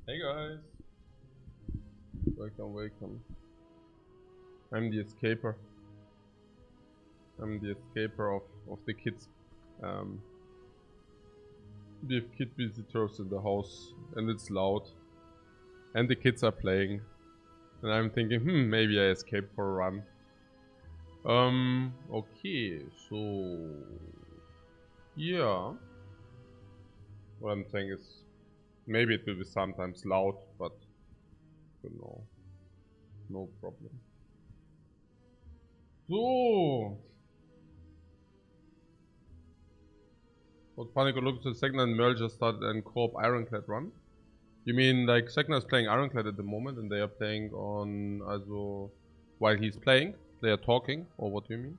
Hey guys. Welcome, welcome. I'm the escaper. I'm the escaper of the kids. We have kid visitors in the house and it's loud. And the kids are playing. And I'm thinking, maybe I escape for a run. Okay, so yeah. What I'm saying is maybe it will be sometimes loud, but you know, no problem. So what Panic looks to Segna and Merle just started an co-op Ironclad run. You mean like Segna is playing Ironclad at the moment and they are playing on also while he's playing, they are talking, or what do you mean?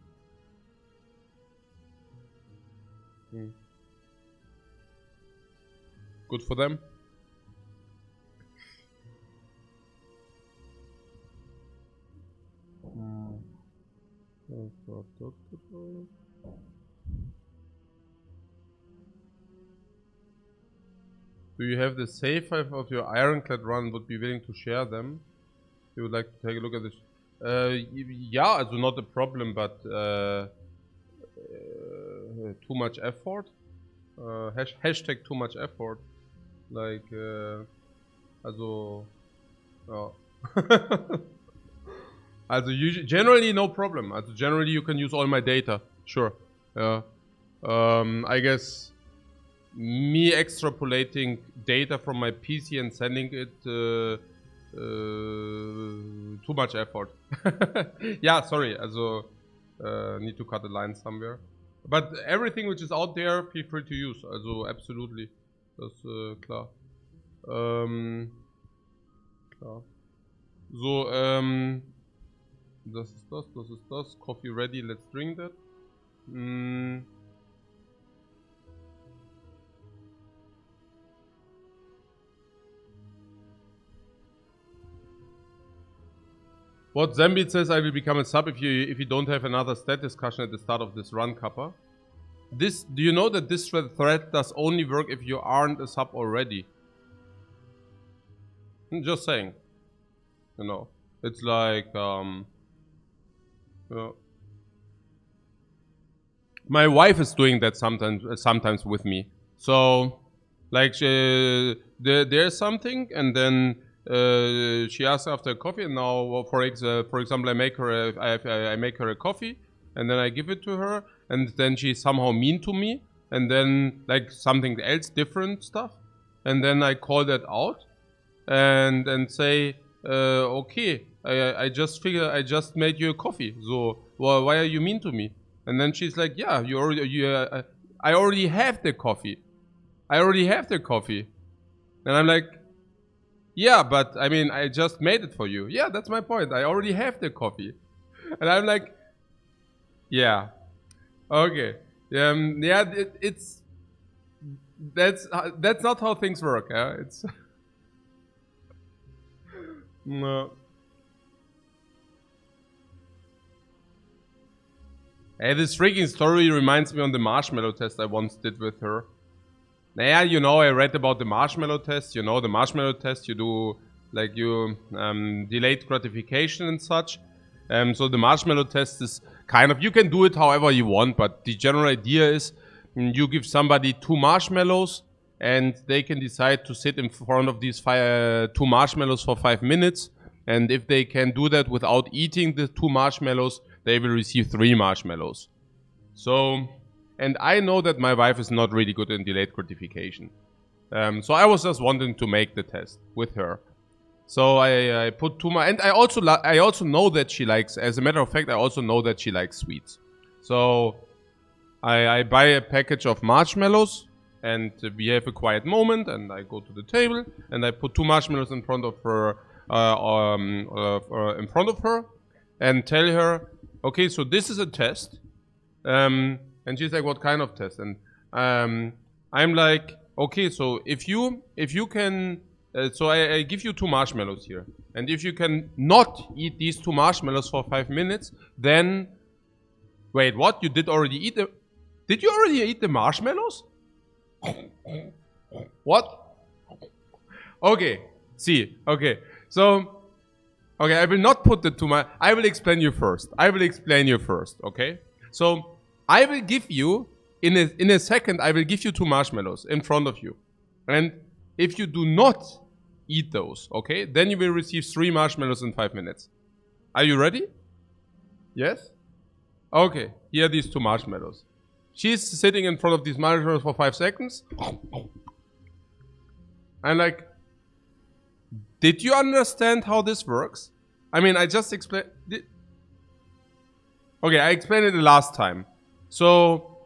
Good for them. Do you have the save file of your Ironclad run? Would be willing to share them? You would like to take a look at this? Yeah, it's not a problem, but too much effort. Hashtag too much effort. Like, also, ja. Also generally no problem. Also generally you can use all my data. Sure. Yeah. I guess me extrapolating data from my PC and sending it too much effort. Yeah, sorry. Also need to cut the line somewhere. But everything which is out there, feel free to use. Also absolutely. Das klar. Klar. So, das ist das, das ist das. Coffee ready, let's drink that. What Zambit says, I will become a sub if you don't have another stat discussion at the start of this run, Kappa. Do you know that this thread does only work if you aren't a sub already? I'm just saying. You know, it's like my wife is doing that sometimes with me. So, like, there's something, and then she asks after a coffee, and now, for example, I make her a coffee, and then I give it to her, and then she's somehow mean to me, and then like something else, different stuff, and then I call that out, and say, okay, I just made you a coffee, so why are you mean to me? And then she's like, yeah, I already have the coffee. I already have the coffee. And I'm like, yeah, but I mean, I just made it for you. Yeah, that's my point. I already have the coffee. And I'm like, yeah, okay. Yeah, that's not how things work. Yeah, it's no. Hey, this freaking story reminds me on the marshmallow test I once did with her. Yeah, you know, I read about the marshmallow test. You know, the marshmallow test, you do, like, you delayed gratification and such. So the marshmallow test is kind of, you can do it however you want, but the general idea is you give somebody 2 marshmallows and they can decide to sit in front of these 2 marshmallows for 5 minutes. And if they can do that without eating the 2 marshmallows, they will receive 3 marshmallows. So, and I know that my wife is not really good in delayed gratification. So I was just wanting to make the test with her. So I put 2 and I also know that she likes, as a matter of fact, I also know that she likes sweets. So I buy a package of marshmallows and we have a quiet moment and I go to the table and I put 2 marshmallows in front of her, and tell her, okay, so this is a test. And she's like, what kind of test? And I'm like, okay, so if you can, so I give you 2 marshmallows here. And if you can not eat these 2 marshmallows for 5 minutes, then, wait, what? You did already eat the, did you already eat the marshmallows? What? Okay, See, okay. So, okay, I will not put it to my... I will explain you first. Okay? So, I will give you, in a second, I will give you 2 marshmallows in front of you. And if you do not eat those, okay, then you will receive 3 marshmallows in 5 minutes. Are you ready? Yes? Okay, here are these 2 marshmallows. She's sitting in front of these marshmallows for 5 seconds. I'm like, did you understand how this works? I mean, I just explained... Okay, I explained it the last time. So,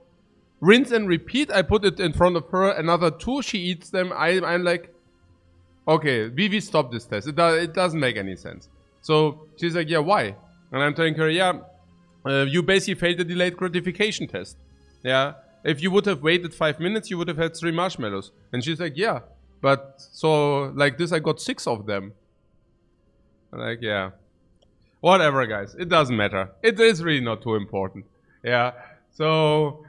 rinse and repeat. I put it in front of her. Another 2, she eats them. I'm like, okay, we stop this test. It doesn't make any sense. So, she's like, yeah, why? And I'm telling her, yeah, you basically failed the delayed gratification test. Yeah, if you would have waited 5 minutes, you would have had 3 marshmallows. And she's like, yeah, but so like this, I got 6 of them. I'm like, yeah, whatever, guys. It doesn't matter. It is really not too important. Yeah. So,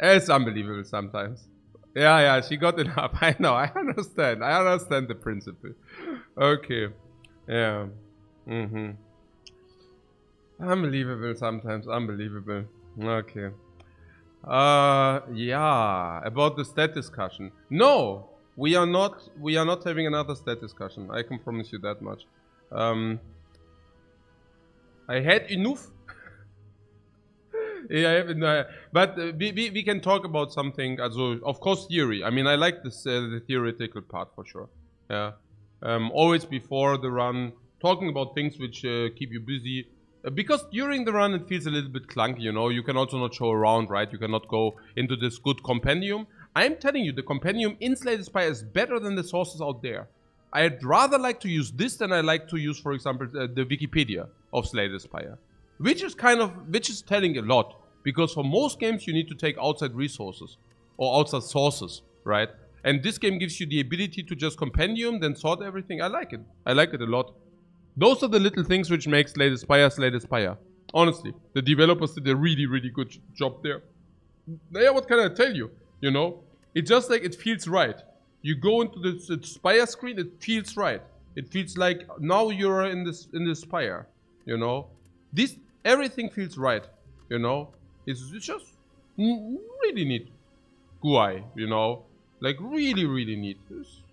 it's unbelievable sometimes. Yeah, she got it up. I know. I understand the principle. Okay. Yeah. Unbelievable sometimes. Unbelievable. Okay. Yeah. About the stat discussion. No, we are not having another stat discussion. I can promise you that much. I had enough. Yeah, but we can talk about something. Also, of course, theory. I mean, I like this the theoretical part for sure. Yeah. Always before the run, talking about things which keep you busy. Because during the run it feels a little bit clunky, you know. You can also not show around, right? You cannot go into this good compendium. I'm telling you, the compendium in Slay the Spire is better than the sources out there. I'd rather like to use this than I like to use, for example, the Wikipedia of Slay the Spire. Which is telling a lot. Because for most games you need to take outside resources. Or outside sources, right? And this game gives you the ability to just compendium, then sort everything. I like it. I like it a lot. Those are the little things which make Slay the Spire. Honestly, the developers did a really, really good job there. Yeah, what can I tell you? You know, it's just like it feels right. You go into the Spire screen, it feels right. It feels like now you're in the Spire. You know, everything feels right. You know, it's just really neat GUI. You know, like really, really neat. It's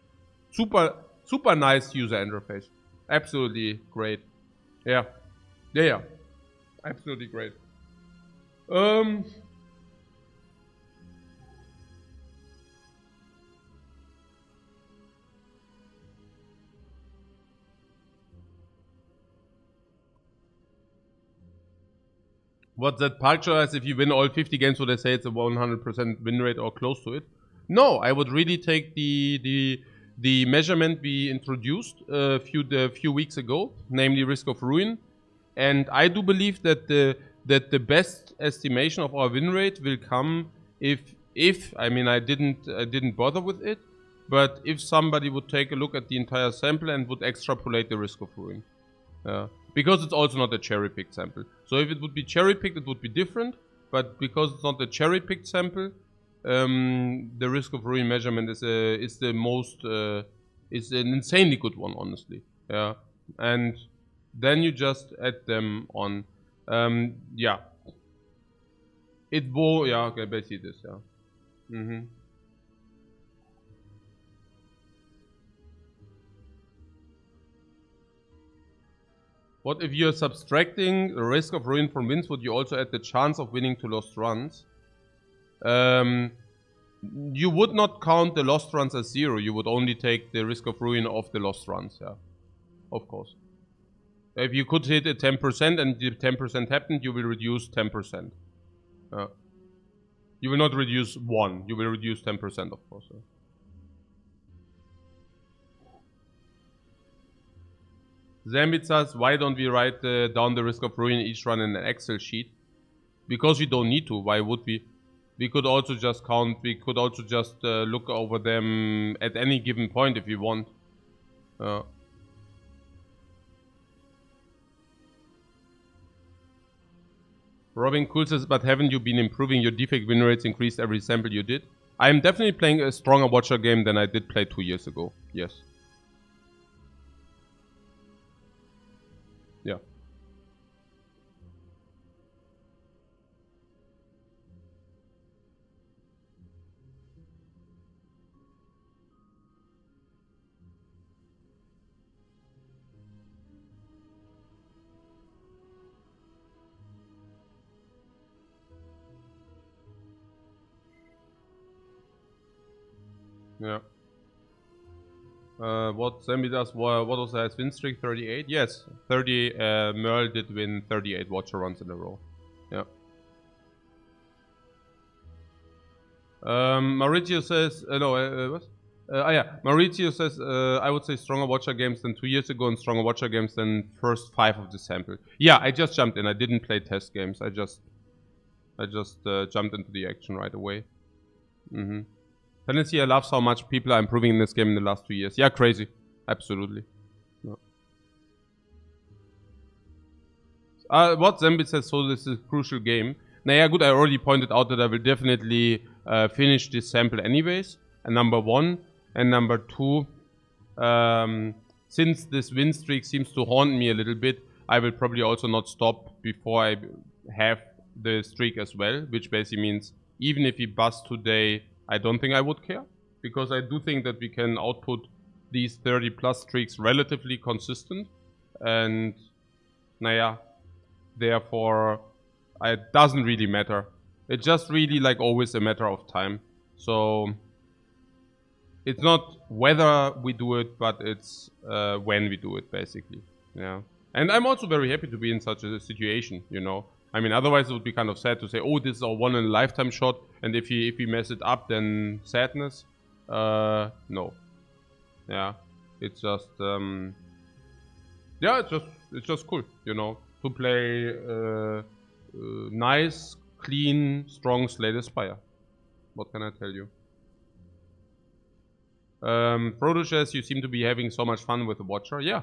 super nice user interface. Absolutely great. Yeah. Absolutely great. What that culture is, if you win all 50 games, would I say it's a 100% win rate or close to it? No, I would really take the measurement we introduced a few weeks ago, namely risk of ruin, and I do believe that the best estimation of our win rate will come if I mean I didn't bother with it, but if somebody would take a look at the entire sample and would extrapolate the risk of ruin, because it's also not a cherry-picked sample. So if it would be cherry-picked, it would be different, but because it's not a cherry-picked sample. The risk of ruin measurement is an insanely good one, honestly. Yeah, and then you just add them on. Yeah. Yeah, okay, basically this, yeah. What if you're subtracting the risk of ruin from wins? Would you also add the chance of winning to lost runs? You would not count the lost runs as 0. You would only take the risk of ruin of the lost runs, yeah. Of course. If you could hit a 10% and the 10% happened, you will reduce 10%. You will not reduce 1. You will reduce 10%, of course. Yeah. Zambit says, why don't we write down the risk of ruin each run in an Excel sheet? Because we don't need to. Why would we? We could also just count. We could also just look over them at any given point if we want. Robin Cool says, but haven't you been improving your defect win rates increased every sample you did? I'm definitely playing a stronger Watcher game than I did play 2 years ago. Yes. Yeah. What Zambi does, what was the highest win streak? 38? Yes, 30. Merle did win 38 Watcher runs in a row. Yeah. Maurizio says, what? Yeah, Maurizio says, I would say stronger Watcher games than 2 years ago and stronger Watcher games than first 5 of the sample. Yeah, I just jumped in. I didn't play test games. I just jumped into the action right away. Tennessee, I love how much people are improving in this game in the last 2 years. Yeah, crazy. Absolutely. No. What Zambi says, so this is a crucial game. Now, yeah, good, I already pointed out that I will definitely finish this sample anyways. And number 1. And number 2, since this win streak seems to haunt me a little bit, I will probably also not stop before I have the streak as well. Which basically means even if we bust today, I don't think I would care, because I do think that we can output these 30 plus streaks relatively consistent, and naja, therefore it doesn't really matter. It's just really like always a matter of time. So it's not whether we do it, but it's when we do it, basically. Yeah, and I'm also very happy to be in such a situation, you know. I mean, otherwise it would be kind of sad to say, oh, this is our one in a lifetime shot, and if we mess it up, then sadness. No. Yeah, it's just yeah, it's just cool, you know, to play nice, clean, strong Slay Spire. What can I tell you? Frodo says you seem to be having so much fun with the Watcher. Yeah,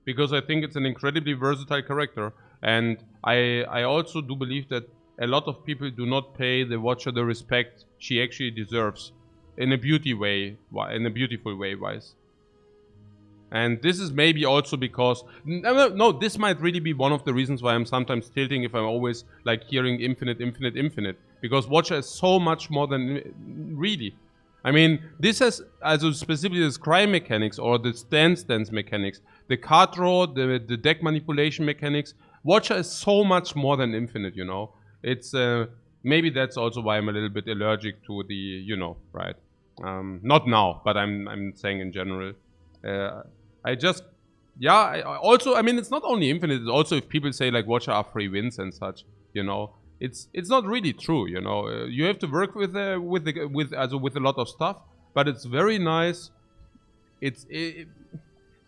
because I think it's an incredibly versatile character. And I also do believe that a lot of people do not pay the Watcher the respect she actually deserves in a beautiful way wise. And this is maybe also because, no, this might really be one of the reasons why I'm sometimes tilting if I'm always like hearing infinite. Because Watcher is so much more than, really. I mean, this has, also specifically the scry mechanics or the stance mechanics, the card draw, the deck manipulation mechanics. Watcher is so much more than infinite, you know. It's, maybe that's also why I'm a little bit allergic to the, you know, right. Not now, but I'm saying in general. I just, yeah, I mean, it's not only infinite, it's also if people say like Watcher are free wins and such, you know. It's not really true, you know. You have to work with a lot of stuff, but it's very nice.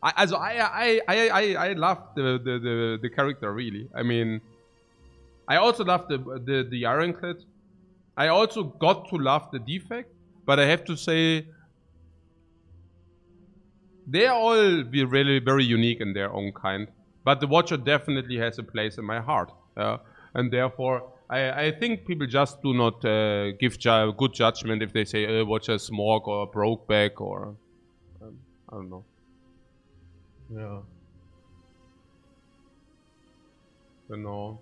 I love the character, really. I mean, I also love the Ironclad. I also got to love the Defect, but I have to say they are all really very unique in their own kind. But the Watcher definitely has a place in my heart, and therefore I think people just do not give good judgment if they say Watcher Smorg or Brokeback or I don't know. Ja. Genau.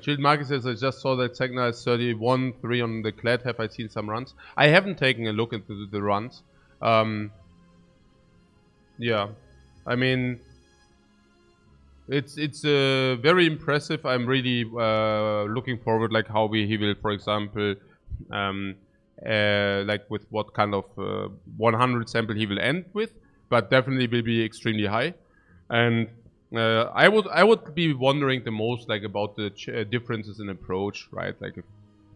Chilled Marcus says, I just saw that Segna is 31-3 on the Clad. Have I seen some runs? I haven't taken a look into the runs. Yeah. I mean, it's very impressive. I'm really looking forward, like how he will, for example, like with what kind of 100 sample he will end with, but definitely will be extremely high. And I would be wondering the most like about the differences in approach, right? Like if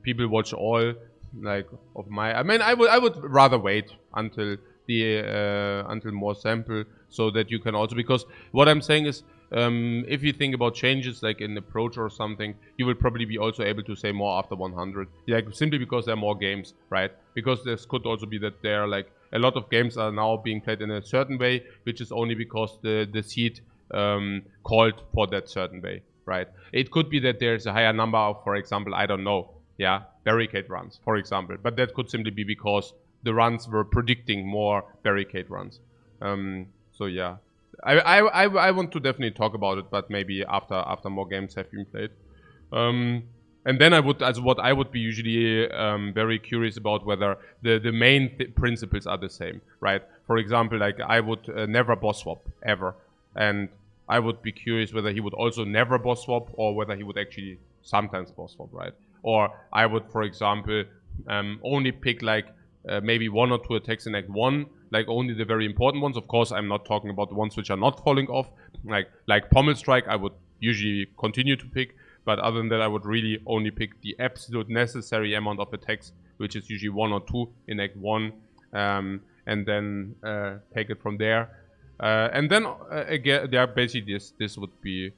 people watch all like of my, I mean, I would rather wait until until more sample, so that you can also, because what I'm saying is, if you think about changes like in approach or something, you will probably be also able to say more after 100. Like simply because there are more games, right? Because this could also be that there are like a lot of games are now being played in a certain way, which is only because the seed called for that certain way, right? It could be that there's a higher number of, for example, I don't know, yeah, barricade runs, for example. But that could simply be because the runs were predicting more barricade runs. So yeah. I want to definitely talk about it, but maybe after more games have been played. And then I would, what I would be usually very curious about whether the main principles are the same, right? For example, like I would never boss swap ever, and I would be curious whether he would also never boss swap or whether he would actually sometimes boss swap, right? Or I would, for example, only pick like maybe 1 or 2 attacks in Act 1, like only the very important ones. Of course, I'm not talking about the ones which are not falling off. Like Pommel Strike, I would usually continue to pick. But other than that, I would really only pick the absolute necessary amount of attacks, which is usually 1 or 2 in Act 1. And then take it from there. And then again, yeah, basically this would be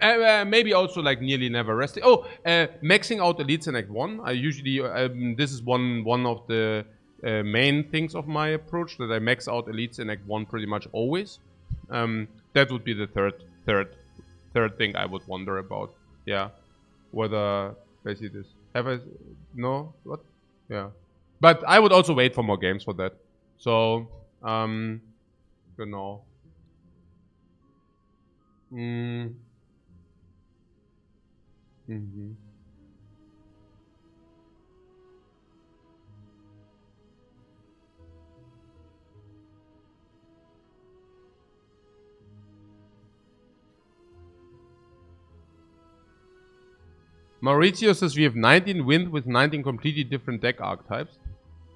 maybe also like nearly never resting. Oh, maxing out elites in Act 1. I usually this is one of the main things of my approach, that I max out elites in Act 1 pretty much always. That would be the third thing I would wonder about. Yeah, whether basically this have I no what yeah. But I would also wait for more games for that. So, genau. Maurizio says we have 19 wind with 19 completely different deck archetypes.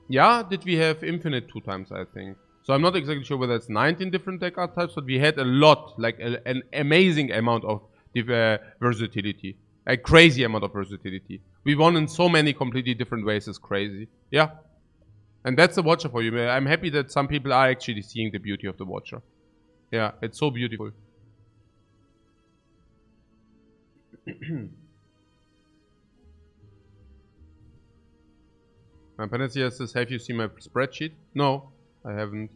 Yeah, did we have infinite 2 times, I think. So I'm not exactly sure whether it's 19 different deck archetypes, but we had a lot, like an amazing amount of versatility. A crazy amount of versatility. We won in so many completely different ways, it's crazy. Yeah. And that's the Watcher for you. I'm happy that some people are actually seeing the beauty of the Watcher. Yeah, it's so beautiful. My Panacea says, have you seen my spreadsheet? No, I haven't.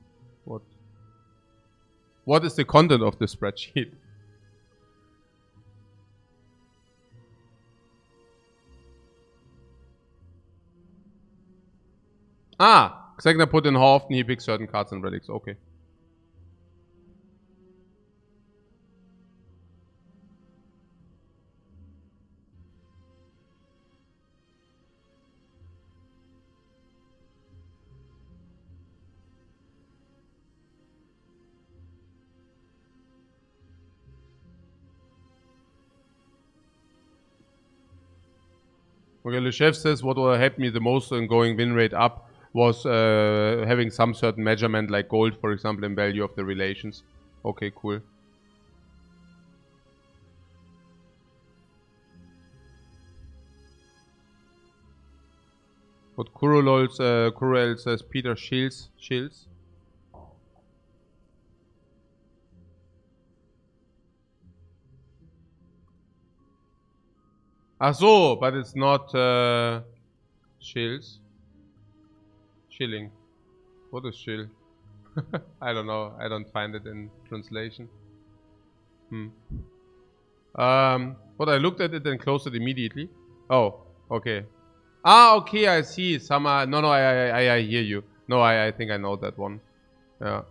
What is the content of the spreadsheet? Ah, Xegner put in how often he picks certain cards and relics. Okay. Okay, Le Chef says what helped me the most in going win rate up was having some certain measurement like gold, for example, in value of the relations. Okay, cool. What Kurel says Peter Shields. Ach so, but it's not Shields. Shilling. What is shill? I don't know. I don't find it in translation. But I looked at it and closed it immediately. Oh, okay. Ah, okay, I see. Summer. No, I hear you. No, I think I know that one. Yeah.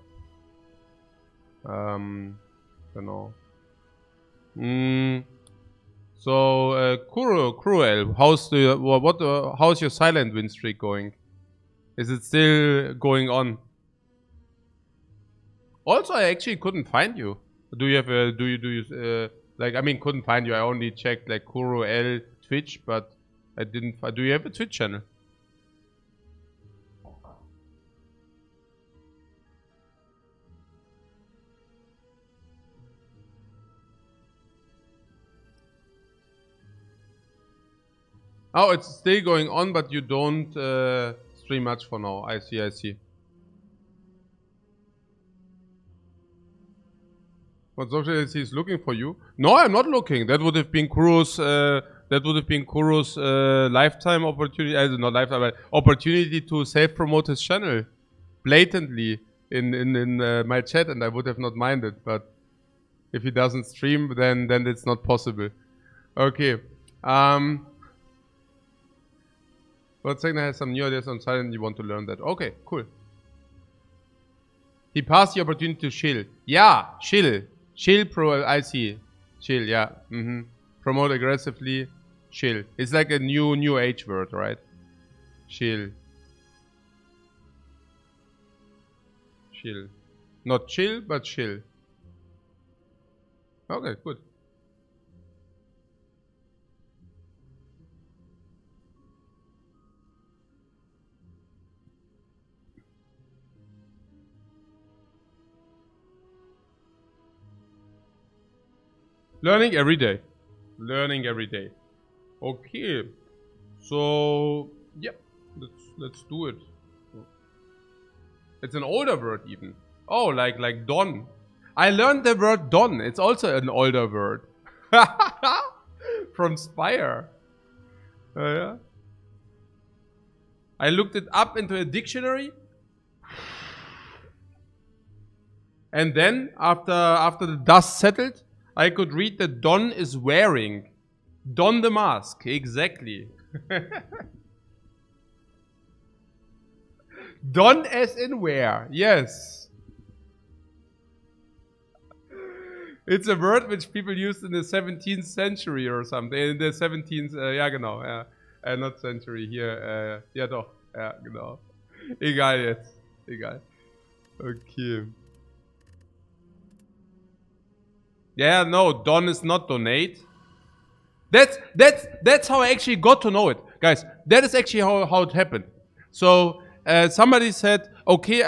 Don't know. So, Cruel, how's your silent win streak going? Is it still going on? Also, I actually couldn't find you. Do you have like, I mean, couldn't find you. I only checked like Cruel Twitch, but I didn't. Do you have a Twitch channel? Oh, it's still going on, but you don't stream much for now. I see. What Social is looking for you? No, I'm not looking. That would have been Kuro's. Lifetime opportunity. Not lifetime, but opportunity to self-promote his channel blatantly in my chat, and I would have not minded. But if he doesn't stream, then it's not possible. Okay. But Segner has some new ideas on silent. You want to learn that? Okay, cool. He passed the opportunity to chill. Yeah, chill. Chill pro, I see. Chill, yeah. Promote aggressively. Chill. It's like a new age word, right? Chill. Chill. Not chill, but chill. Okay, good. Learning every day. Learning every day. Okay. So, yep. Let's do it. It's an older word even. Oh, like Don. I learned the word Don. It's also an older word. From Spire. Yeah. I looked it up into a dictionary. And then, after the dust settled, I could read that Don is wearing. Don the mask. Exactly. Don as in wear. Yes. It's a word which people used in the 17th century or something. In the 17th, ja genau, ja. Not century, hier, ja doch, ja genau. Egal jetzt, egal. Okay. Yeah, no, Don is not donate. That's how I actually got to know it. Guys, that is actually how it happened. So, somebody said, okay,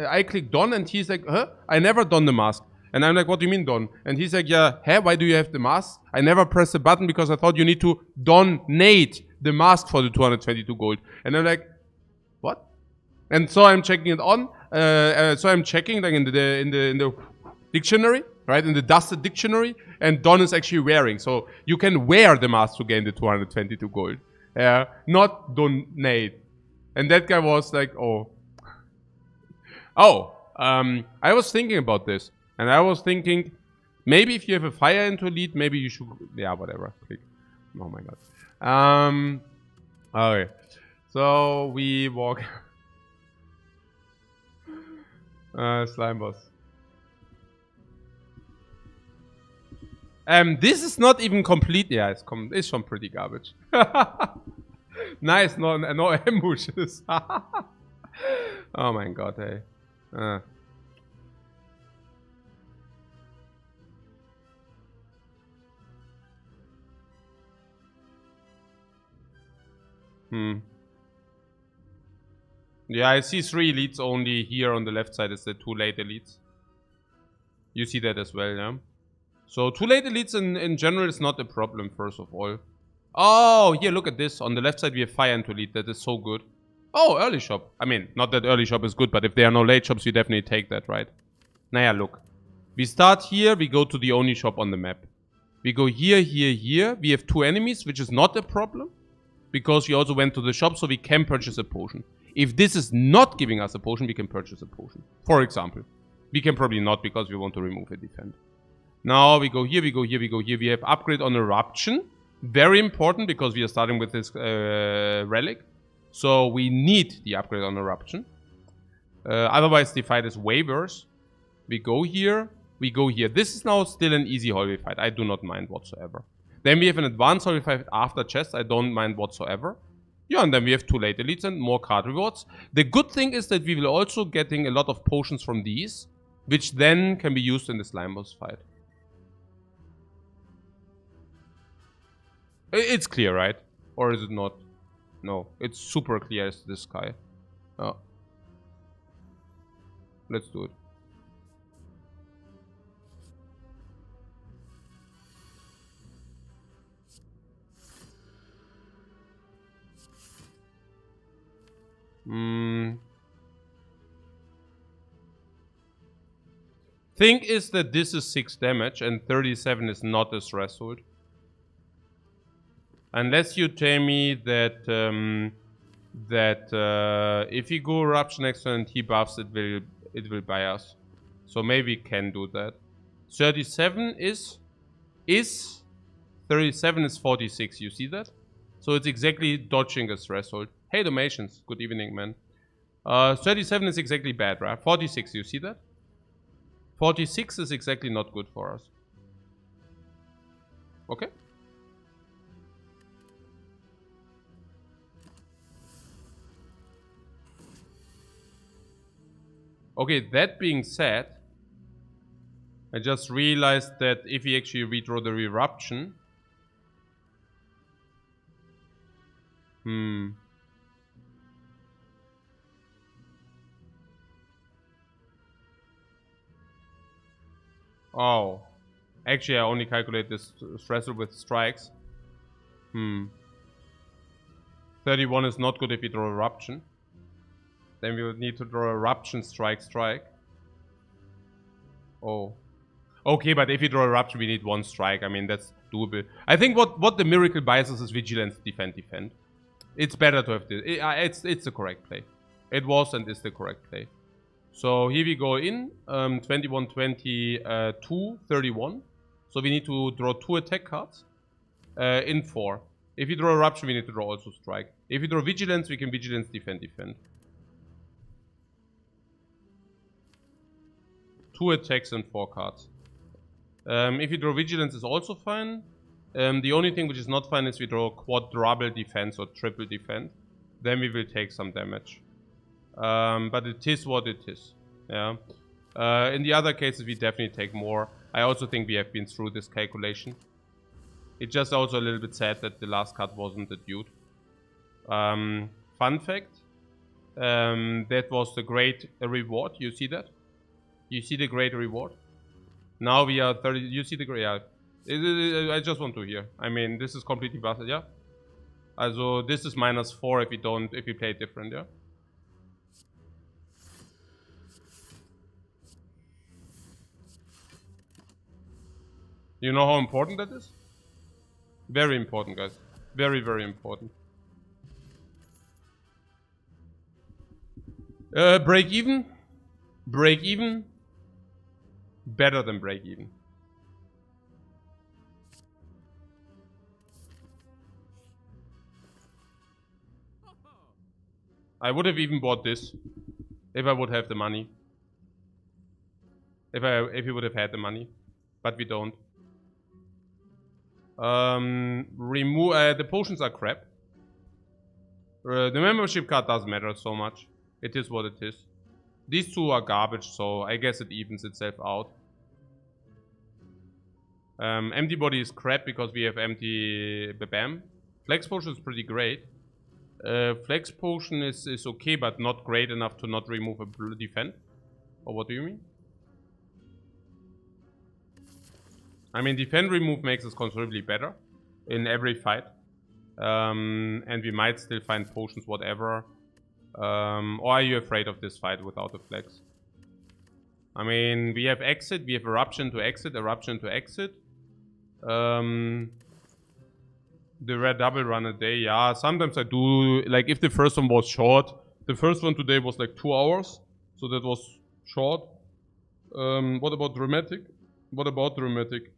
I clicked Don, and he's like, huh? I never don the mask. And I'm like, what do you mean Don? And he's like, yeah, hey, why do you have the mask? I never pressed the button because I thought you need to donate the mask for the 222 gold. And I'm like, what? And so I'm checking it on. So I'm checking like in the dictionary, right? In the dusted dictionary, and Don is actually wearing. So you can wear the mask to gain the 222 gold. Not donate. And that guy was like, oh. I was thinking about this. And I was thinking, maybe if you have a fire into lead, maybe you should, yeah, whatever. Click. Oh my god. Okay. So we walk. Slime boss. This is not even complete. Yeah, it's schon pretty garbage. Nice, no ambushes. Oh my god, hey. Yeah, I see 3 elites only here on the left side. Is the 2 late elites. You see that as well, yeah? So 2 late elites in general is not a problem, first of all. Oh, here, look at this. On the left side we have fire into elite. That is so good. Oh, early shop. I mean, not that early shop is good, but if there are no late shops, we definitely take that, right? Naja, look. We start here, we go to the only shop on the map. We go here, here, here. We have 2 enemies, which is not a problem. Because we also went to the shop, so we can purchase a potion. If this is not giving us a potion, we can purchase a potion. For example. We can probably not, because we want to remove a defend. Now we go here, we go here, we go here. We have upgrade on eruption. Very important, because we are starting with this relic. So we need the upgrade on eruption. Otherwise the fight is way worse. We go here, we go here. This is now still an easy hallway fight. I do not mind whatsoever. Then we have an advanced hallway fight after chest. I don't mind whatsoever. Yeah, and then we have 2 late elites and more card rewards. The good thing is that we will also getting a lot of potions from these, which then can be used in the slime boss fight. It's clear, right? Or is it not? No, it's super clear as this guy. Oh. Let's do it. Thing is that this is 6 damage and 37 is not a threshold. Unless you tell me that if you go eruption extra and he buffs, it will buy us. So maybe we can do that. 37 is 37 is 46. You see that? So it's exactly dodging a threshold. Hey, Domations. Good evening, man. 37 is exactly bad, right? 46. You see that? 46 is exactly not good for us. Okay. Okay, that being said, I just realized that if we actually redraw the eruption... Oh. Actually, I only calculate this stressor with strikes. 31 is not good if we draw Eruption. Then we would need to draw Eruption, strike, strike. Oh. Okay, but if we draw Eruption, we need 1 strike. I mean, that's doable. I think what the miracle buys us is Vigilance, defend, defend. It's better to have this. It's the correct play. It was and is the correct play. So here we go in. 21, 22, 31. So we need to draw 2 attack cards. In 4. If we draw Eruption, we need to draw also strike. If we draw Vigilance, we can Vigilance, defend, defend. 2 attacks and 4 cards. If you draw Vigilance is also fine. The only thing which is not fine is we draw quadruple defense or triple defense. Then we will take some damage. But it is what it is. Yeah. In the other cases we definitely take more. I also think we have been through this calculation. It's just also a little bit sad that the last card wasn't a dude. Fun fact. That was the great reward. You see that? You see the great reward? Now we are 30. You see the great. Yeah. I just want to hear. I mean, this is completely busted. Yeah. Also, this is -4 if we play different. Yeah. You know how important that is? Very important, guys. Very, very important. Break even. Break even. Better than break even. I would have even bought this if I would have the money. If we would have had the money, but we don't. Remove the potions are crap. The membership card doesn't matter so much. It is what it is. These 2 are garbage, so I guess it evens itself out. Empty body is crap because we have empty bam. Flex potion is pretty great. Flex potion is okay, but not great enough to not remove a defend. Or what do you mean? I mean, defend remove makes us considerably better in every fight. And we might still find potions, whatever. Or are you afraid of this fight without a flex? I mean, we have exit, we have eruption to exit, eruption to exit. The red double run a day, yeah, sometimes I do. Like, if the first one was short, the first one today was like 2 hours, so that was short. What about dramatic? What about dramatic?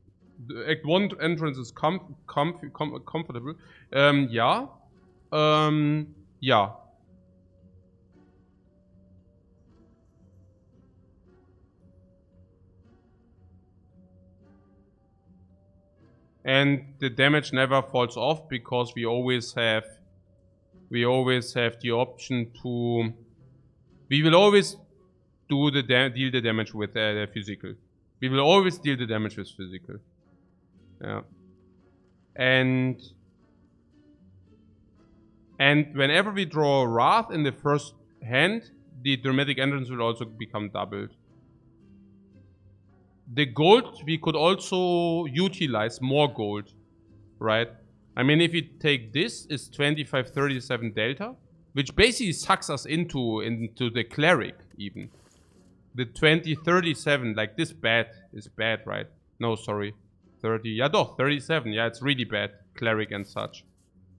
The Act 1 entrance is comfortable. Yeah. Yeah. And the damage never falls off because we always have the option to. We will always do the deal the damage with physical. We will always deal the damage with physical. Yeah. And whenever we draw Wrath in the first hand, the dramatic entrance will also become doubled. The gold, we could also utilize more gold, right? I mean, if you take this, it's 2537 delta, which basically sucks us into the cleric even. The 2037, like this bad is bad, right? No, sorry. 30, yeah, doch, 37, yeah, it's really bad. Cleric and such.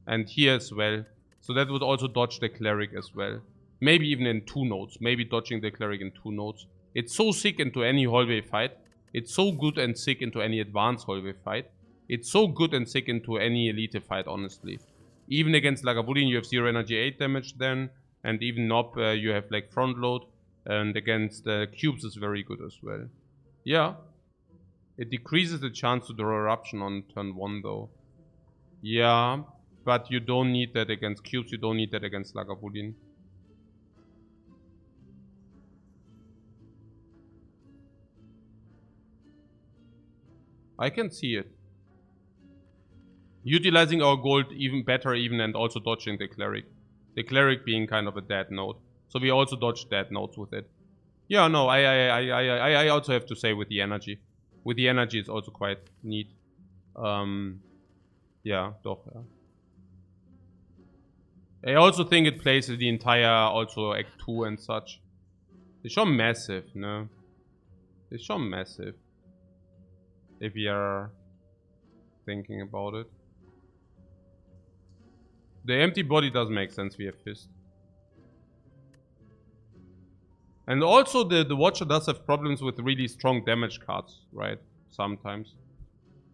And here as well. So that would also dodge the cleric as well. Maybe even in 2 nodes. Maybe dodging the cleric in 2 nodes. It's so sick into any hallway fight. It's so good and sick into any advanced hallway fight. It's so good and sick into any elite fight, honestly. Even against Lagavulin, you have 0 energy 8 damage then. And even Nob, you have like front load. And against cubes is very good as well. Yeah. It decreases the chance to draw eruption on turn 1 though. Yeah. But you don't need that against cubes. You don't need that against Lagavulin. I can see it. Utilizing our gold even better and also dodging the cleric. The cleric being kind of a dead node. So we also dodge dead nodes with it. Yeah, no, I also have to say with the energy. with the energy it's also quite neat. Yeah, doch, yeah. I also think it plays the entire, also Act 2 and such. It's schon massive, no? It's schon massive. If we are thinking about it. The empty body doesn't make sense, we have Fist. And also the Watcher does have problems with really strong damage cards, right? Sometimes.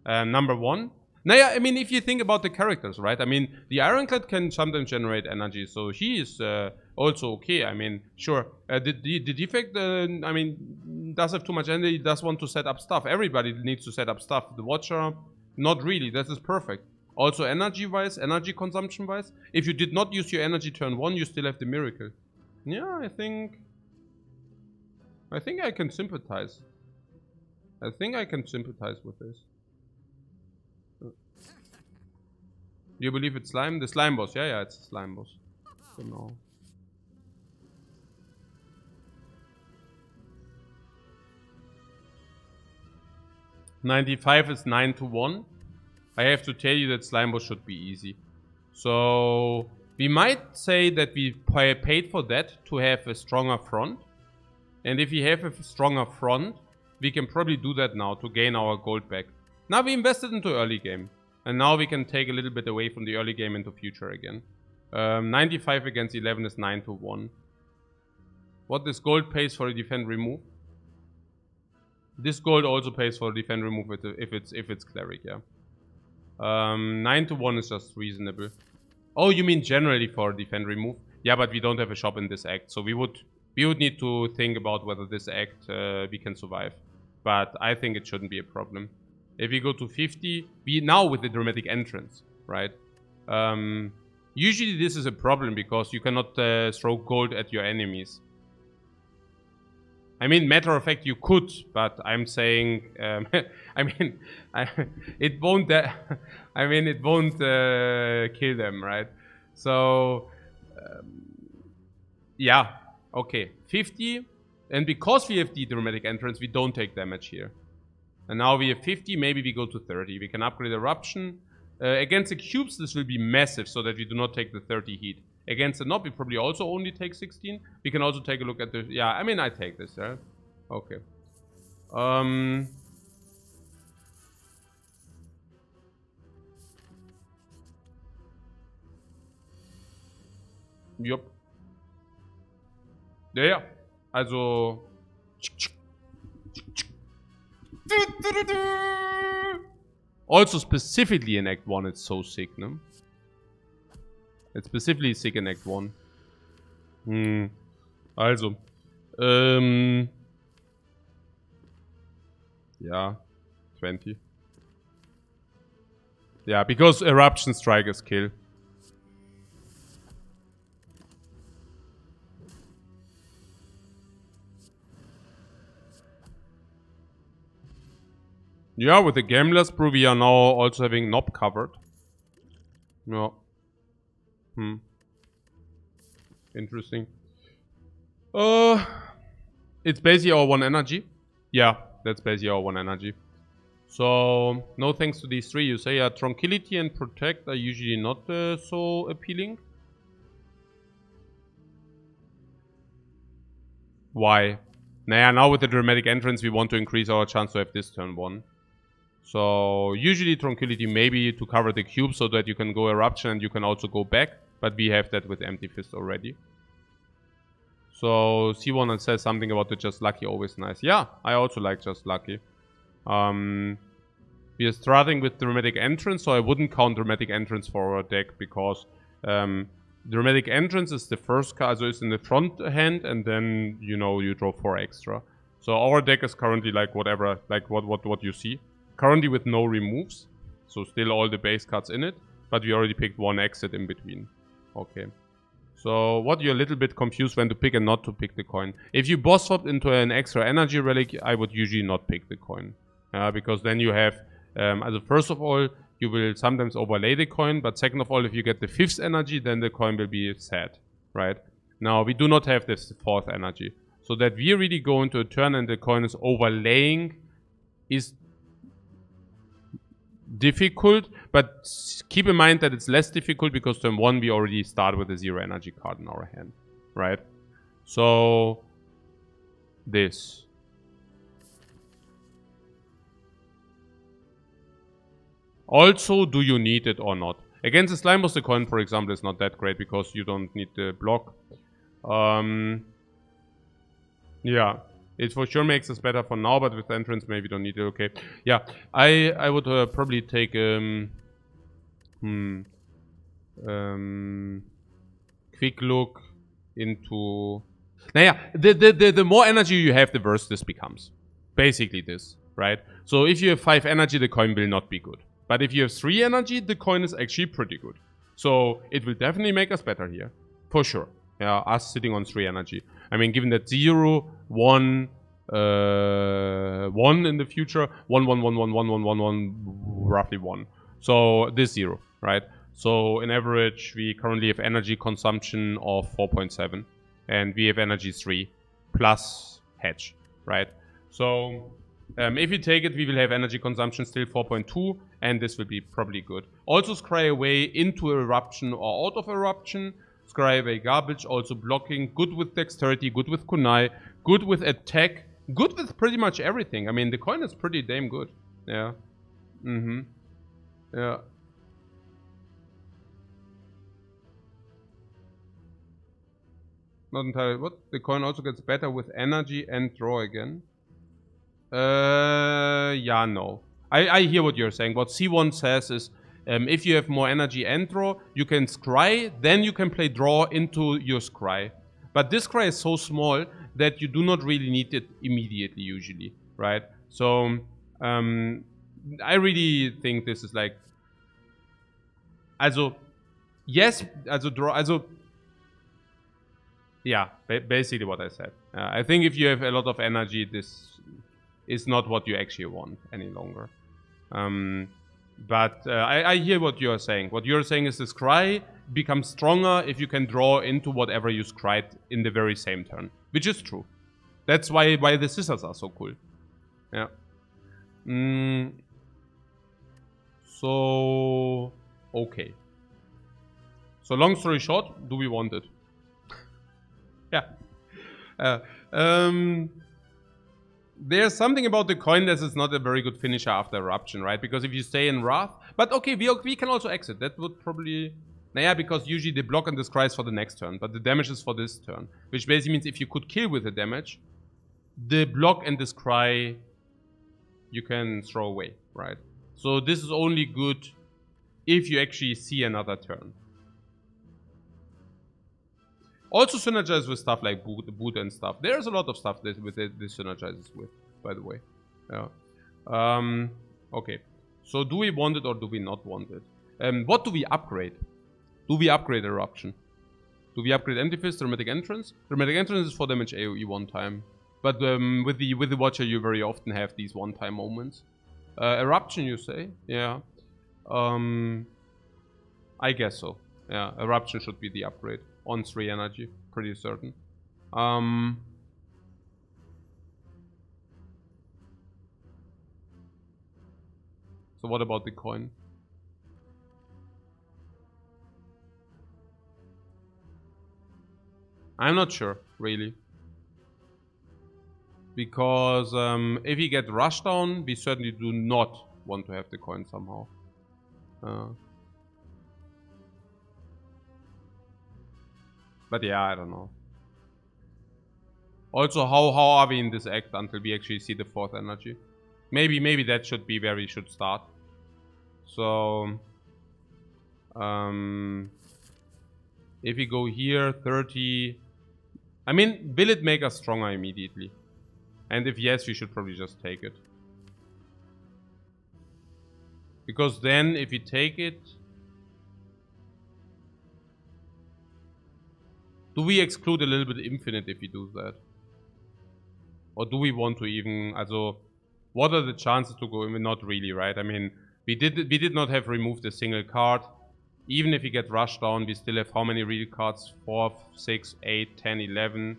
Number 1. Naja, I mean, if you think about the characters, right? I mean, the Ironclad can sometimes generate energy, so he is also okay. I mean, sure. The defect, I mean, does have too much energy, does want to set up stuff. Everybody needs to set up stuff. The Watcher, not really. This is perfect. Also, energy-wise, energy consumption-wise, if you did not use your energy turn 1, you still have the Miracle. Yeah, I think I can sympathize. I think I can sympathize with this. You believe it's slime? The slime boss. Yeah, it's a slime boss. Genau. $95 is 9-1. I have to tell you that slime boss should be easy. So we might say that we paid for that to have a stronger front. And if we have a stronger front, we can probably do that now to gain our gold back. Now we invested into early game. And now we can take a little bit away from the early game into future again. 95 against 11 is 9-1. What this gold pays for a defend remove? This gold also pays for a defend remove if it's cleric, yeah. 9-1 is just reasonable. Oh, you mean generally for a defend remove? Yeah, but we don't have a shop in this act, so we would need to think about whether this act we can survive. But I think it shouldn't be a problem. If we go to 50, we now with the dramatic entrance, right? Usually this is a problem because you cannot throw gold at your enemies. I mean, matter of fact, you could, but I'm saying, I mean, it won't. I mean, it won't kill them, right? So, yeah, okay, 50, and because we have the dramatic entrance, we don't take damage here. And now we have 50, maybe we go to 30. We can upgrade Eruption. Against the cubes, this will be massive so that we do not take the 30 heat. Against the knob, we probably also only take 16. We can also take a look at the... Yeah, I mean, I take this, right? Okay. Jupp. Ja. Also... Also specifically in Act 1 it's so sick, no? It's specifically sick in Act 1. Also. Yeah. 20. Yeah, because Eruption Strike is kill. Yeah, with the Gambler's Brew, we are now also having Knob covered. Yeah. Interesting. It's basically our 1 energy. Yeah, that's basically our 1 energy. So, no thanks to these 3. You say, yeah, Tranquility and Protect are usually not so appealing. Why? Naja, now with the dramatic entrance, we want to increase our chance to have this turn 1. So, usually Tranquility maybe to cover the cube so that you can go Eruption and you can also go back. But we have that with Empty Fist already. So, C1 says something about the Just Lucky, always nice. Yeah, I also like Just Lucky. We are starting with Dramatic Entrance, so I wouldn't count Dramatic Entrance for our deck because Dramatic Entrance is the first card, so it's in the front hand and then, you know, you draw 4 extra. So our deck is currently like whatever, like what you see. Currently with no removes, so still all the base cards in it, but we already picked 1 exit in between. Okay. So what you're a little bit confused when to pick and not to pick the coin. If you boss swap into an extra energy relic, I would usually not pick the coin. Because then you have, first of all, you will sometimes overlay the coin, but second of all, if you get the 5th energy, then the coin will be sad, right? Now, we do not have this 4th energy. So that we really go into a turn and the coin is overlaying is difficult, but keep in mind that it's less difficult because turn 1 we already start with a 0 energy card in our hand, right? So this. Also, do you need it or not? Against the Slime Boss, the coin, for example, is not that great because you don't need the block. Yeah, it for sure makes us better for now, but with entrance, maybe don't need it. Okay, yeah, I would probably take quick look into. Naja, the more energy you have, the worse this becomes. Basically, this, right? So if you have 5 energy, the coin will not be good. But if you have 3 energy, the coin is actually pretty good. So it will definitely make us better here. For sure. Yeah, us sitting on 3 energy. I mean, given that 0, 1, 1 in the future, 1, 1, 1, 1, 1, 1, 1, 1, roughly 1. So this 0, right? So in average, we currently have energy consumption of 4.7. And we have energy 3 plus hedge, right? So if we take it, we will have energy consumption still 4.2, and this will be probably good. Also scry away into eruption or out of eruption. Scry away garbage, also blocking, good with dexterity, good with kunai, good with attack, good with pretty much everything. I mean, the coin is pretty damn good. Yeah. Yeah. Not entirely. What? The coin also gets better with energy and draw again. Yeah, no. I hear what you're saying. What C1 says is, if you have more energy and draw, you can scry, then you can play draw into your scry. But this scry is so small that you do not really need it immediately, usually, right? So, I really think this is like, also, yes, also draw, also, yeah, basically what I said. I think if you have a lot of energy, this is not what you actually want any longer. But I hear what you're saying. What you're saying is the scry becomes stronger if you can draw into whatever you scried in the very same turn. Which is true. That's why the scissors are so cool. Yeah. So, okay. So long story short, do we want it? Yeah. There's something about the coin that is not a very good finisher after eruption, right? Because if you stay in Wrath... But okay, we can also exit. That would probably... Naja, because usually they block and the scry is for the next turn. But the damage is for this turn. Which basically means if you could kill with the damage, the block and the scry you can throw away, right? So this is only good if you actually see another turn. Also synergize with stuff like boot and stuff. There's a lot of stuff that this synergizes with, by the way. Yeah. Okay. So do we want it or do we not want it? What do we upgrade? Do we upgrade Eruption? Do we upgrade Empty Fist, Dramatic Entrance? Dramatic Entrance is for damage AoE one time. But with the Watcher you very often have these one-time moments. Eruption you say? Yeah. I guess so. Yeah, Eruption should be the upgrade. On 3 energy, pretty certain. So what about the coin? I'm not sure, really. Because if we get rushed down, we certainly do not want to have the coin somehow. But yeah, I don't know. Also, how are we in this act until we actually see the 4th energy? Maybe that should be where we should start. So, if we go here, 30... I mean, will it make us stronger immediately? And if yes, we should probably just take it. Because then, if we take it... Do we exclude a little bit infinite if we do that? Or do we want to even... Also, what are the chances to go... I mean, not really, right? I mean, we did not have removed a single card. Even if we get rushed down, we still have how many real cards? 4, 6, 8, 10, 11.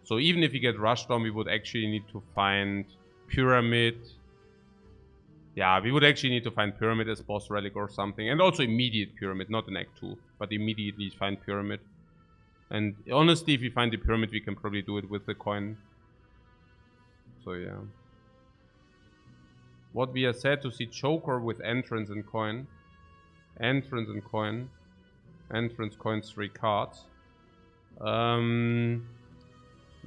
So even if we get rushed down, we would actually need to find Pyramid. Yeah, we would actually need to find Pyramid as boss relic or something. And also immediate Pyramid, not an Act 2. But immediately find Pyramid. And honestly, if we find the Pyramid, we can probably do it with the coin. So yeah. What we are sad to see Choker with entrance and coin. Entrance and coin. Entrance, coins, 3 cards.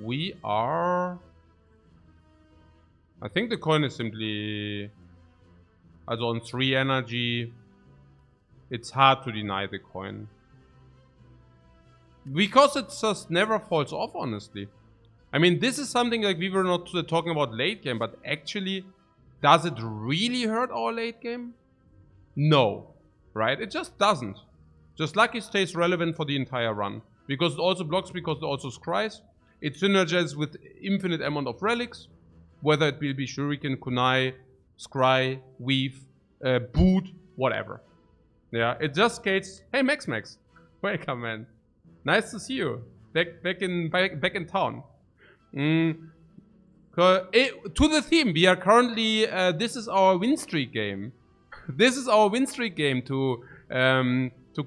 We are... I think the coin is simply... Also on 3 energy, it's hard to deny the coin. Because it just never falls off, honestly. I mean, this is something like we were not talking about late game, but actually, does it really hurt our late game? No. Right? It just doesn't. Just Lucky stays relevant for the entire run. Because it also blocks, because it also scries. It synergizes with infinite amount of relics. Whether it will be Shuriken, Kunai, Scry, Weave, Boot, whatever. Yeah, it just skates. Hey Max, welcome man. Nice to see you. Back in town. To the theme, we are currently. This is our win streak game. This is our win streak game to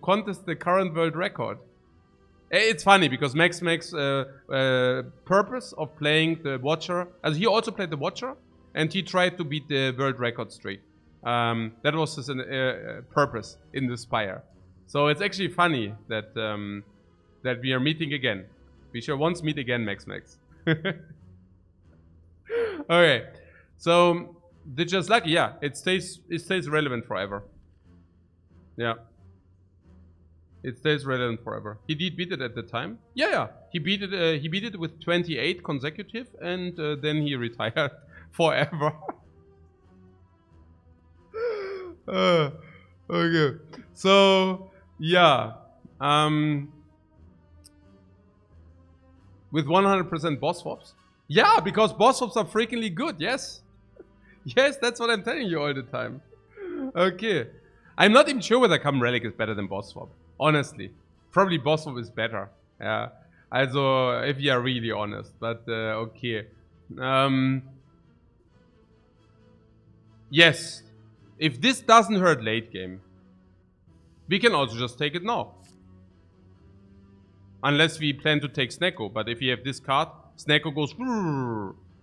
contest the current world record. It's funny because Max purpose of playing the Watcher, as he also played the Watcher, and he tried to beat the world record streak. That was his purpose in the Spire. So it's actually funny that that we are meeting again. We shall once meet again, Max. Okay, so the Just Lucky, yeah, it stays relevant forever. Yeah. It stays relevant forever. He did beat it at the time. Yeah. He beat it with 28 consecutive, and then he retired forever. Okay. So yeah. With 100% boss swaps. Yeah, because boss swaps are freakingly good. Yes. Yes, that's what I'm telling you all the time. Okay. I'm not even sure whether Come Relic is better than boss swap. Honestly, probably boss swap is better. Yeah, also if you are really honest. But okay. Yes, if this doesn't hurt late game, we can also just take it now. Unless we plan to take Snecko. But if you have this card, Snecko goes.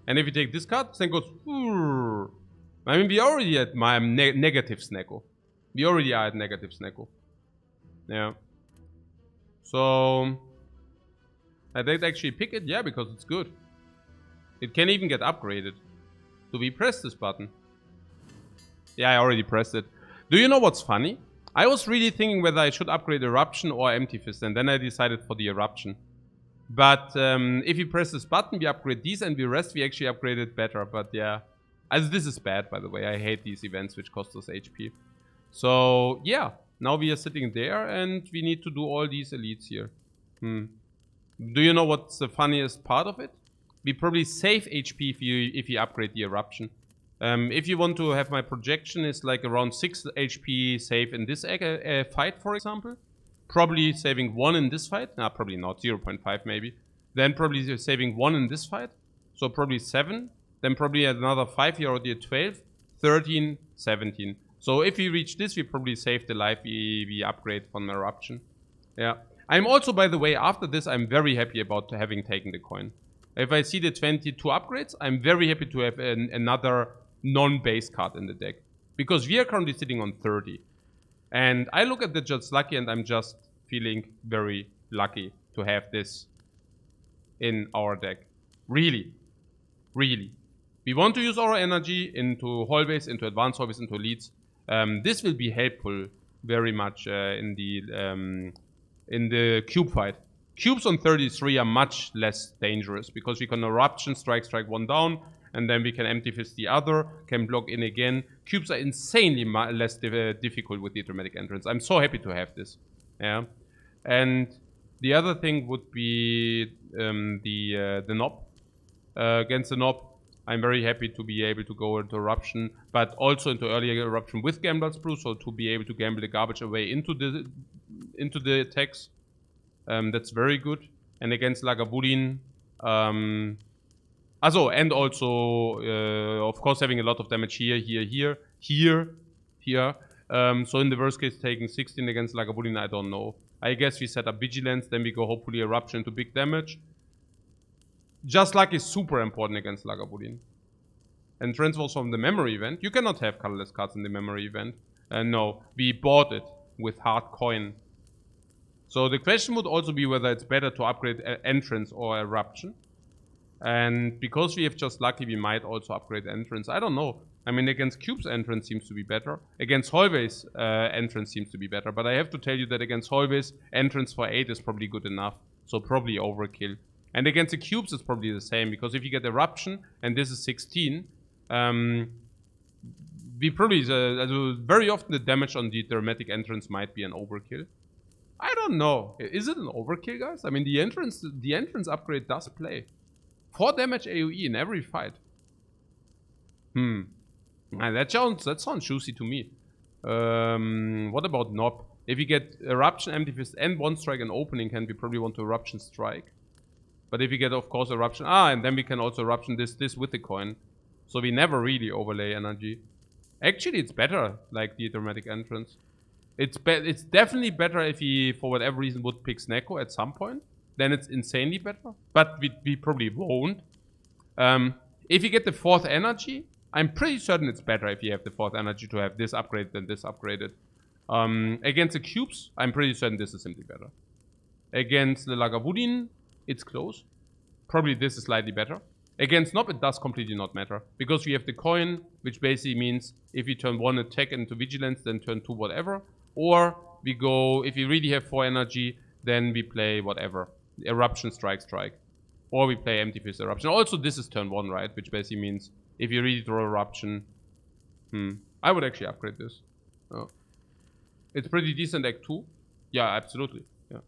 And if you take this card, Snecko goes. I mean, we already at my negative Snecko. We already are at negative Snecko. Yeah. So I did actually pick it, yeah, because it's good. It can even get upgraded. Do we press this button? Yeah, I already pressed it. Do you know what's funny? I was really thinking whether I should upgrade Eruption or Empty Fist, and then I decided for the Eruption. But if you press this button, we upgrade these, and the rest we actually upgraded better. But yeah, as this is bad, by the way. I hate these events which cost us HP. So yeah. Now we are sitting there and we need to do all these elites here. Do you know what's the funniest part of it? We probably save HP if you upgrade the Eruption. If you want to have my projection, it's like around 6 HP save in this fight, for example. Probably saving 1 in this fight. Nah, probably not. 0.5 maybe. Then probably saving 1 in this fight. So probably 7. Then probably another 5 here, already at 12. 13, 17. So if we reach this, we probably save the life we upgrade from Eruption. Yeah. I'm also, by the way, after this, I'm very happy about having taken the coin. If I see the 22 upgrades, I'm very happy to have another non-base card in the deck. Because we are currently sitting on 30. And I look at the Just Lucky and I'm just feeling very lucky to have this in our deck. Really. Really. We want to use our energy into hallways, into advanced hallways, into leads. This will be helpful very much in the cube fight. Cubes on 33 are much less dangerous because we can Eruption, strike 1 down, and then we can Empty Fist the other, can block in again. Cubes are insanely less difficult with the Dramatic Entrance. I'm so happy to have this. Yeah, and the other thing would be the Knob. Against the Knob, I'm very happy to be able to go into Eruption, but also into earlier Eruption with Gambler's Brew, so to be able to gamble the garbage away into the attacks. That's very good. And against Lagavulin, Also, and also, of course, having a lot of damage here. So in the worst case, taking 16 against Lagavulin, I don't know. I guess we set up Vigilance, then we go hopefully Eruption to big damage. Just Luck is super important against Lagavulin. And transfers from the memory event. You cannot have colorless cards in the memory event. No, we bought it with hard coin. So the question would also be whether it's better to upgrade Entrance or Eruption. And because we have Just Lucky, we might also upgrade Entrance. I don't know. I mean, against Cubes, Entrance seems to be better. Against Hallways, Entrance seems to be better. But I have to tell you that against Hallways, Entrance for 8 is probably good enough. So probably overkill. And against the Cubes, it's probably the same. Because if you get Eruption, and this is 16, we probably, very often the damage on the Dramatic Entrance might be an overkill. I don't know. Is it an overkill, guys? I mean, the entrance upgrade does play. 4 damage AoE in every fight. That sounds juicy to me. What about Knob? If you get Eruption, Empty Fist, and 1 strike and opening hand, we probably want to Eruption Strike. But if you get, of course, Eruption... and then we can also Eruption this with the coin. So we never really overlay energy. Actually, it's better, like the Dramatic Entrance. It's definitely better if he, for whatever reason, would pick Snecko at some point. Then it's insanely better. But we probably won't. If you get the 4th energy, I'm pretty certain it's better if you have the 4th energy to have this upgraded than this upgraded. Against the Cubes, I'm pretty certain this is simply better. Against the Lagavulin, it's close. Probably this is slightly better. Against Knob, it does completely not matter. Because we have the coin, which basically means if you turn 1 attack into Vigilance, then turn 2 whatever. Or we go, if you really have 4 energy, then we play whatever. Eruption, Strike. Or we play Empty Fist, Eruption. Also, this is turn 1, right? Which basically means if you really draw Eruption... I would actually upgrade this. Oh. It's pretty decent Act 2. Yeah, absolutely. Yeah.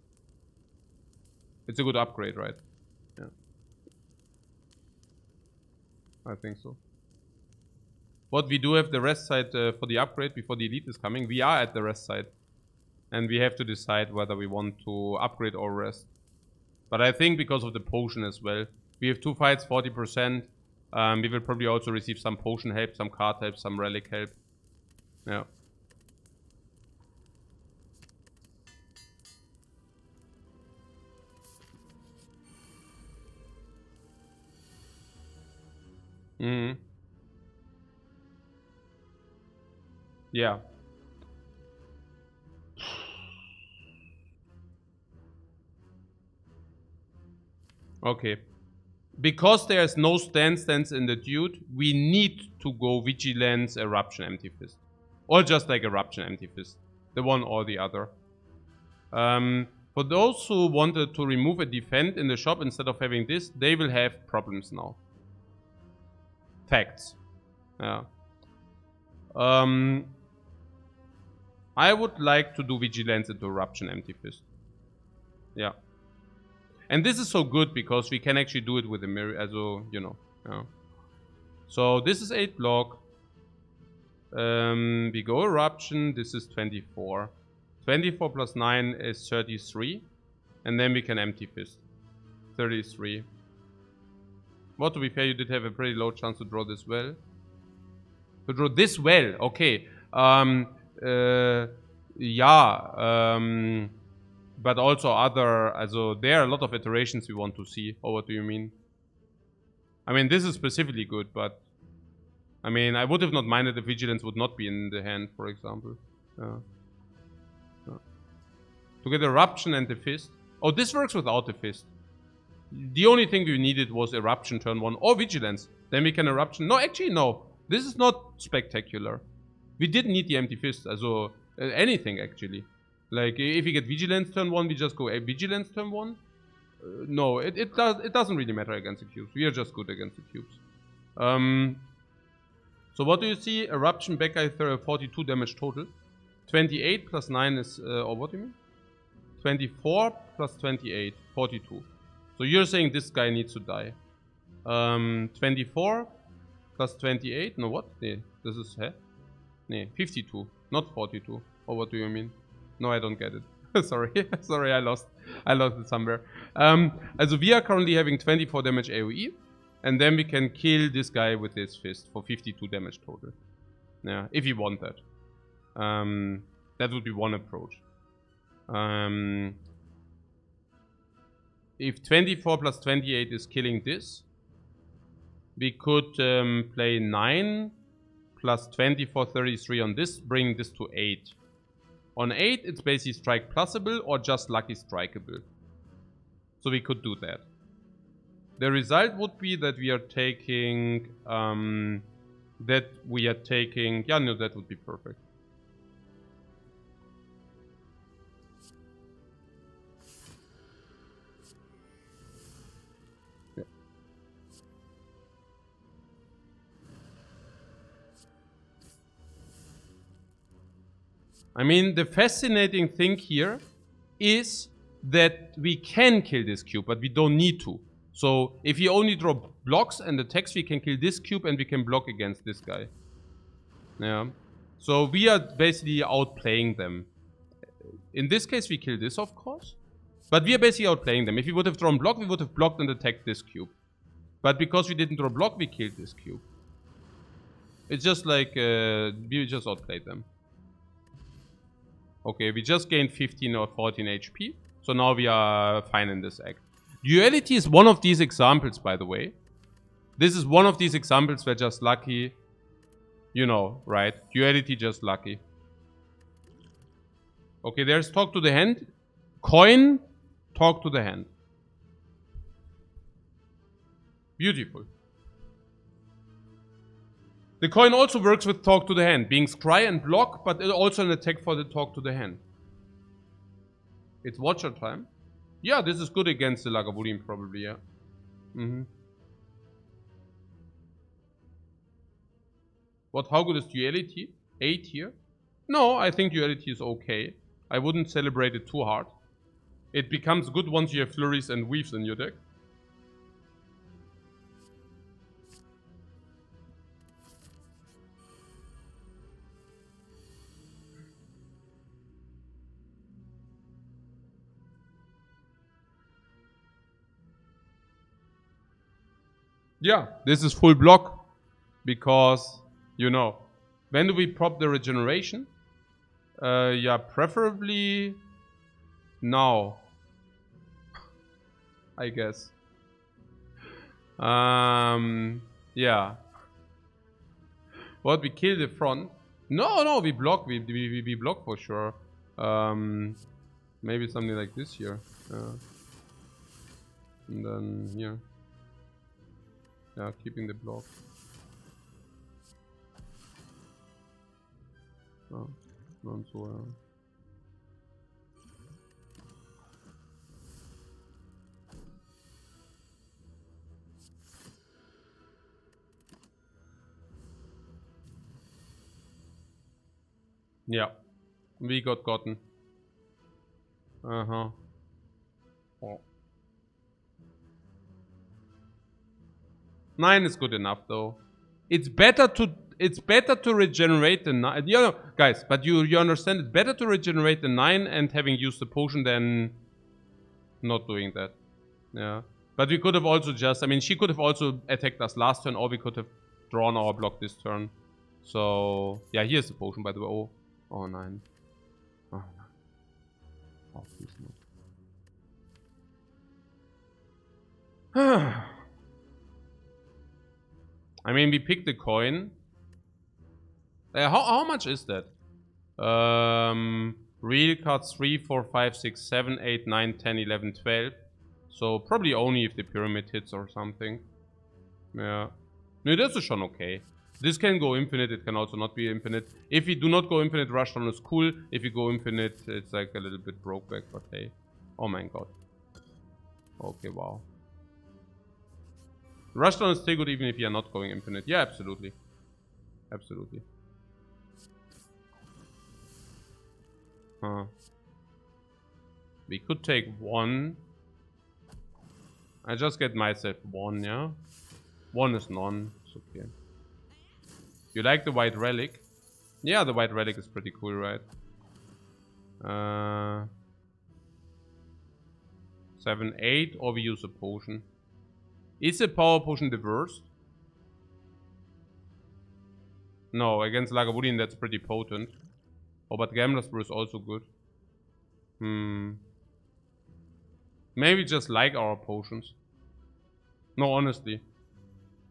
It's a good upgrade, right? Yeah. I think so. But we do have the rest side for the upgrade before the elite is coming. We are at the rest side. And we have to decide whether we want to upgrade or rest. But I think because of the potion as well. We have 2 fights, 40%. We will probably also receive some potion help, some card help, some relic help. Yeah. Yeah. Okay. Because there's no stance in the dude, we need to go Vigilance, Eruption, Empty Fist. Or just like Eruption, Empty Fist. The one or the other. For those who wanted to remove a defend in the shop instead of having this, they will have problems now. Facts. Yeah. I would like to do Vigilance into Eruption, Empty Fist. Yeah. And this is so good because we can actually do it with a mirror, also, you know. Yeah. So this is 8 block. We go Eruption, this is 24. 24 plus 9 is 33. And then we can Empty Fist. 33. Well, to be fair, you did have a pretty low chance to draw this well. To draw this well, okay. But also other, also there are a lot of iterations we want to see. Or what do you mean? I mean, this is specifically good, but I mean, I would have not minded if Vigilance would not be in the hand, for example. To get Eruption and the Fist. Oh, this works without the Fist. The only thing we needed was Eruption turn 1 or Vigilance. Then we can Eruption. No, actually, no. This is not spectacular. We didn't need the Empty Fist, also anything actually. Like, if we get Vigilance turn 1, we just go Vigilance turn 1. No, it doesn't really matter against the cubes. We are just good against the cubes. So what do you see? Eruption, back guy 42 damage total. 28 plus 9 is, or what do you mean? 24 plus 28, 42. So you're saying this guy needs to die. 24 plus 28, no what? Nee, this is, 52, not 42. Or what do you mean? No, I don't get it. Sorry, sorry, I lost it somewhere. Also we are currently having 24 damage AoE. And then we can kill this guy with his fist for 52 damage total. Yeah, if you want that. That would be one approach. If 24 plus 28 is killing this, we could play 9 plus 24, 33 on this, bring this to 8. On 8, it's basically strike plusable or just lucky strikeable. So we could do that. The result would be that we are taking... yeah, no, that would be perfect. Yeah. I mean, the fascinating thing here is that we can kill this cube, but we don't need to. So if you only draw blocks and attacks, we can kill this cube and we can block against this guy. Yeah. So we are basically outplaying them. In this case, we kill this, of course. But we are basically outplaying them. If we would have drawn block, we would have blocked and attacked this cube. But because we didn't draw block, we killed this cube. It's just like, we just outplayed them. Okay, we just gained 15 or 14 HP. So now we are fine in this act. Duality is one of these examples, by the way. This is one of these examples where just lucky, you know, right? Duality just lucky. Okay, there's talk to the hand. Coin, talk to the hand. Beautiful. The coin also works with talk to the hand, being scry and block, but also an attack for the talk to the hand. It's watcher time. Yeah, this is good against the Lagavulin probably, yeah. What, how good is duality? 8 here? No, I think duality is okay. I wouldn't celebrate it too hard. It becomes good once you have flurries and weaves in your deck. Yeah, this is full block because, you know, when do we prop the regeneration? Yeah, preferably now, I guess. Yeah. What, we kill the front? No, we block. We block for sure. Maybe something like this here. And then here. Yeah, keeping the block. Oh, not so well. Yeah, we got gotten. Oh. 9 is good enough though. It's better to regenerate the 9. You know, guys, but you understand it's better to regenerate the 9 and having used the potion than not doing that. Yeah. But we could have also just, I mean, she could have also attacked us last turn, or we could have drawn our block this turn. So, yeah, here's the potion, by the way. Oh 9. Oh, 9. Oh, please not. I mean, we picked the coin. How much is that? Real cards 3, 4, 5, 6, 7, 8, 9, 10, 11, 12. So probably only if the pyramid hits or something. Yeah. No, this is schon okay. This can go infinite, it can also not be infinite. If we do not go infinite, Rushdown is cool. If we go infinite, it's like a little bit broke back, but hey. Oh my god. Okay, wow. Rushdown is still good even if you are not going infinite. Yeah, absolutely. Absolutely. Huh. We could take 1. I just get myself 1, yeah? 1 is none. It's okay. You like the white relic? Yeah, the white relic is pretty cool, right? 7, 8, or we use a potion. Is a power potion the worst? No, against Lagavulin that's pretty potent. Oh, but Gambler's Brew is also good. Maybe just like our potions. No, honestly.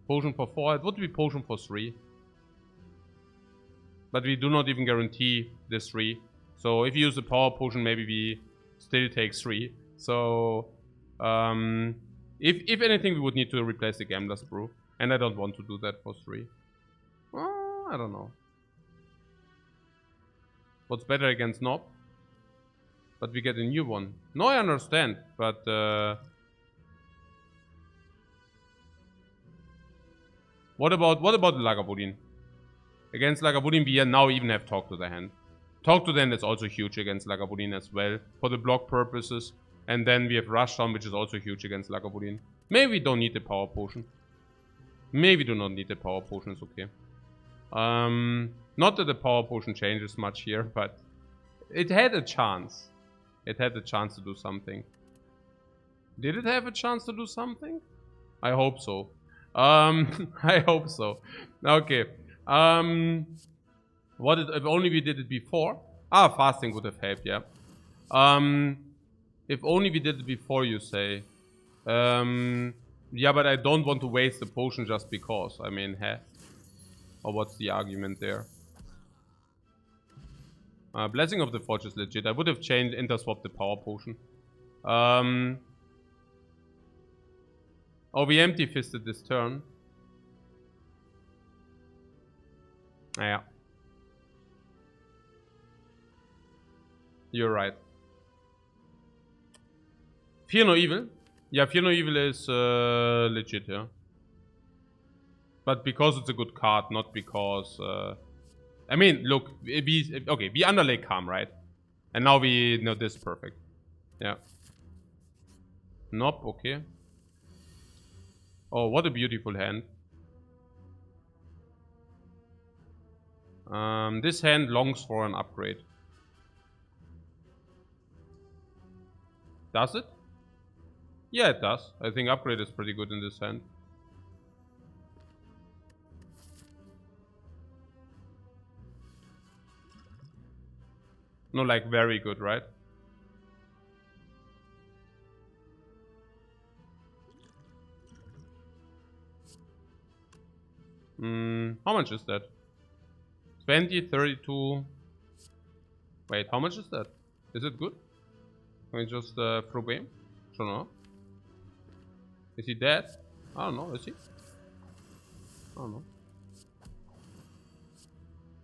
Potion for 4, it would be potion for 3. But we do not even guarantee this 3. So if you use a power potion, maybe we still take 3. So, if anything, we would need to replace the Gambler's Brew. And I don't want to do that for 3. I don't know. What's better against Nob? But we get a new one. No, I understand, but what about Lagavulin? Against Lagavulin, we now even have Talk to the Hand. Talk to the Hand is also huge against Lagavulin as well, for the block purposes. And then we have Rushdown, which is also huge against Lagavulin. Maybe we don't need the Power Potion. Maybe we do not need the Power Potion, it's okay. Not that the Power Potion changes much here, but it had a chance. It had a chance to do something. Did it have a chance to do something? I hope so. I hope so. Okay. If only we did it before? Fasting would have helped, yeah. If only we did it before, you say. Yeah, but I don't want to waste the potion just because. I mean, or what's the argument there? Blessing of the Forge is legit. I would have changed interswapped the power potion. Oh, we empty fisted this turn. Yeah. You're right. Fear No Evil. Yeah, Fear No Evil is legit, yeah. But because it's a good card, not because... I mean, look, we underlay Calm, right? And now we know this perfect. Yeah. Nope, okay. Oh, what a beautiful hand. This hand longs for an upgrade. Does it? Yeah, it does. I think upgrade is pretty good in this hand. No, like very good, right? How much is that? 20, 32. Wait, how much is that? Is it good? Can we just throw game? I don't know. Is he dead? I don't know, is he? I don't know.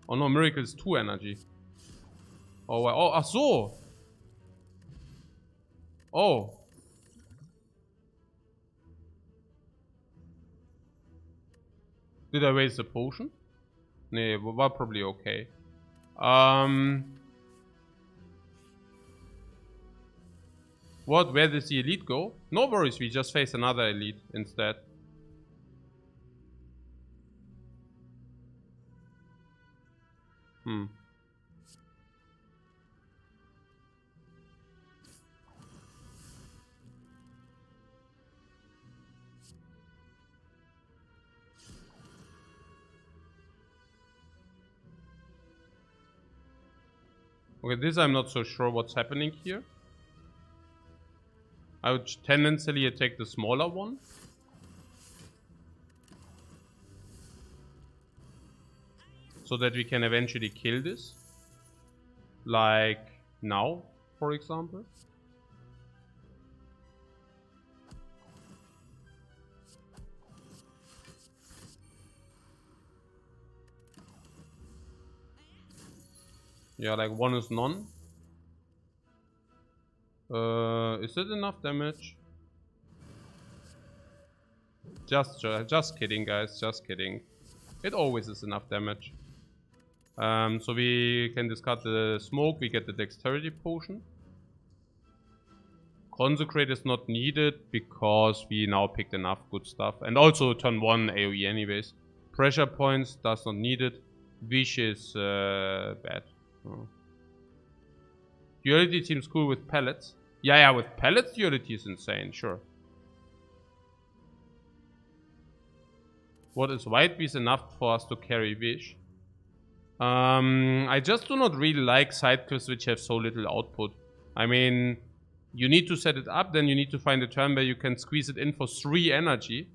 Oh no, Miracle is 2 energy. Oh, ach so! Oh. Did I waste the potion? Nee, war probably okay. What? Where does the elite go? No worries, we just face another elite instead. Okay, this I'm not so sure what's happening here. I would tendency attack the smaller one. So that we can eventually kill this. Like now, for example. Yeah, like 1 is none. Is it enough damage? Just kidding, guys. Just kidding. It always is enough damage. So we can discard the smoke. We get the dexterity potion. Consecrate is not needed because we now picked enough good stuff. And also turn 1 AoE anyways. Pressure points does not need it. Wish is bad. Oh. Duality seems cool with pellets. Yeah, with pellets duality is insane, sure. What is White Beast enough for us to carry Wish? I just do not really like side quests which have so little output. I mean, you need to set it up, then you need to find a turn where you can squeeze it in for 3 energy.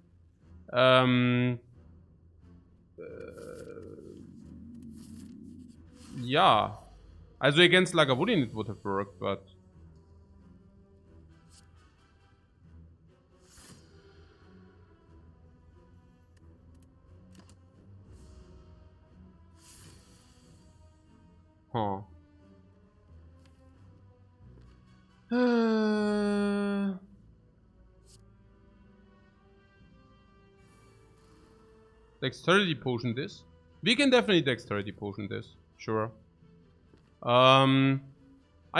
Ja. Also against Lagavulin it would have worked, but... Huh. Dexterity potion this? We can definitely dexterity potion this. Sure. I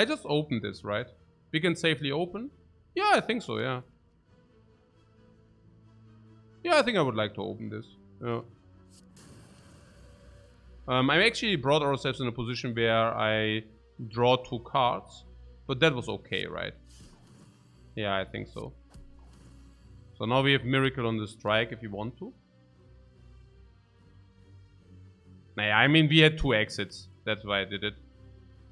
just opened this, right? We can safely open? Yeah, I think so, yeah. Yeah, I think I would like to open this. Yeah. I actually brought ourselves in a position where I draw 2 cards. But that was okay, right? Yeah, I think so. So now we have Miracle on the Strike if you want to. Nah, I mean, we had 2 exits. That's why I did it.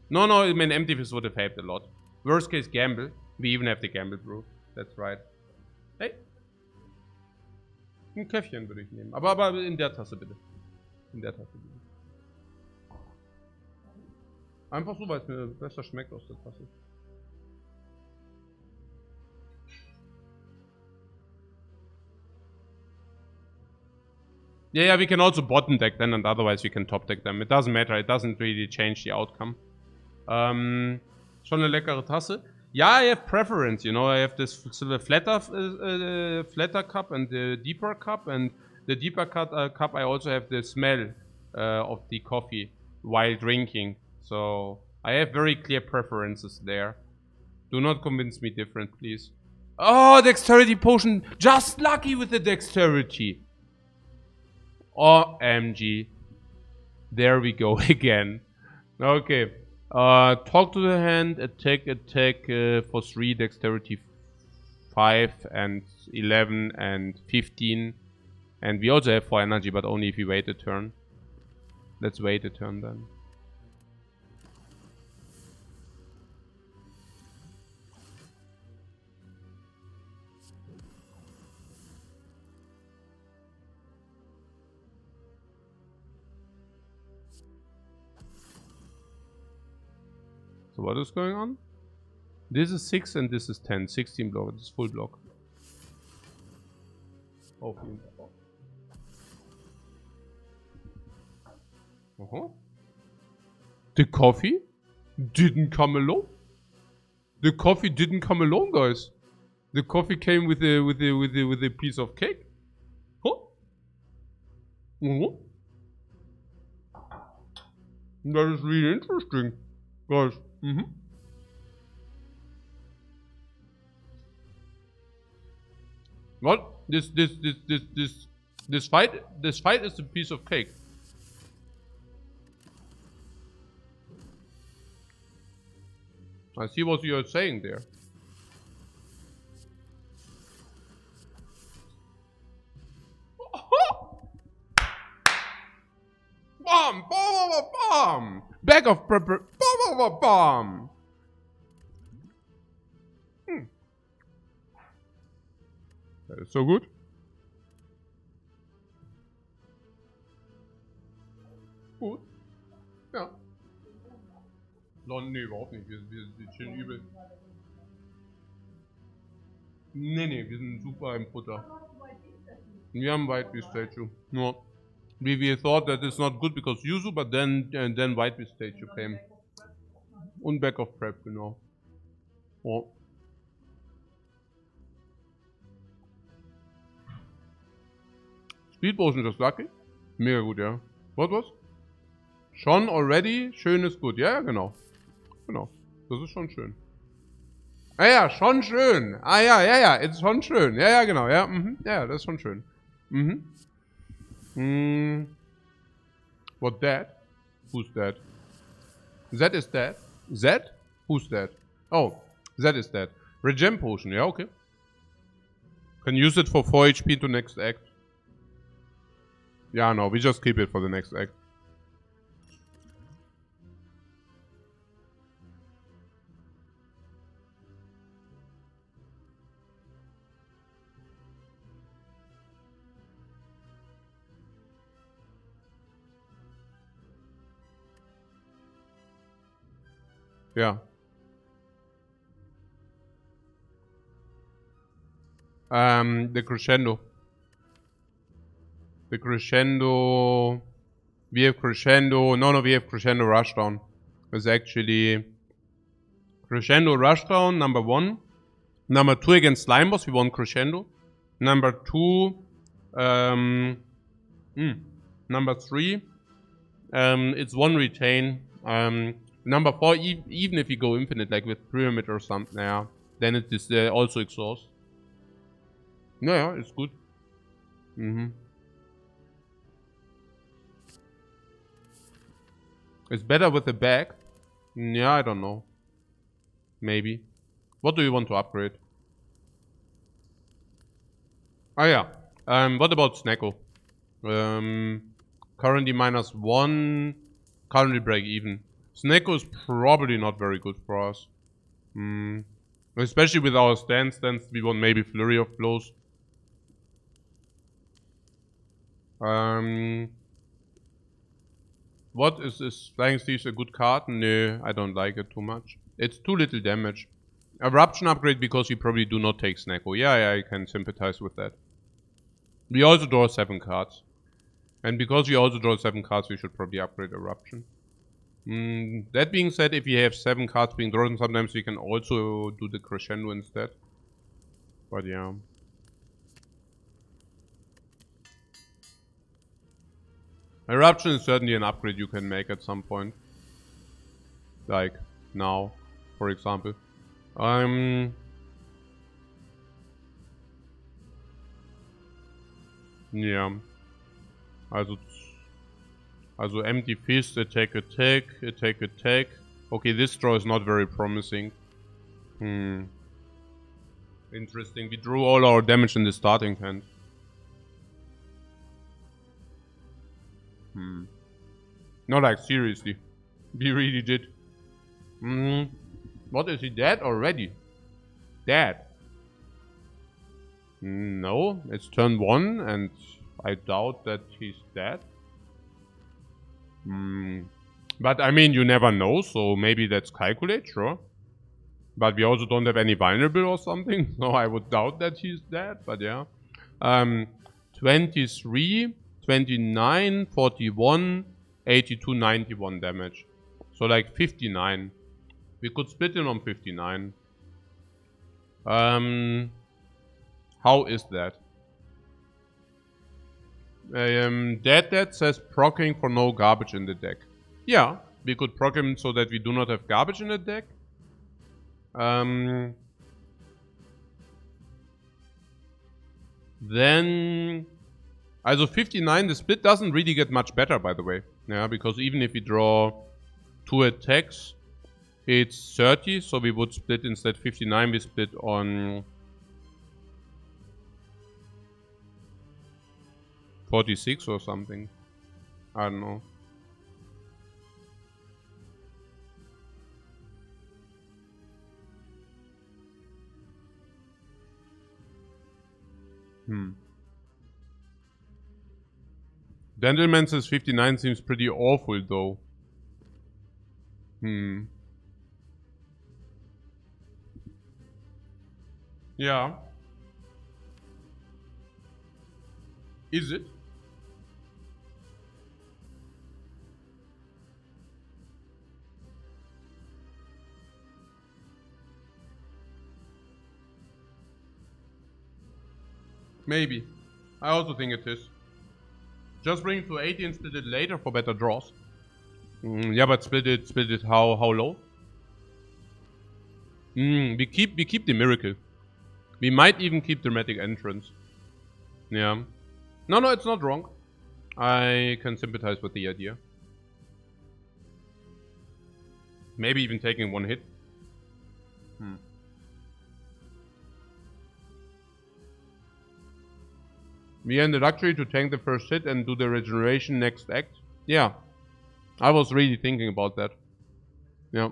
No, I mean, Empty Fist would have helped a lot. Worst case, Gamble. We even have the Gamble Brew. That's right. Hey. Ein Käffchen würde ich nehmen. Aber in der Tasse bitte. In der Tasse bitte. Einfach so, weil es mir besser schmeckt aus der Tasse. Yeah, we can also bottom deck them, and otherwise we can top deck them. It doesn't matter, it doesn't really change the outcome. Schon eine leckere Tasse. Yeah, I have preference, you know, I have this flatter cup and the deeper cup, and the deeper cup I also have the smell of the coffee while drinking. So, I have very clear preferences there. Do not convince me different, please. Oh, dexterity potion! Just lucky with the dexterity! OMG. There we go again. Okay. Talk to the hand, attack for 3, dexterity 5 and 11 and 15. And we also have 4 energy, but only if we wait a turn. Let's wait a turn then. So what is going on? This is 6 and this is 10. 16 block. This is full block. Oh, The coffee didn't come alone. The coffee didn't come alone, guys. The coffee came with a piece of cake. Huh? That is really interesting, guys. What? This fight is a piece of cake. I see what you are saying there. Bomb! Bomb! Bag of prepper. Bomb! That is so good. Gut. Ja. Nee, überhaupt nicht. Wir chillen übel. Nee, wir sind super im Futter. Wir haben White Beast Statue. No. We thought that it's not good because Yuzu, but then White Beast Statue came. Und Back of Prep, genau. Oh. Speed Potion just lucky. Mega gut, ja. Was? Schon already? Schön ist gut. Ja, genau. Genau. Das ist schon schön. Ah ja, schon schön. Ah ja, ist schon schön. Ja, genau. Ja, ja, das ist schon schön. What that? Who's that? That is that. That? Who's that? Oh, that is that. Regen Potion. Yeah, okay. Can use it for 4 HP to next act. Yeah, no, we just keep it for the next act. Yeah. The crescendo. The crescendo... We have crescendo... No, we have crescendo rushdown. It's actually... Crescendo rushdown, number 1. Number 2 against Slime Boss, we won crescendo. Number 2... Number 3... it's 1 retain. Number 4, even if you go infinite, like with pyramid or something, yeah, then it is also exhaust. Yeah, it's good. It's better with the bag. Yeah, I don't know. Maybe. What do you want to upgrade? Oh yeah. What about Snacko? Currently -1. Currently break even. Snacko is probably not very good for us. Especially with our stance, we want maybe Flurry of Blows. What is Flying Thieves a good card? No, I don't like it too much. It's too little damage. Eruption upgrade because we probably do not take Snacko. Yeah, I can sympathize with that. We also draw 7 cards. And because we also draw 7 cards, we should probably upgrade Eruption. That being said, if we have 7 cards being drawn, sometimes we can also do the Crescendo instead. But yeah. Eruption is certainly an upgrade you can make at some point. Like now, for example. Yeah. Also Empty Fist, attack. Okay, this draw is not very promising. Interesting. We drew all our damage in the starting hand. No, like seriously. We really did. What, is he dead already? Dead? No, it's turn 1 and I doubt that he's dead. But I mean, you never know, so maybe that's calculate, sure. But we also don't have any vulnerable or something, so I would doubt that he's dead, but yeah. 23, 29, 41, 82, 91 damage. So like 59. We could split in on 59. How is that? Dead says proccing for no garbage in the deck. Yeah, we could proc him so that we do not have garbage in the deck. Then... Also 59, the split doesn't really get much better, by the way. Yeah, because even if we draw 2 attacks, it's 30, so we would split instead 59, we split on 46 or something. I don't know. Gentleman says 59 seems pretty awful though. Yeah. Is it? Maybe. I also think it is. Just bring it to 80 and split it later for better draws. Yeah, but split it how low? We keep the miracle. We might even keep dramatic entrance. Yeah. No, it's not wrong. I can sympathize with the idea. Maybe even taking 1 hit. We earn the luxury to tank the first hit and do the regeneration next act. Yeah. I was really thinking about that. Yeah.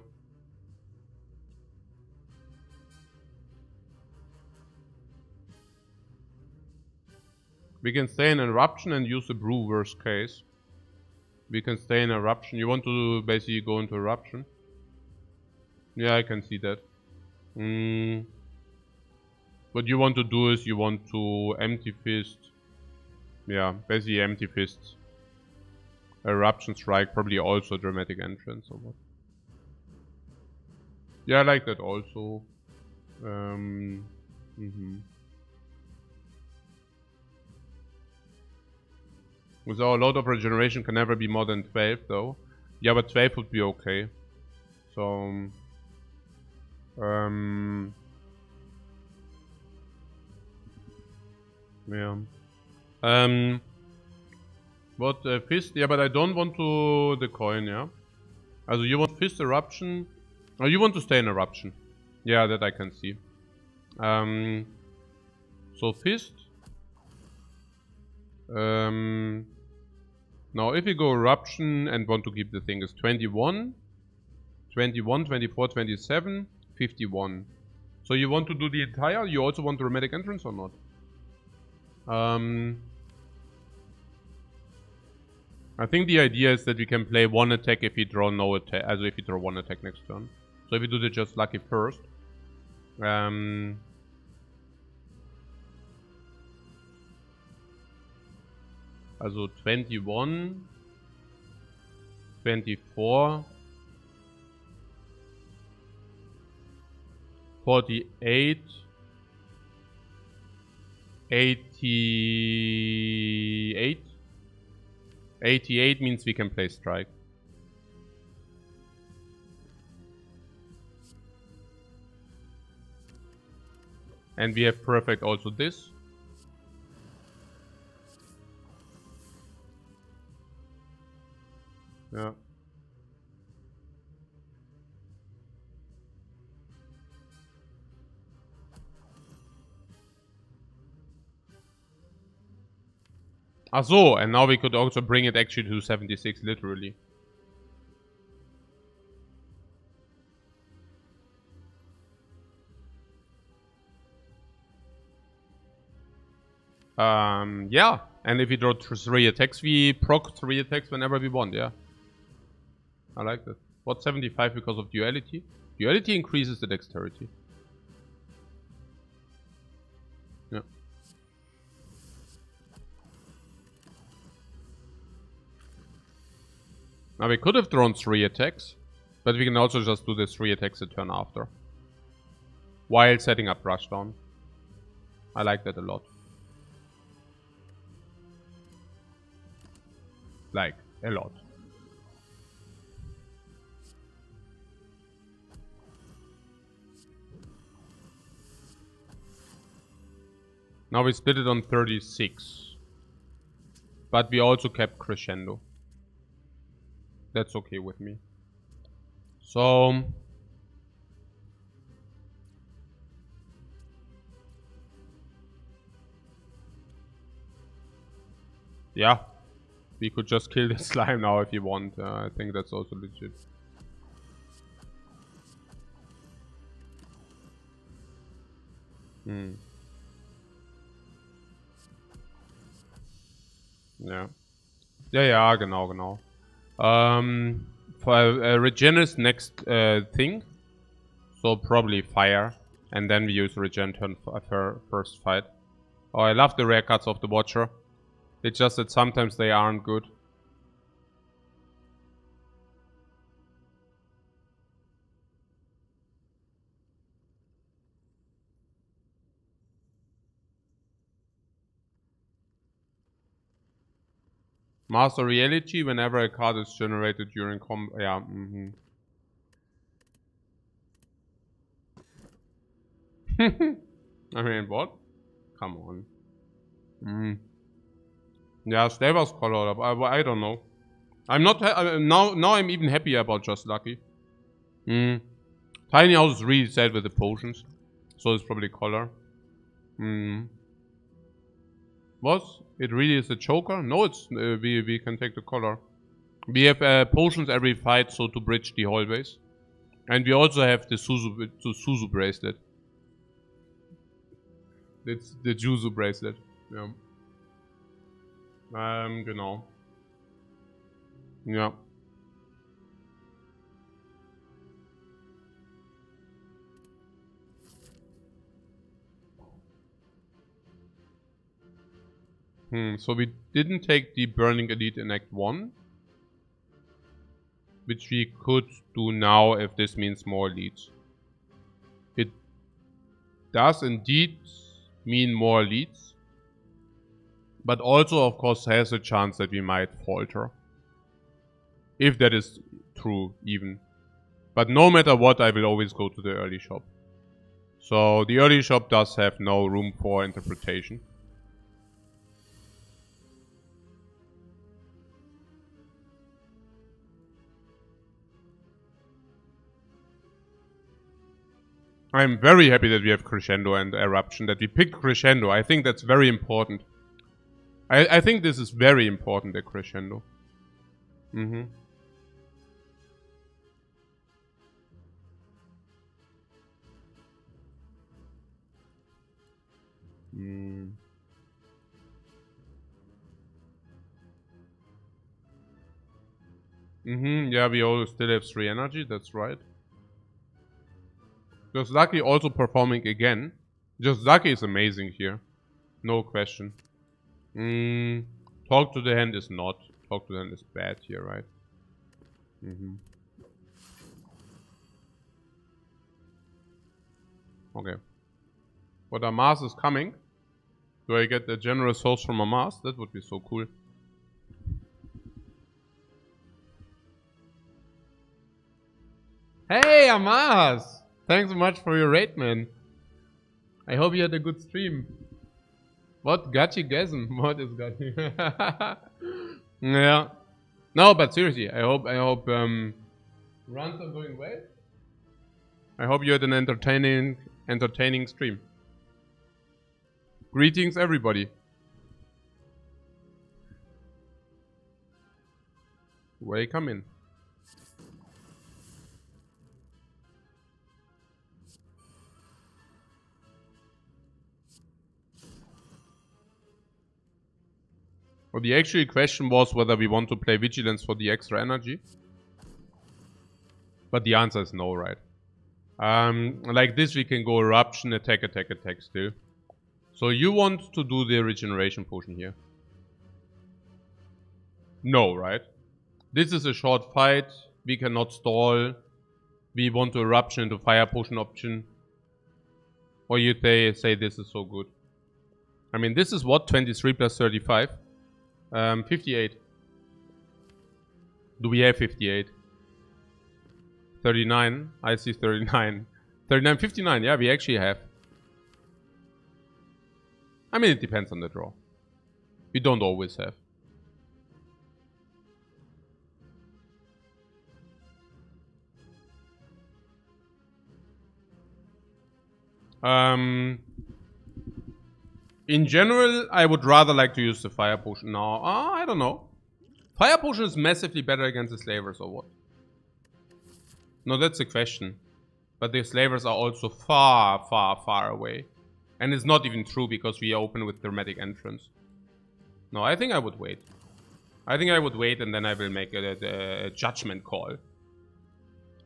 We can stay in Eruption and use the brew worst case. We can stay in Eruption. You want to basically go into Eruption? Yeah, I can see that. What you want to do is you want to Empty Fist. Yeah, basically Empty Fist. Eruption Strike, probably also Dramatic Entrance or what. Yeah, I like that also. With our load of regeneration can never be more than 12 though. Yeah, but 12 would be okay. So... yeah. What, Fist? Yeah, but I don't want to the coin, yeah? Also, you want Fist Eruption? Oh, you want to stay in Eruption. Yeah, that I can see. So Fist. Now, if you go Eruption and want to keep the thing, is 21, 21, 24, 27, 51. So you want to do the entire? You also want the Dramatic Entrance or not? I think the idea is that we can play one attack if you draw no attack, also if you draw one attack next turn. So if you do the just lucky first. Also 21, 24, 48, 88. 88 means we can play Strike. And we have perfect also this. Yeah. Ah, so, and now we could also bring it actually to 76, literally. Yeah. And if we draw 3 attacks, we proc 3 attacks whenever we want, yeah. I like that. What, 75 because of duality? Duality increases the dexterity. Yeah. Now we could have drawn 3 attacks, but we can also just do the 3 attacks a turn after. While setting up Rushdown. I like that a lot. Like, a lot. Now we split it on 36. But we also kept Crescendo. That's okay with me. So... yeah. We could just kill the slime now if you want. I think that's also legit. Ja. Ja, genau. For regen is next thing. So probably fire. And then we use regen turn for first fight. Oh, I love the rare cards of the Watcher. It's just that sometimes they aren't good. Master Reality, whenever a card is generated during combat. Yeah, I mean, what? Come on. Yeah, stay was colored up. I don't know. I'm not. Now I'm even happier about just lucky. Tiny House is really sad with the potions, so it's probably color. Was? It really is a choker? No, it's we can take the color. We have potions every fight, so to bridge the hallways. And we also have the Suzu bracelet. It's the Juzu bracelet. Yeah. Genau. Ja. So we didn't take the Burning Elite in Act 1. Which we could do now if this means more elites. It does indeed mean more elites. But also, of course, has a chance that we might falter. If that is true, even. But no matter what, I will always go to the early shop. So the early shop does have no room for interpretation. I'm very happy that we have Crescendo and Eruption, that we picked Crescendo. I think that's very important. I think this is very important, the Crescendo. Mm-hmm. Yeah, we all still have 3 energy, that's right. Just Lucky also performing again. Just Lucky is amazing here. No question. Talk to the hand is not. Talk to the hand is bad here, right? Okay. But Amas is coming. Do I get a generous host from Amas? That would be so cool. Hey, Amas! Thanks so much for your raid, man. I hope you had a good stream. What? Gachi Gasm? What is Gachi? Yeah. No, but seriously, I hope runs are going well. I hope you had an entertaining stream. Greetings, everybody. Welcome in. Well, the actual question was whether we want to play Vigilance for the extra energy. But the answer is no, right? Like this we can go Eruption, attack still. So you want to do the Regeneration Potion here? No, right? This is a short fight. We cannot stall. We want to Eruption into Fire Potion option. Or you say this is so good. I mean, this is what? 23 plus 35? 58. Do we have 58? 39. I see 39. 39, 59. Yeah, we actually have. I mean, it depends on the draw. We don't always have. In general, I would rather like to use the Fire Potion now. I don't know. Fire Potion is massively better against the Slavers or what? No, that's the question. But the Slavers are also far, far, far away. And it's not even true because we open with Dramatic Entrance. No, I think I would wait. I think I would wait and then I will make a Judgment Call.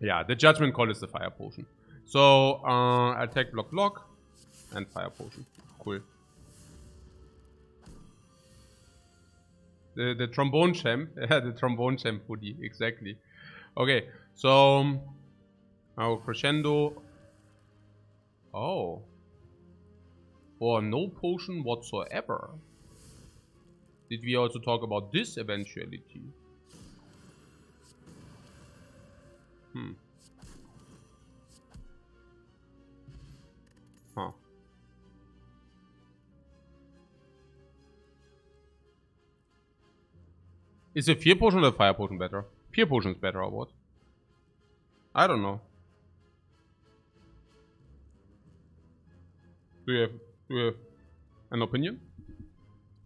Yeah, the Judgment Call is the Fire Potion. So, attack, block, and Fire Potion. Cool. The Trombone Champ. Yeah, the Trombone Champ hoodie. Exactly. Okay, so... Now Crescendo. Oh. Or no potion whatsoever. Did we also talk about this eventuality? Huh. Is a Fear Potion or a Fire Potion better? Fear Potion is better or what? I don't know. Do you have an opinion?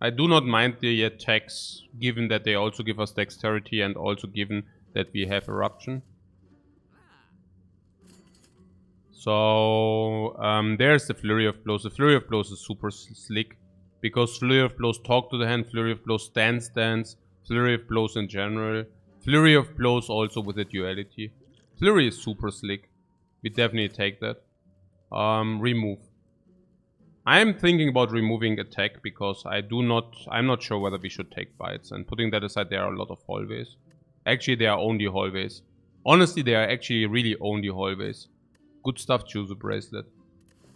I do not mind the attacks, given that they also give us dexterity and also given that we have eruption. So there's the Flurry of Blows. The Flurry of Blows is super slick because Flurry of Blows talk to the hand, Flurry of Blows stance, Flurry of Blows in general, Flurry of Blows also with a duality. Flurry is super slick. We definitely take that. Remove. I'm thinking about removing attack because I'm not sure whether we should take bites. And putting that aside, there are a lot of hallways. Actually, they are only hallways. Honestly, they are actually really only hallways. Good stuff, choose a bracelet.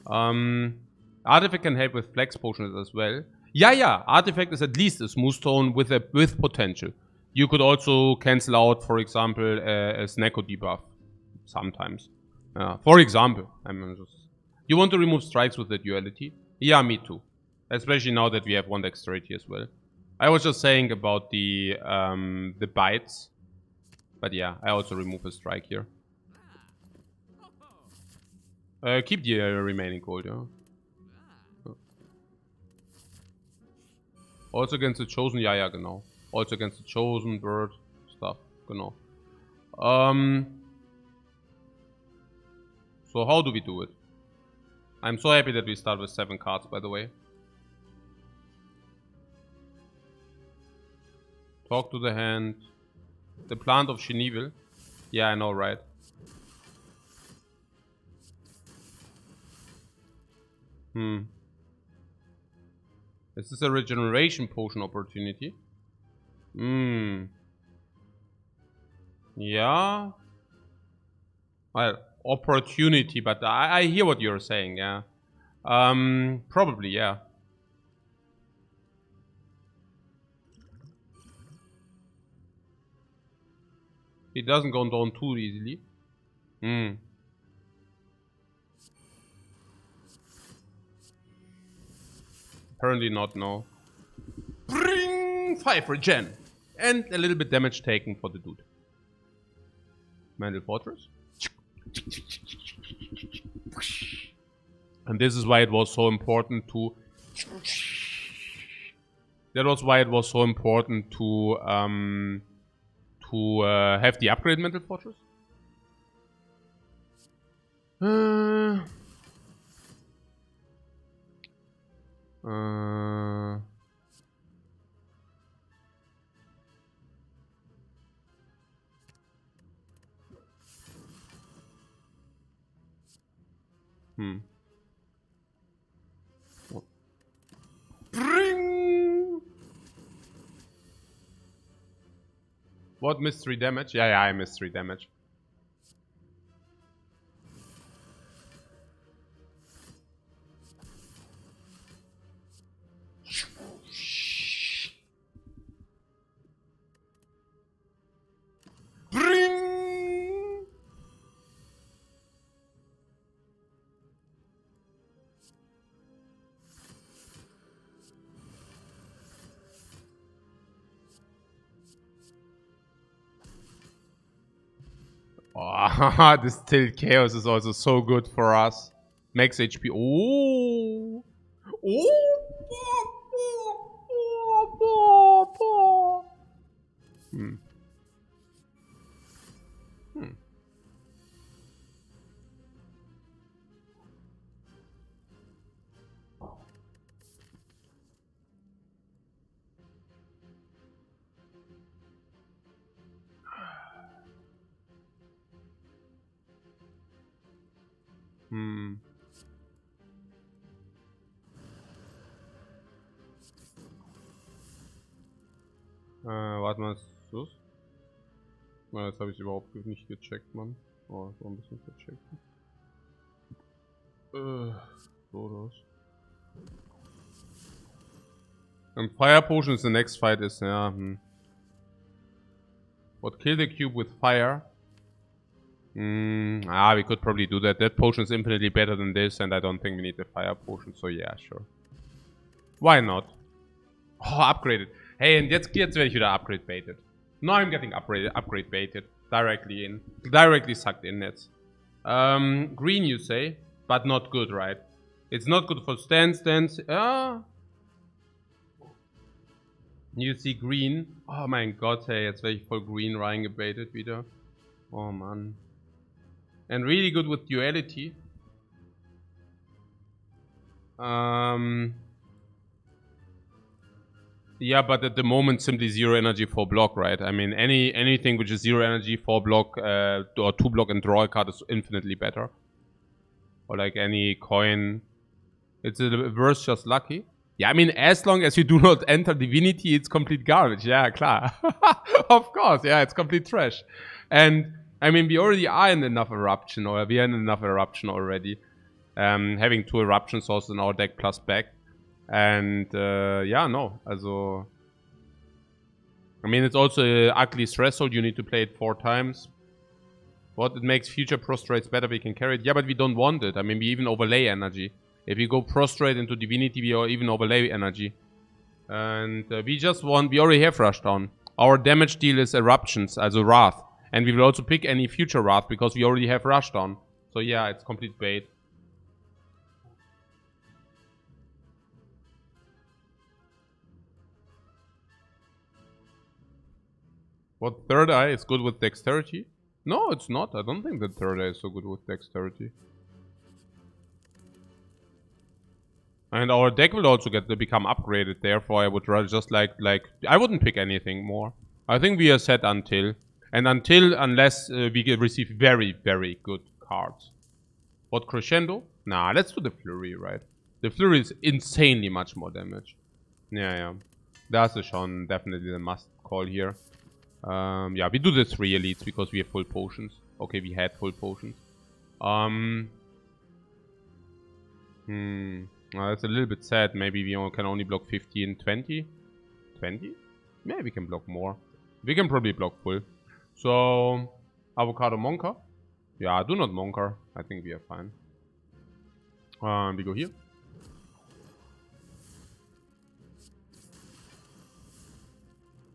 Artifact can help with flex potions as well. Yeah, artifact is at least a smooth stone with potential. You could also cancel out, for example, a Snecko debuff. Sometimes. For example, you want to remove strikes with the duality? Yeah, me too. Especially now that we have one dexterity as well. I was just saying about the bites. But yeah, I also remove a strike here. Keep the remaining gold, yeah. Also against the Chosen, ja, genau. Also against the Chosen, Bird, stuff, genau. So how do we do it? I'm so happy that we start with 7 cards, by the way. Talk to the hand. The Plant of Shenevil. Yeah, I know, right? Is this a regeneration potion opportunity? Yeah. Well, opportunity, but I hear what you're saying, yeah. Probably, yeah. It doesn't go down too easily. Apparently not, no. Bring 5 regen. And a little bit damage taken for the dude. Mantle Fortress. And this is why it was so important to... That was why it was so important to have the upgrade Mantle Fortress. Bring! What, missed 3 damage? Yeah, I missed 3 damage. Bring! Oh, this Tilt Chaos is also so good for us. Max HP. Oh! Warte mal, ist das? Na, das habe ich überhaupt nicht gecheckt, Mann. Oh, so ein bisschen vercheckt. So das. And Fire Potion is the next fight is, yeah. What, kill the cube with fire? We could probably do that. That potion is infinitely better than this, and I don't think we need the fire potion, so yeah, sure. Why not? Oh, upgraded. Hey, and jetzt werde ich wieder upgrade baited. No, I'm getting upgrade baited. Directly sucked in it. Green you say, but not good, right? It's not good for stance. You see green. Oh mein Gott, hey, jetzt werde ich voll green reingebaitet wieder. Oh Mann. And really good with duality. Yeah, but at the moment simply 0 energy 4 block, right? I mean, anything which is 0 energy 4 block or 2 block and draw a card is infinitely better. Or like any coin. It's a verse just lucky. Yeah, I mean, as long as you do not enter Divinity, it's complete garbage. Yeah, klar. Of course, yeah, it's complete trash. And, I mean, we already are in enough Eruption, or we are in enough Eruption already. Having 2 Eruption sources in our deck plus back. And, yeah, no. Also, I mean, it's also an ugly threshold. You need to play it 4 times. What? It makes future prostrates better. We can carry it. Yeah, but we don't want it. I mean, we even overlay energy. If you go prostrate into Divinity, we even overlay energy. And we just want... We already have Rushdown. Our damage deal is Eruptions, also Wrath. And we will also pick any future Wrath, because we already have Rushdown. So yeah, it's complete bait. What, Third Eye is good with Dexterity? No, it's not. I don't think that Third Eye is so good with Dexterity. And our deck will also become upgraded, therefore I would rather just like... I wouldn't pick anything more. I think we are set until. And unless we receive very, very good cards. What, Crescendo? Nah, let's do the Flurry, right? The Flurry is insanely much more damage. Yeah. That's a Sean, definitely the must call here. Yeah, we do the 3 elites because we have full potions. Okay, we had full potions. That's a little bit sad. Maybe we can only block 15, 20? 20? Maybe we can block more. We can probably block full. So, Avocado Monka. Yeah, do not Monka. I think we are fine. We go here.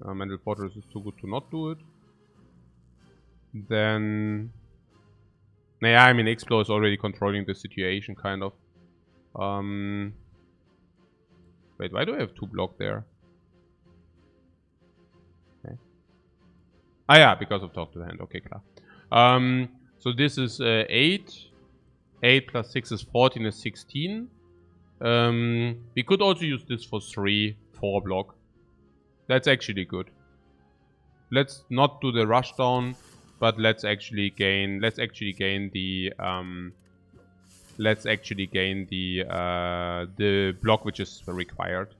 Mental Fortress is too good to not do it. Then... Nah, I mean, Explo is already controlling the situation, kind of. Wait, why do I have 2 block there? Okay. Ah, yeah, because of Talk to the Hand. Okay, klar. So this is 8. 8 plus 6 is 14, is 16. We could also use this for 3, 4 block. That's actually good. Let's not do the Rushdown, but let's actually gain the the block which is required.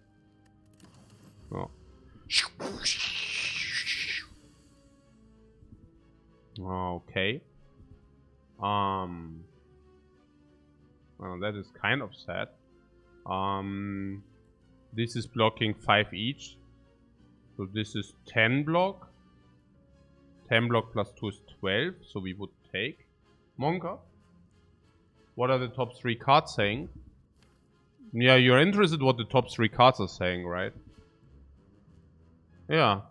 Oh. Okay. Well, that is kind of sad. This is blocking 5 each. So this is 10 block. 10 block plus 2 is 12. So we would take Monka. What are the top 3 cards saying? Yeah, you're interested what the top 3 cards are saying, right? Yeah.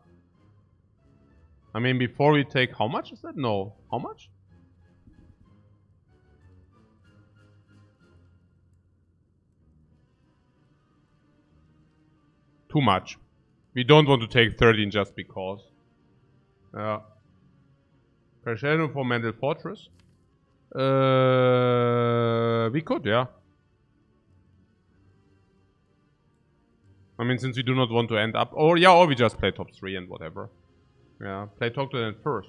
I mean, before we take... How much is that? No. How much? Too much. We don't want to take 13 just because. Crescendo for Mental Fortress. We could, yeah. I mean, since we do not want to end up... Or yeah, or we just play top 3 and whatever. Yeah, play Talk to them first.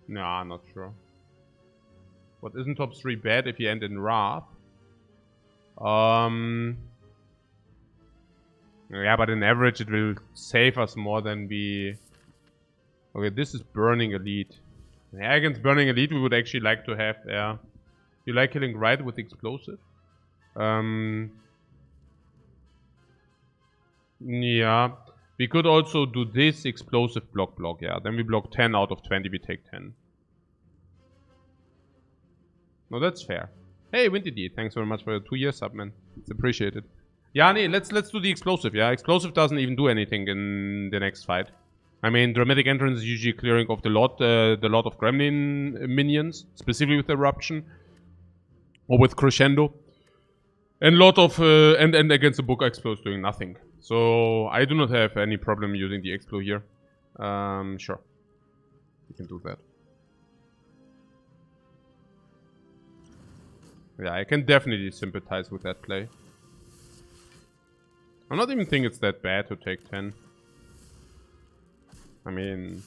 Nah, not sure. But isn't top 3 bad if you end in Wrath? Yeah, but in average it will save us more than we... Okay, this is Burning Elite. Yeah, against Burning Elite we would actually like to have, yeah. You like killing right with Explosive? Yeah. We could also do this Explosive block, yeah. Then we block 10 out of 20, we take 10. No, that's fair. Hey, Winty D, thanks very much for your 2-year sub, man. It's appreciated. Yeah, nee, let's do the Explosive, yeah. Explosive doesn't even do anything in the next fight. I mean, Dramatic Entrance is usually clearing off the lot of Gremlin minions, specifically with Eruption or with Crescendo, and lot of and against the Book Explo doing nothing. So I do not have any problem using the Explo here. Sure, we can do that. Yeah, I can definitely sympathize with that play. I don't even think it's that bad to take 10. I mean,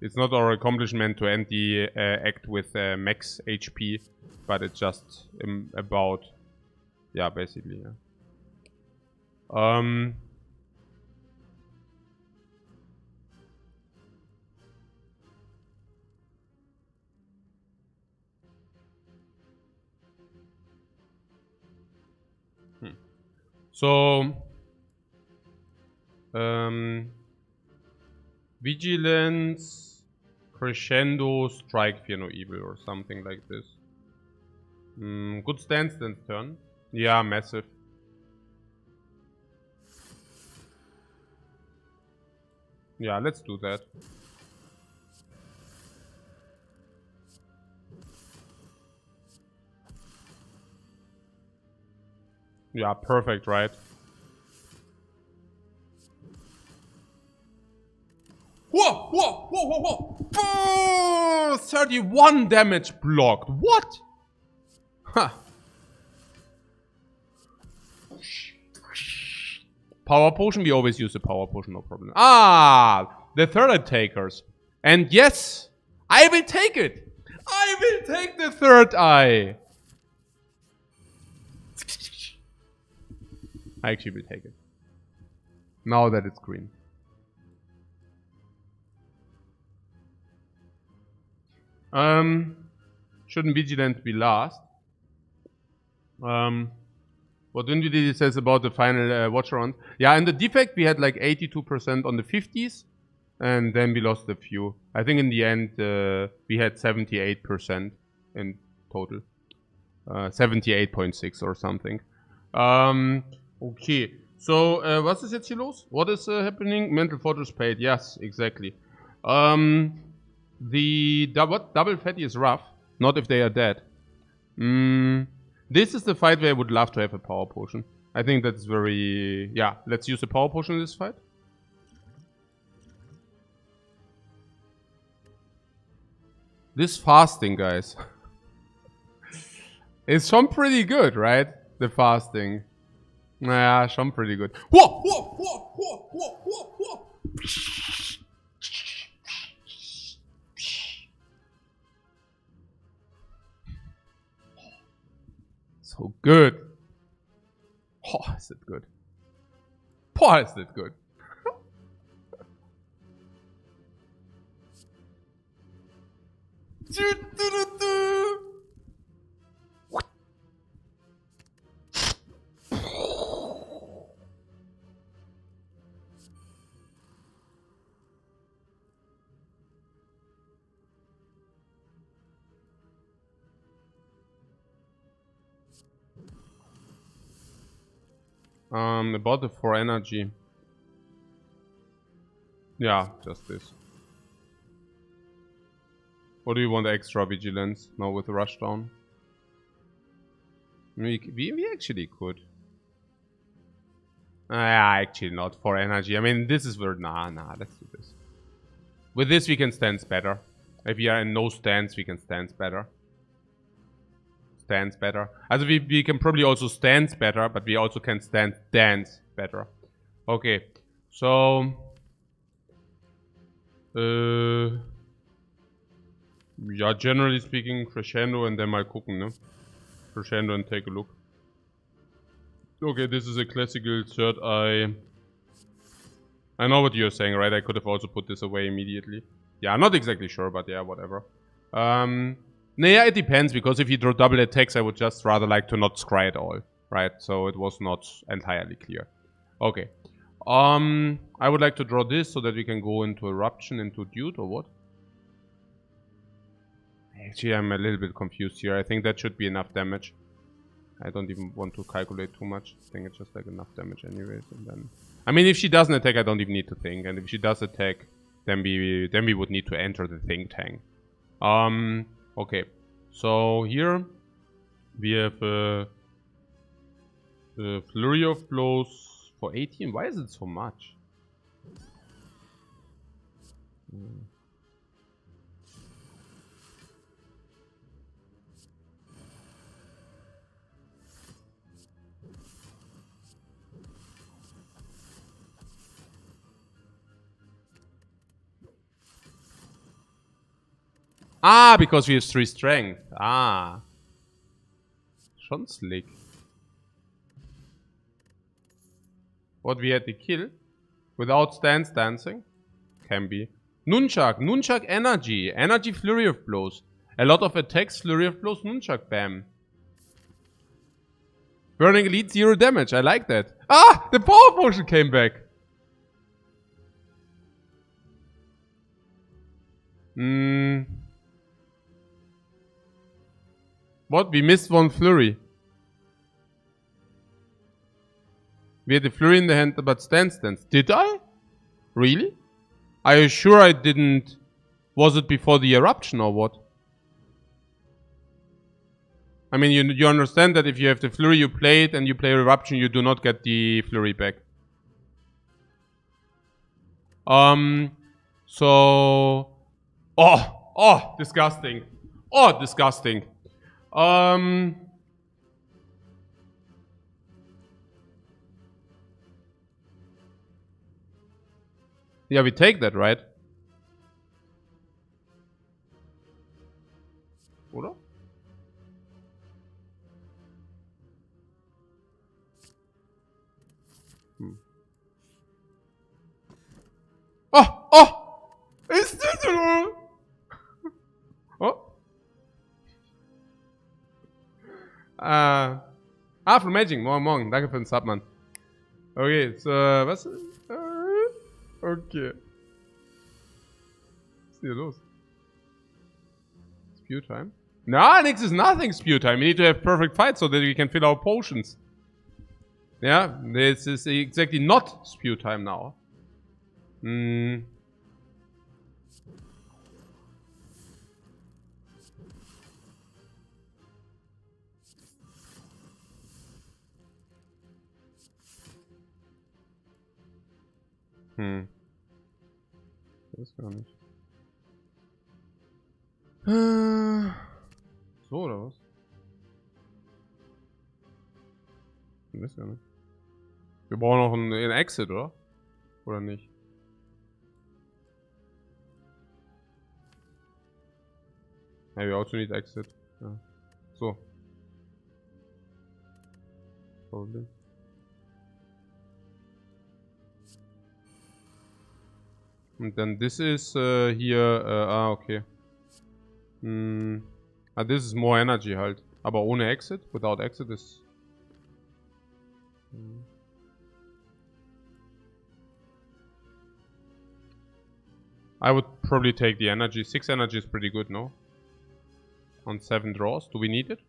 it's not our accomplishment to end the act with max HP, but it's just about, yeah, basically, yeah. So, Vigilance, Crescendo, Strike, Fear No Evil, or something like this. Good stance turn. Yeah, massive. Yeah, let's do that. Yeah, perfect, right? Whoa, whoa, whoa, whoa, whoa! Oh, 31 damage blocked. What? Huh. Power potion, we always use the power potion, no problem. Ah, the third eye takers. And yes, I will take it. I will take the third eye. I actually will take it. Now that it's green. Shouldn't Vigilant be last? What Invidity says about the final watch around. Yeah, in the defect we had like 82% on the 50s. And then we lost a few. I think in the end we had 78% in total. 78.6 or something. Okay. So, was ist jetzt hier los? What is happening? Mental Fortress paid. Yes, exactly. The double fatty is rough. Not if they are dead. This is the fight where I would love to have a power potion. I think that's very... Yeah, let's use a power potion in this fight. This fasting, guys. It's schon pretty good, right? The fasting. Yeah, schon pretty good. Whoa, whoa, whoa, whoa, whoa, whoa, whoa. So good. Oh, is it good? Boah, is it good. About the 4 energy. Yeah, just this. Or do you want extra vigilance now with the rushdown? We actually could. Actually not 4 energy. I mean, this is where... Nah, let's do this. With this we can stance better. If we are in no stance, we can stance better. Stance better. Also we can probably also stance better, but we also can dance better. Okay, so... yeah, generally speaking, Crescendo and then mal gucken, ne? Crescendo and take a look. Okay, this is a classical third eye. I know what you're saying, right? I could have also put this away immediately. Yeah, I'm not exactly sure, but yeah, whatever. Yeah, it depends, because if you draw double attacks, I would just rather like to not scry at all, right? So it was not entirely clear. Okay. I would like to draw this so that we can go into Eruption, into Dude, or what? Actually, I'm a little bit confused here. I think that should be enough damage. I don't even want to calculate too much. I think it's just like enough damage anyways. And then, I mean, if she doesn't attack, I don't even need to think. And if she does attack, then we would need to enter the think tank. Okay. So here we have the Flurry of Blows for 18. Why is it so much? Ah, because we have 3 strength. Ah. Schon slick. What we had to kill? Without stance dancing? Can be. Nunchuck. Nunchuck energy. Energy flurry of blows. A lot of attacks, flurry of blows, nunchuck bam. Burning elite 0 damage. I like that. Ah! The power potion came back. What? We missed 1 flurry. We had a flurry in the hand, but stance. Did I? Really? Are you sure I didn't? Was it before the eruption or what? I mean, you understand that if you have the flurry you played and you play eruption, you do not get the flurry back. So... Oh, disgusting. Oh, disgusting. Yeah, we take that, right? Oder? Oh! Ist das so? Oh. From Maging. Morgen. Danke für den Sub, Mann. Okay, so, was? Okay. Was ist hier los? Spew time? No, nix is nothing spew time. We need to have perfect fight so that we can fill our potions. Yeah, this is exactly not spew time now. Das gar nicht. So, oder was? Ich weiß gar nicht. Wir brauchen noch einen Exit, oder? Oder nicht? Ja, we also need exit. Ja. So. Probably. Und dann this is hier, okay. This is more energy halt. Aber ohne exit, without exit is... I would probably take the energy. 6 energy is pretty good, no? On 7 draws. Do we need it?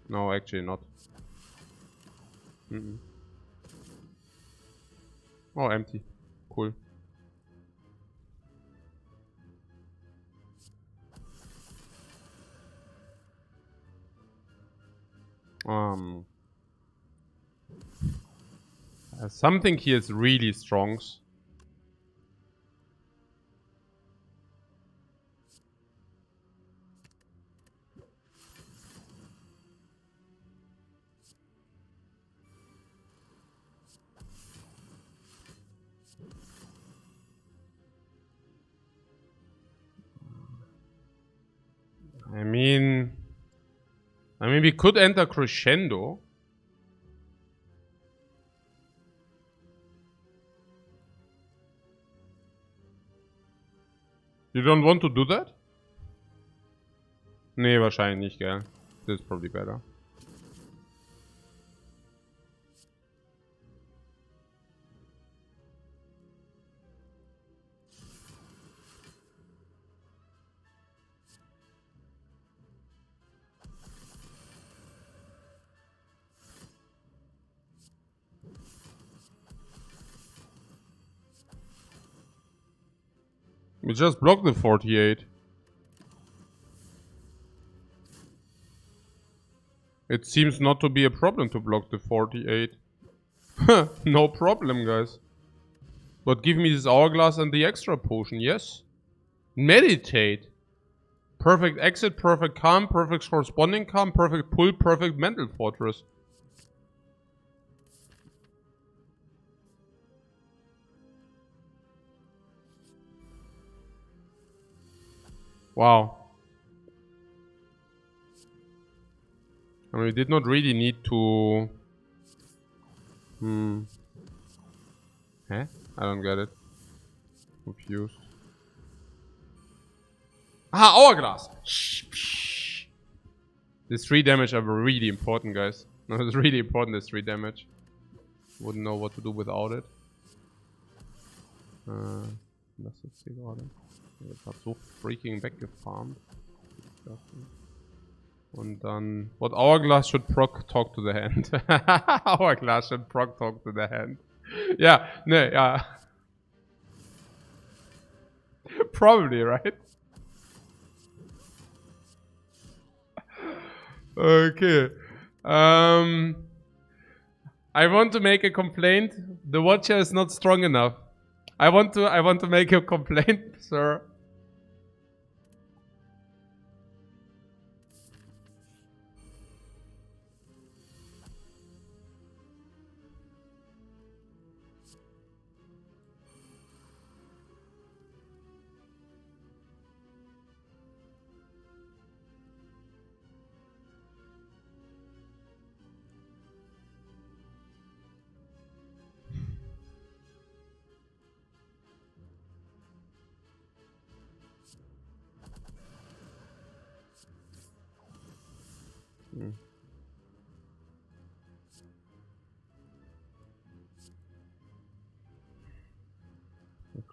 No, actually not. Oh, empty. Cool. Something here is really strong. I mean, we could enter crescendo. You don't want to do that? Nee, wahrscheinlich nicht, gell? This is probably better. We just blocked the 48. It seems not to be a problem to block the 48. No problem, guys. But give me this hourglass and the extra potion, yes. Meditate. Perfect exit, perfect calm, perfect corresponding calm, perfect pull, perfect mental fortress. Wow. I mean, we did not really need to... Huh? I don't get it. Confused. Ah, hourglass! This 3 damage are really important, guys. No, it's really important, this 3 damage. Wouldn't know what to do without it. Lass uns hier gerade. Jetzt hat so freaking weggefarmt. Und dann... What hourglass should proc talk to the hand? Hourglass should proc talk to the hand. Yeah, ne, yeah. Probably, right? Okay. I want to make a complaint. The watcher is not strong enough. I want to make a complaint, sir.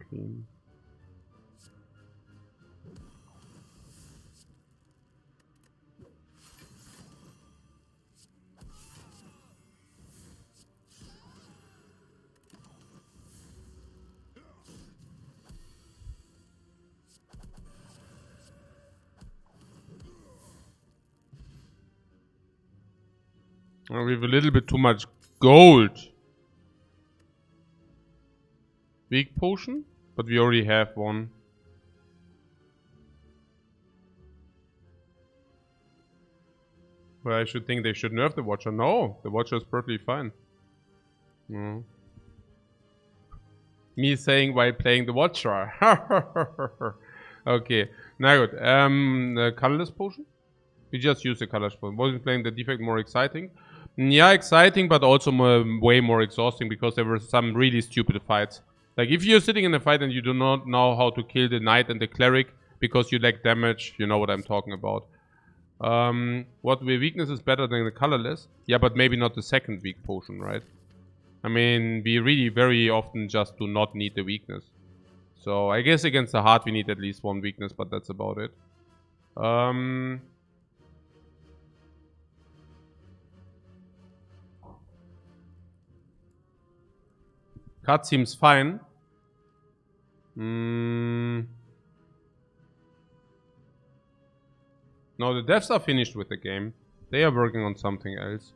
Clean. We have a little bit too much gold. Weak potion? But we already have one. Well, I should think they should nerf the Watcher. No, the Watcher is perfectly fine. No. Me saying while playing the Watcher. Okay, now good. The colorless potion? We just use the colorless potion. Wasn't playing the defect more exciting? Yeah, exciting, but also way more exhausting because there were some really stupid fights. Like, if you're sitting in a fight and you do not know how to kill the knight and the cleric because you lack damage, you know what I'm talking about. What weakness is better than the colorless? Yeah, but maybe not the second weak potion, right? I mean, we really very often just do not need the weakness. So, I guess against the heart we need at least one weakness, but that's about it. Cut seems fine. No, the devs are finished with the game. They are working on something else.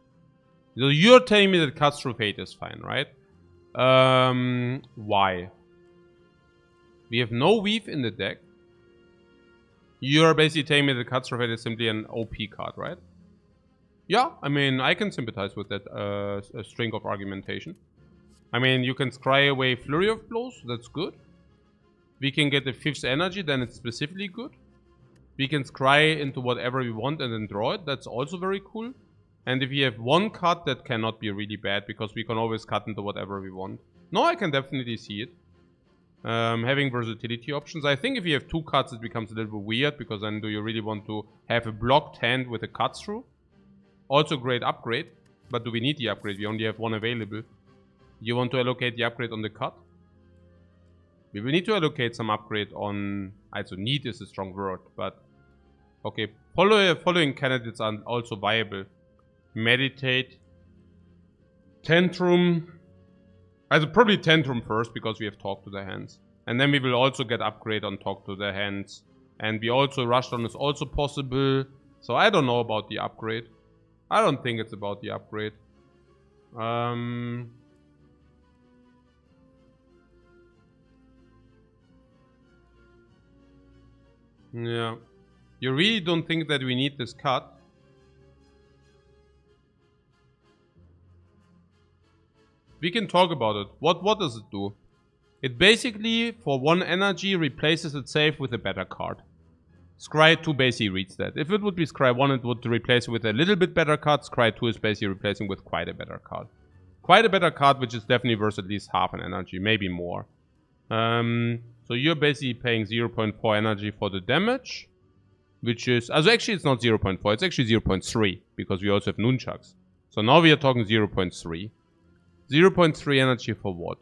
So you're telling me that Cuts Through Fate is fine, right? Why? We have no weave in the deck. You're basically telling me that Cuts Through Fate is simply an OP card, right? Yeah, I mean, I can sympathize with that string of argumentation. I mean, you can scry away Flurry of Blows, that's good. We can get the 5th energy, then it's specifically good. We can scry into whatever we want and then draw it, that's also very cool. And if we have one cut, that cannot be really bad, because we can always cut into whatever we want. No, I can definitely see it. Having versatility options. I think if you have 2 cuts, it becomes a little bit weird, because then do you really want to have a blocked hand with a cut through? Also great upgrade, but do we need the upgrade? We only have 1 available. You want to allocate the upgrade on the cut? We will need to allocate some upgrade on... Also need is a strong word, but... Okay, following candidates are also viable. Meditate. Tantrum. Also probably Tantrum first, because we have talked to the hands. And then we will also get upgrade on talk to the hands. And we also rushdown is also possible. So I don't know about the upgrade. I don't think it's about the upgrade. Yeah. You really don't think that we need this cut? We can talk about it. What does it do? It basically, for 1 energy, replaces itself with a better card. Scry 2 basically reads that. If it would be Scry 1, it would replace it with a little bit better card. Scry 2 is basically replacing with quite a better card. Quite a better card, which is definitely worth at least half an energy, maybe more. So you're basically paying 0.4 energy for the damage. Which is... Also actually it's not 0.4, it's actually 0.3. Because we also have nunchucks. So now we are talking 0.3. 0.3 energy for what?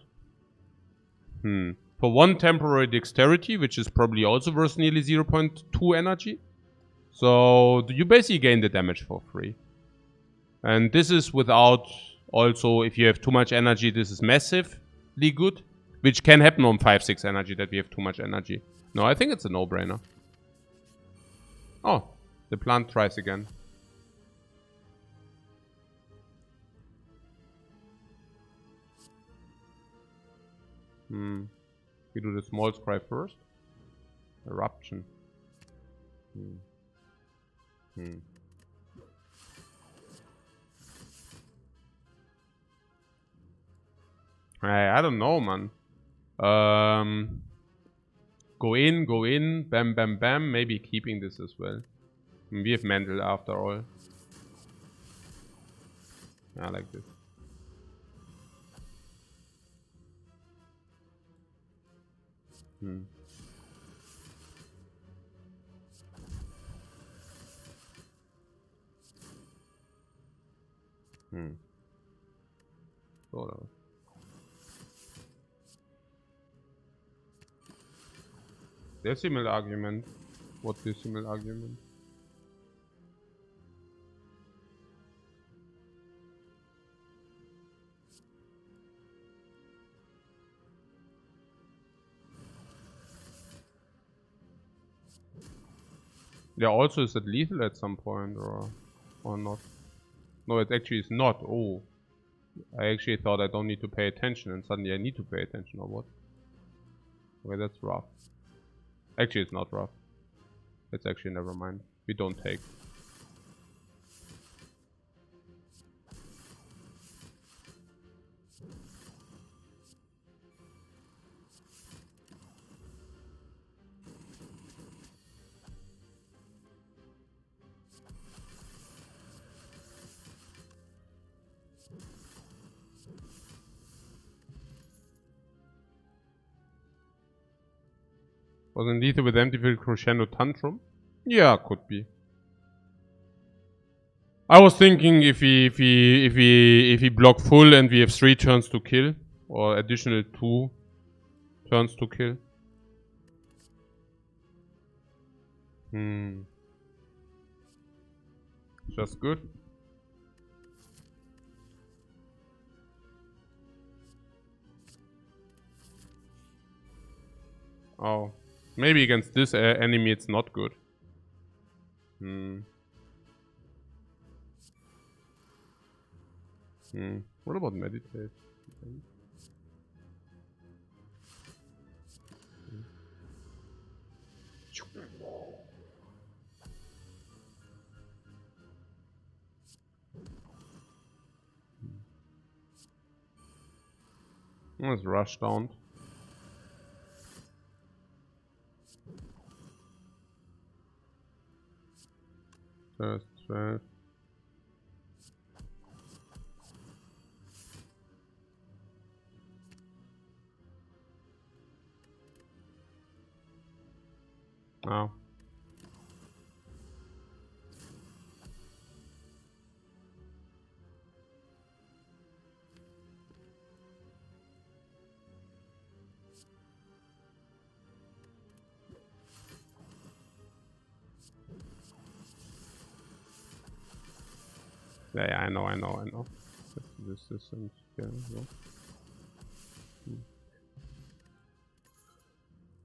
For 1 temporary dexterity, which is probably also worth nearly 0.2 energy. So you basically gain the damage for free. And this is without... Also, if you have too much energy, this is massively good. Which can happen on 5-6 energy, that we have too much energy. No, I think it's a no-brainer. Oh, the plant tries again. We do the small scry first. Eruption. I don't know, man. Go in, bam, bam, bam. Maybe keeping this as well. We have mental after all. Yeah, like this. Sort of. Decimal argument. What decimal argument? Yeah, also is it lethal at some point or not? No, it actually is not. Oh. I actually thought I don't need to pay attention and suddenly I need to pay attention or what? Okay, that's rough. Actually, it's not rough. It's actually never mind. We don't take. Wasn't lethal with empty field crescendo tantrum? Yeah, could be. I was thinking if we block full and we have 3 turns to kill, or additional 2 turns to kill. Just good. Oh, maybe against this enemy it's not good. What about meditate? Let's rush down. First. Oh. Yeah, I know. This isn't... Yeah, no.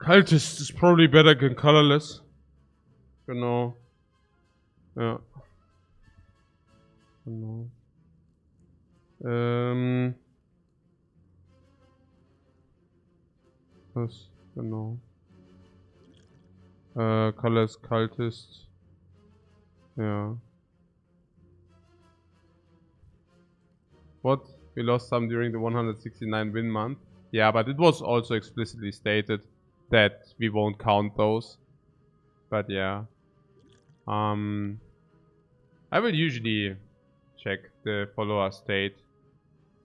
Cultist is probably better than colorless. Genau. Ja. Genau. Was? Genau. Colors Cultist. Ja. What? We lost some during the 169 win month. Yeah, but it was also explicitly stated that we won't count those. But yeah. I will usually check the follower state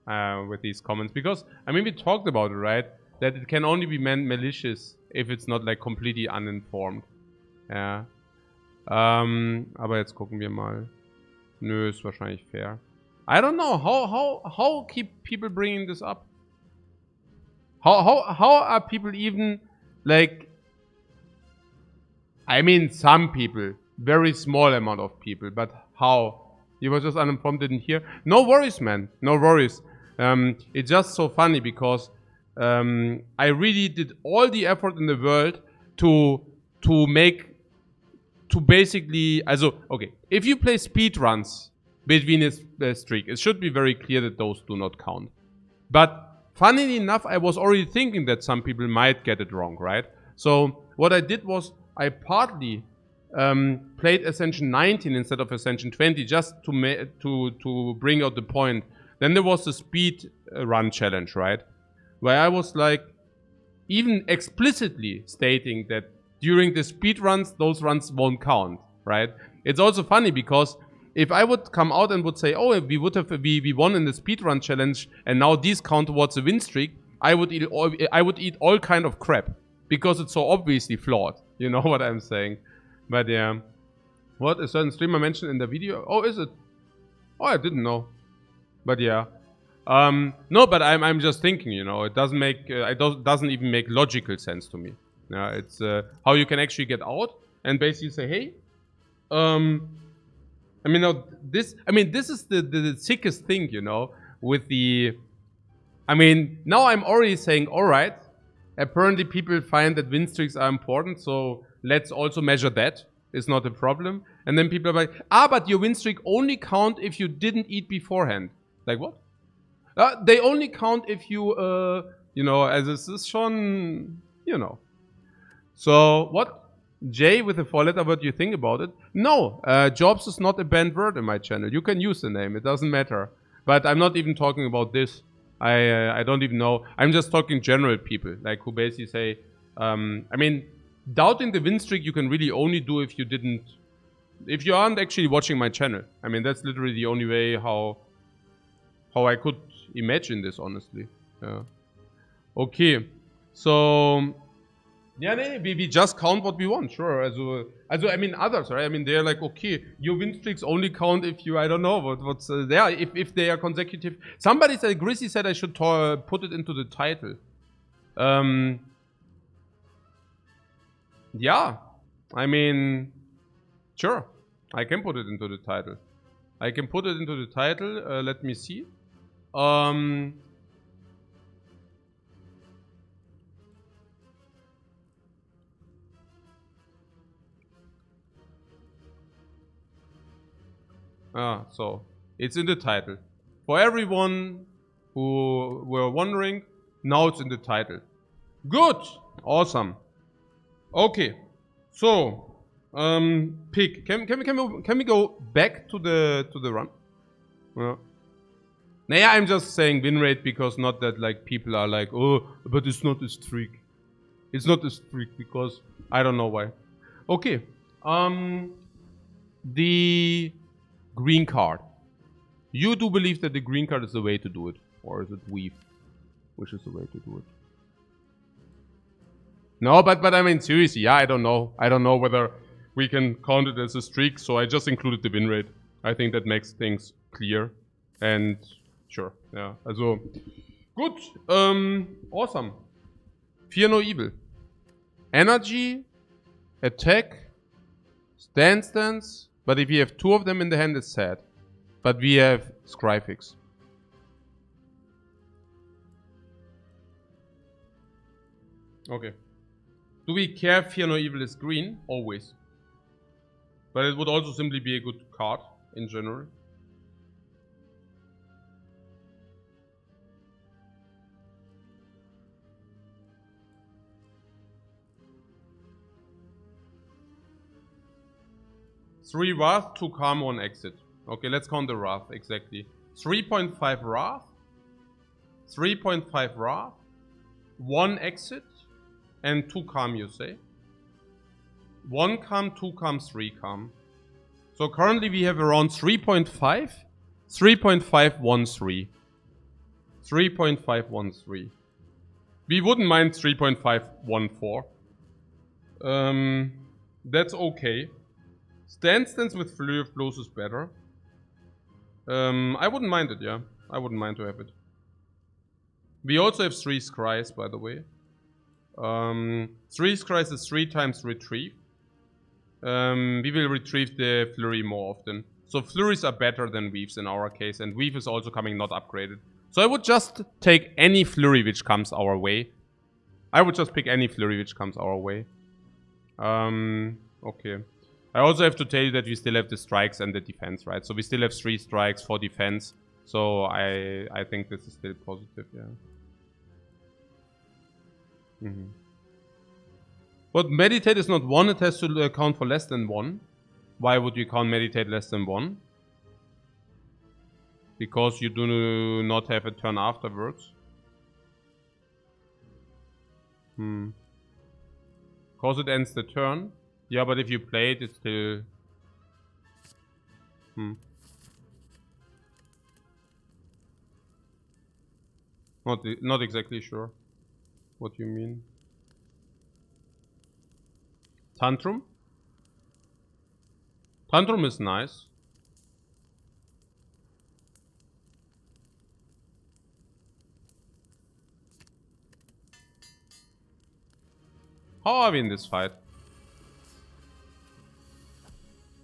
with these comments because, I mean, we talked about it, right? That it can only be malicious if it's not like completely uninformed. Ja. Aber jetzt gucken wir mal. Nö, ist wahrscheinlich fair. I don't know. How keep people bringing this up? How are people even like? I mean, some people, very small amount of people, but how? You were just uninformed, didn't hear. No worries, man. No worries. It's just so funny because I really did all the effort in the world to basically, also, okay, if you play speedruns between a streak, it should be very clear that those do not count. But funnily enough, I was already thinking that some people might get it wrong, right? So what I did was I partly played Ascension 19 instead of Ascension 20 just to bring out the point. Then there was the speed run challenge, right? Where I was like even explicitly stating that during the speed runs, those runs won't count, right? It's also funny because if I would come out and would say, oh, we won in the speed run challenge and now these count towards a win streak, I would eat all kind of crap because it's so obviously flawed. You know what I'm saying? But yeah, what a certain streamer mentioned in the video. Oh, is it? Oh, I didn't know. But yeah. No, but I'm just thinking, you know, it doesn't make doesn't even make logical sense to me. Yeah, it's how you can actually get out and basically say, hey, I mean, now this is the sickest thing, you know, with the. I mean, now I'm already saying, all right, apparently people find that win streaks are important, so let's also measure that. It's not a problem. And then people are like, but your win streak only count if you didn't eat beforehand. Like what? They only count if you, you know, as es ist schon, you know. So, what? Jay with a 4-letter, what do you think about it? No, Jobs is not a banned word in my channel. You can use the name, it doesn't matter. But I'm not even talking about this. I don't even know. I'm just talking general people, like who basically say, I mean, doubting the win streak you can really only do if you aren't actually watching my channel. I mean, that's literally the only way how I could imagine this, honestly. Yeah. Okay, so yeah, we just count what we want, sure. Also, I mean, others, right? I mean, they're like, okay, your win streaks only count if you, I don't know, what's there, if they are consecutive. Somebody said, Grizzy said I should put it into the title. Yeah, I mean, sure, I can put it into the title. I can put it into the title, let me see. So it's in the title. For everyone who were wondering, now it's in the title. Good, awesome. Okay, so pick. Can we go back to the run? Yeah. Naja, I'm just saying win rate because not that like people are like, oh, but it's not a streak. It's not a streak because I don't know why. Okay, the green card. You do believe that the green card is the way to do it, or is it weave, which is the way to do it? No, but I mean seriously, yeah, I don't know. I don't know whether we can count it as a streak, so I just included the win rate. I think that makes things clear. And sure, yeah. Also, good. Awesome. Fear no evil. Energy, attack, stance. But if you have two of them in the hand, it's sad. But we have Scryfix. Okay. Do we care if Fear No Evil is green? Always. But it would also simply be a good card in general. Three Wrath, 2 Calm, 1 Exit. Okay, let's count the Wrath, exactly. 3.5 Wrath, 3.5 Wrath, 1 Exit, and 2 Calm, you say? 1 Calm, 2 Calm, 3 Calm. So currently we have around 3.5, 3.513. 3.513. We wouldn't mind 3.514. That's okay. Stance with Flurry of Blows is better. I wouldn't mind it, yeah. I wouldn't mind to have it. We also have 3 Scries, by the way. 3 Scries is 3 times Retrieve. We will retrieve the Flurry more often. So Flurries are better than Weaves in our case, and Weave is also coming not upgraded. So I would just take any Flurry which comes our way. I would just pick any Flurry which comes our way. Okay. I also have to tell you that we still have the strikes and the defense, right? So we still have 3 strikes, 4 defense. So I think this is still positive, yeah. But Meditate is not 1, it has to count for less than 1. Why would you count Meditate less than 1? Because you do not have a turn afterwards. Because it ends the turn. Yeah, but if you play it, it's still... Not exactly sure what you mean. Tantrum? Tantrum is nice. How are we in this fight?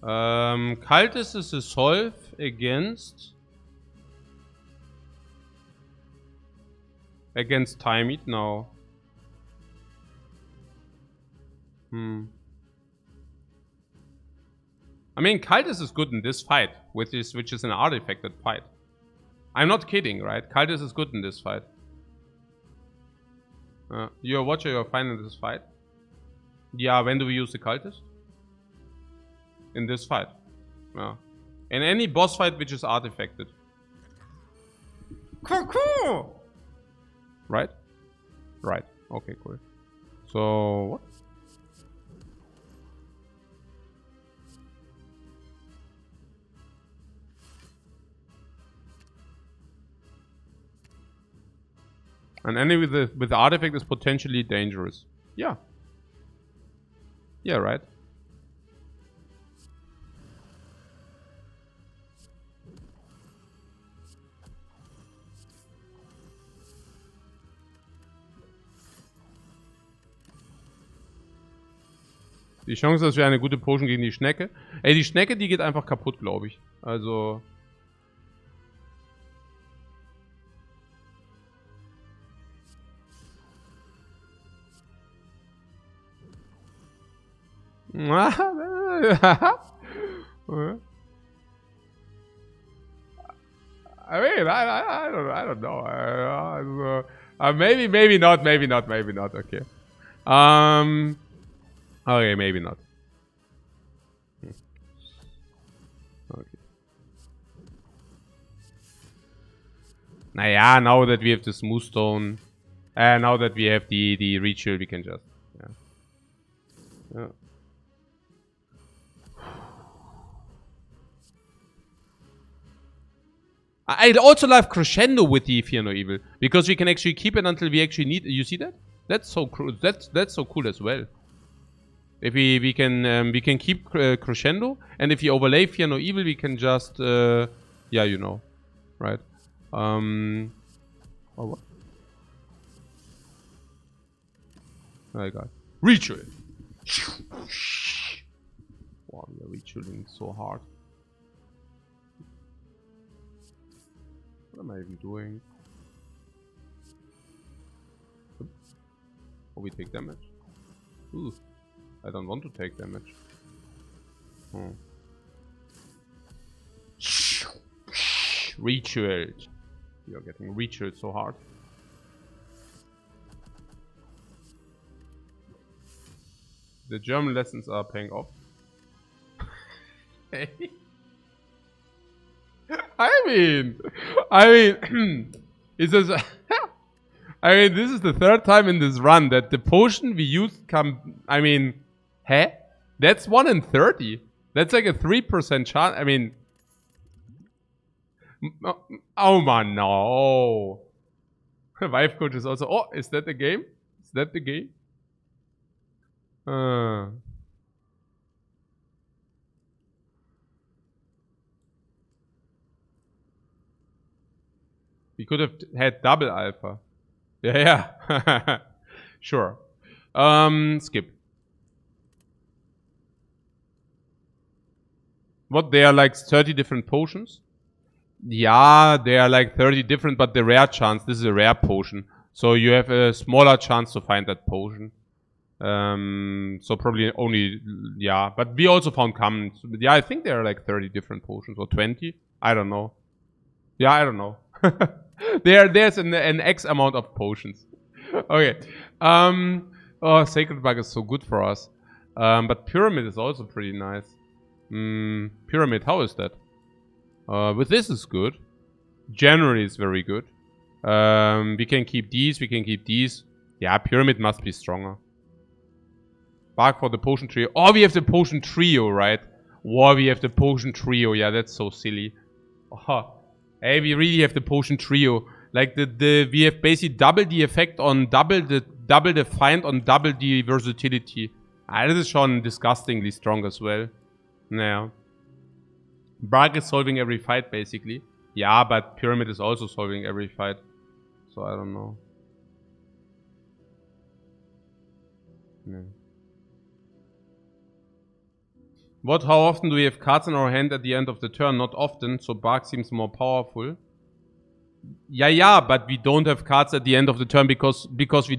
Cultist is a solve against Time Eat now. I mean, Cultist is good in this fight, which is an artifacted fight. I'm not kidding, right? Cultist is good in this fight. You're a watcher, you're fine in this fight. Yeah, when do we use the Cultist? In this fight. Yeah. In any boss fight which is artifacted. Cool. Right? Right. Okay, cool. So, what? An enemy with the artifact is potentially dangerous. Yeah. Yeah, right. Die Chance, dass wir eine gute Potion gegen die Schnecke. Ey, die Schnecke, die geht einfach kaputt, glaube ich. Also... I mean, I don't know. Maybe not. Okay. Okay, maybe not. Okay. Naja, now that we have the smooth stone, now that we have the ritual, we can just, yeah. I also love Crescendo with the Fear No Evil, because we can actually keep it until we actually need. You see that? That's so cool. That's so cool as well. If we can keep Crescendo, and if you overlay Fear No Evil, we can just yeah, you know, right? Oh, what? Oh god, ritual. Wow, we are ritualing so hard. What am I even doing? Oh, we take damage. Ooh, I don't want to take damage. Ritualed. You're getting ritualed so hard. The German lessons are paying off. I mean, it's just, I mean, this is the third time in this run that the potion we used come. I mean, that's 1 in 30. That's like a 3% chance. I mean, oh man, no. Lifecoach is also. Oh, is that the game? Is that the game? We could have had double alpha. Yeah. Sure. Skip. What, they are like 30 different potions? Yeah, they are like 30 different, but the rare chance, this is a rare potion. So you have a smaller chance to find that potion. So probably only, yeah. But we also found commons. Yeah, I think there are like 30 different potions, or 20. I don't know. Yeah, I don't know. There's an X amount of potions. Okay. Oh, Sacred Bug is so good for us. But Pyramid is also pretty nice. Pyramid, how is that? With this is good. Generally is very good. We can keep these, we can keep these. Yeah, Pyramid must be stronger. Bark for the potion trio. Oh, we have the potion trio, right? Oh, we have the potion trio. Yeah, that's so silly. Oh, hey, we really have the potion trio. Like we have basically double the effect on double the find on double the versatility. This is schon disgustingly strong as well. Yeah. Bark is solving every fight basically. Yeah, but Pyramid is also solving every fight. So I don't know. Yeah. How often do we have cards in our hand at the end of the turn? Not often, so Bark seems more powerful. Yeah, but we don't have cards at the end of the turn because we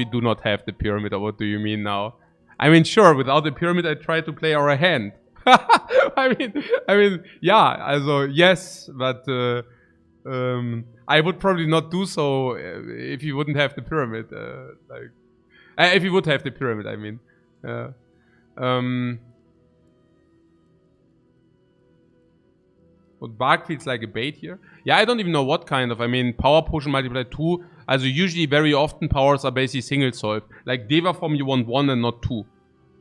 do not have the Pyramid, or what do you mean now? I mean, sure, without the Pyramid I try to play our hand. I mean, yeah, also, yes, but I would probably not do so if you wouldn't have the Pyramid. If you would have the Pyramid, I mean. But Bark feels like a bait here. Yeah, I don't even know what kind of. I mean, Power Potion multiply 2. Also usually very often powers are basically single solved. Like Deva form you want 1 and not 2.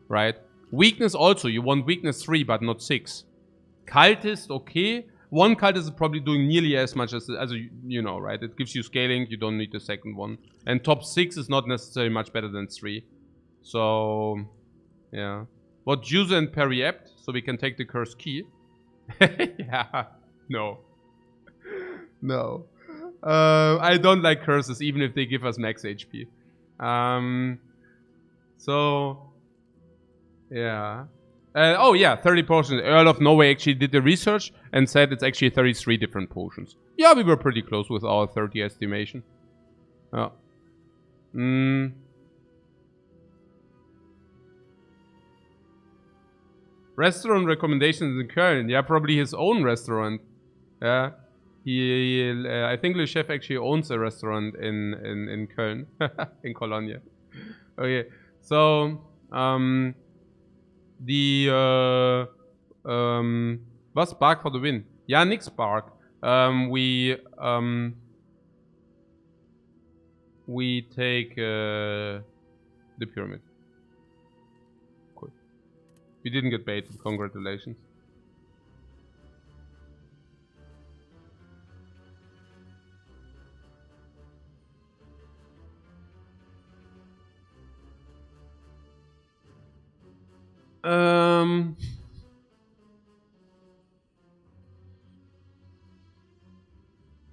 Right? Weakness also. You want weakness 3 but not 6. Cultist, okay. One cultist is probably doing nearly as much as you know, right? It gives you scaling. You don't need the second one. And top 6 is not necessarily much better than 3. So, yeah. What user and Periapt? So we can take the cursed key. Yeah, no. No. I don't like curses, even if they give us max HP. So, yeah. Oh yeah, 30 potions. Earl of Norway actually did the research and said it's actually 33 different potions. Yeah, we were pretty close with our 30 estimation. Oh. Restaurant recommendations in Köln. Yeah, probably his own restaurant. Yeah. I think Le Chef actually owns a restaurant in Köln. In Cologne. Okay. So, was Bark for the win? Yeah, nix Bark. We take the Pyramid. Cool. We didn't get baited. Congratulations.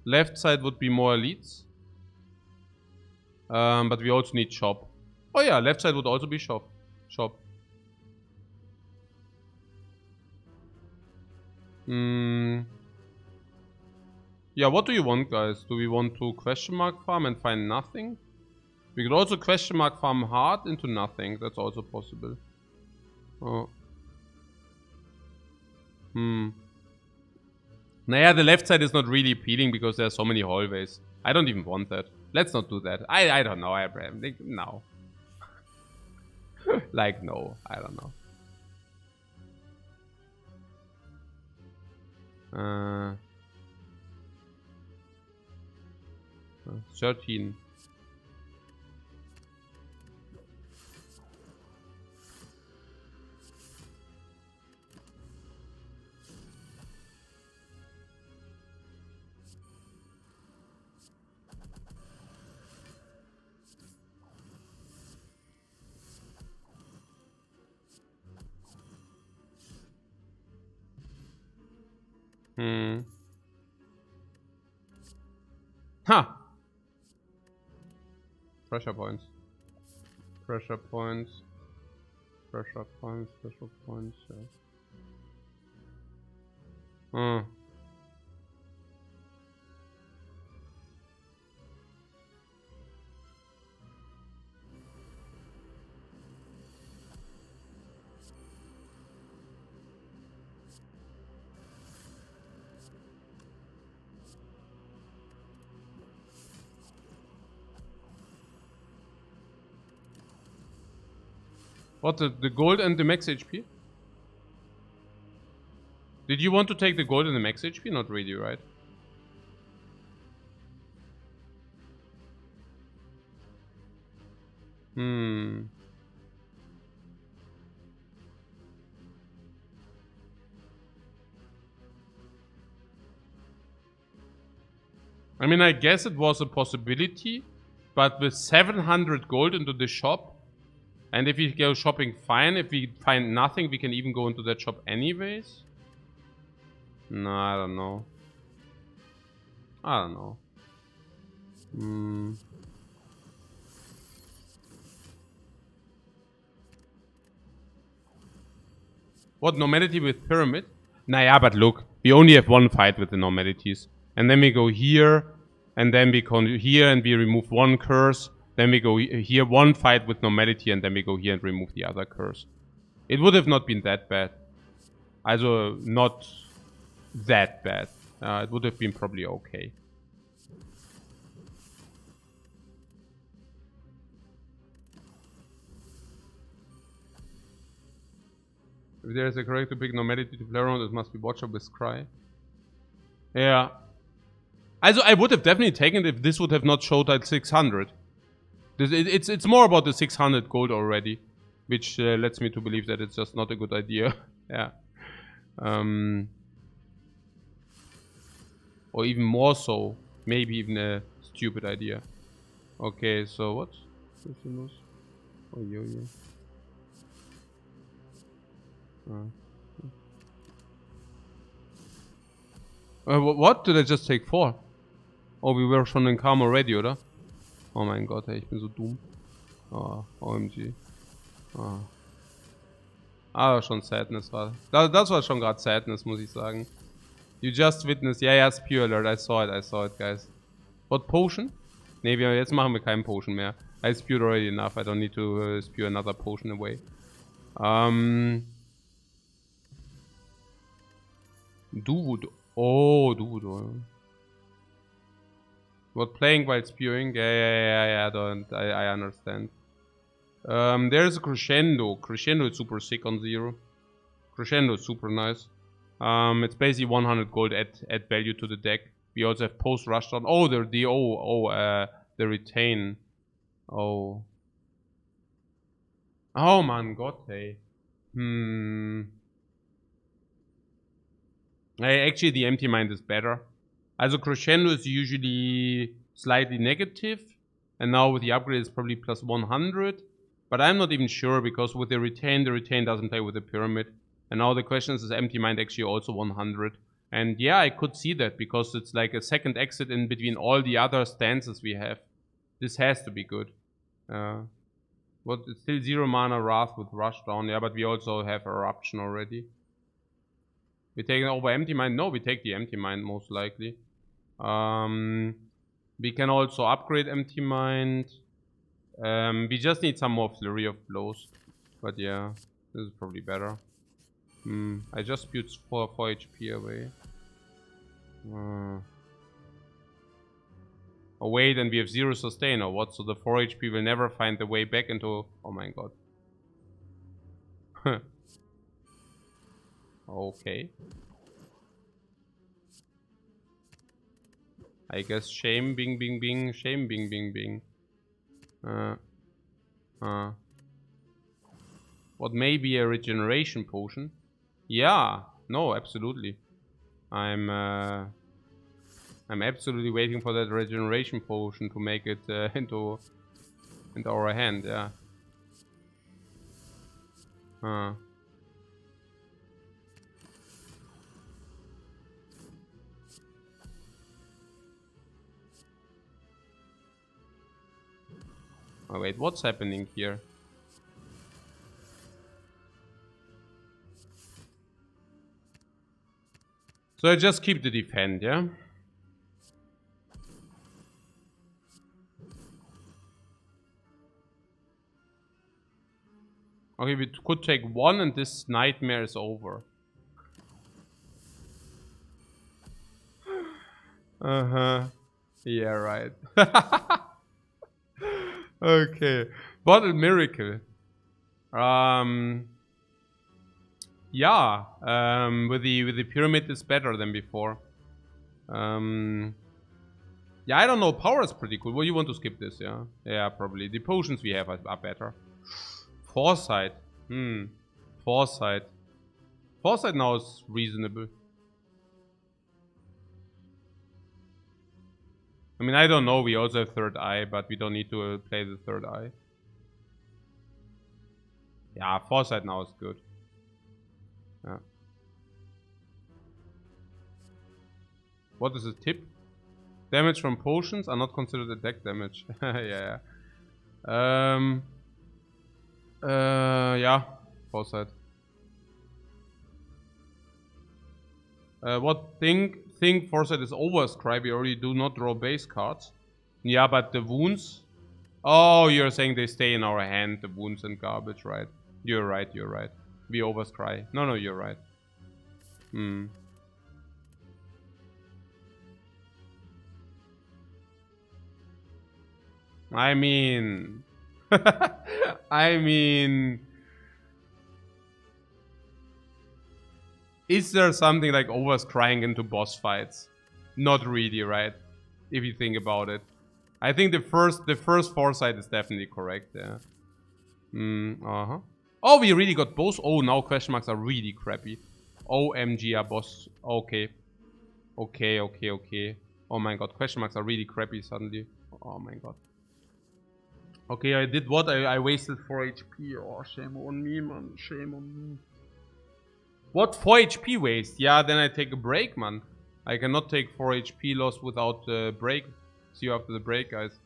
Left side would be more elites. But we also need shop. Oh yeah, left side would also be shop. Yeah, what do you want, guys? Do we want to question mark farm and find nothing? We could also question mark farm hard into nothing. That's also possible. Oh. Naja, the left side is not really appealing because there are so many hallways. I don't even want that. Let's not do that. I don't know, Abraham. No. Like, no. I don't know. 13. Ha! Pressure points. Pressure points. Pressure points. Pressure points. Yeah. What, the gold and the max HP? Did you want to take the gold and the max HP? Not really, right? I mean, I guess it was a possibility, but with 700 gold into the shop, and if we go shopping, fine. If we find nothing, we can even go into that shop anyways. No, I don't know. I don't know. What, normality with pyramid? Naja, but look, we only have one fight with the normalities. And then we go here, and then we go here and we remove one curse. Then we go here, one fight with normality, and then we go here and remove the other curse. It would have not been that bad. Also, not that bad. It would have been probably okay. If there is a correct big normality to play around, it must be watchable with Scry. Yeah. Also, I would have definitely taken it if this would have not showed at 600. It's more about the 600 gold already, which lets me to believe that it's just not a good idea. Yeah. Or even more so, maybe even a stupid idea. Okay, so what? Oh, yo. What? Did I just take 4? Oh, wir were schon in Karma already, oder? Oh mein Gott, ey, ich bin so dumm. Oh, OMG. Oh. Ah, schon Sadness war. Das war schon gerade Sadness, muss ich sagen. You just witnessed. Yeah, Spire Alert. I saw it, guys. What, Potion? Ne, jetzt machen wir keinen Potion mehr. I spewed already enough. I don't need to spew another potion away. Dude. Oh, dude. What, playing while spewing? Yeah, I understand. There's a Crescendo. Crescendo is super sick on 0. Crescendo is super nice. It's basically 100 gold add value to the deck. We also have post rushdown. Oh, the retain. Oh. Oh man, Gott, hey. Actually, the empty mind is better. Also, Crescendo is usually slightly negative. And now with the upgrade, it's probably plus 100. But I'm not even sure because with the retain doesn't play with the pyramid. And now the question is empty mind actually also 100? And yeah, I could see that because it's like a second exit in between all the other stances we have. This has to be good. What? It's still 0 mana Wrath with Rushdown. Yeah, but we also have Eruption already. We take it over empty mind? No, we take the empty mind most likely. We can also upgrade empty mind. We just need some more flurry of blows. But yeah, this is probably better. I just spewed 4 HP away. Oh wait, and we have 0 sustain or what? So the 4 HP will never find the way back into... Oh my god. Okay. I guess shame bing bing bing, shame bing bing bing. What may be a regeneration potion? Yeah, no, absolutely. I'm absolutely waiting for that regeneration potion to make it into our hand, yeah. Oh wait, what's happening here? So I just keep the defend, yeah? Okay, we could take 1 and this nightmare is over. Yeah, right. Okay. Bottle miracle. Yeah. With the pyramid is better than before. Yeah, I don't know. Power is pretty cool. Well, you want to skip this, yeah? Yeah, probably. The potions we have are better. Foresight. Foresight. Foresight now is reasonable. I mean, I don't know. We also have third eye, but we don't need to play the third eye. Yeah, Foresight now is good. Yeah. What is a tip? Damage from potions are not considered attack damage. Yeah. Yeah. Foresight. What think Foresight is overscribe? We already do not draw base cards. Yeah, but the wounds. Oh, you're saying they stay in our hand, the wounds and garbage, right? You're right, you're right. We overscry. No, you're right. I mean... I mean... Is there something like overscrying into boss fights? Not really, right? If you think about it. I think the first Foresight is definitely correct, yeah. Oh, we really got both. Oh, now question marks are really crappy. OMG, our boss. Okay. Okay. Oh my god, question marks are really crappy suddenly. Oh my god. Okay, I did what? I wasted 4 HP. Oh, shame on me, man. Shame on me. What? 4 HP waste? Yeah, then I take a break, man. I cannot take 4 HP loss without the break. See you after the break, guys.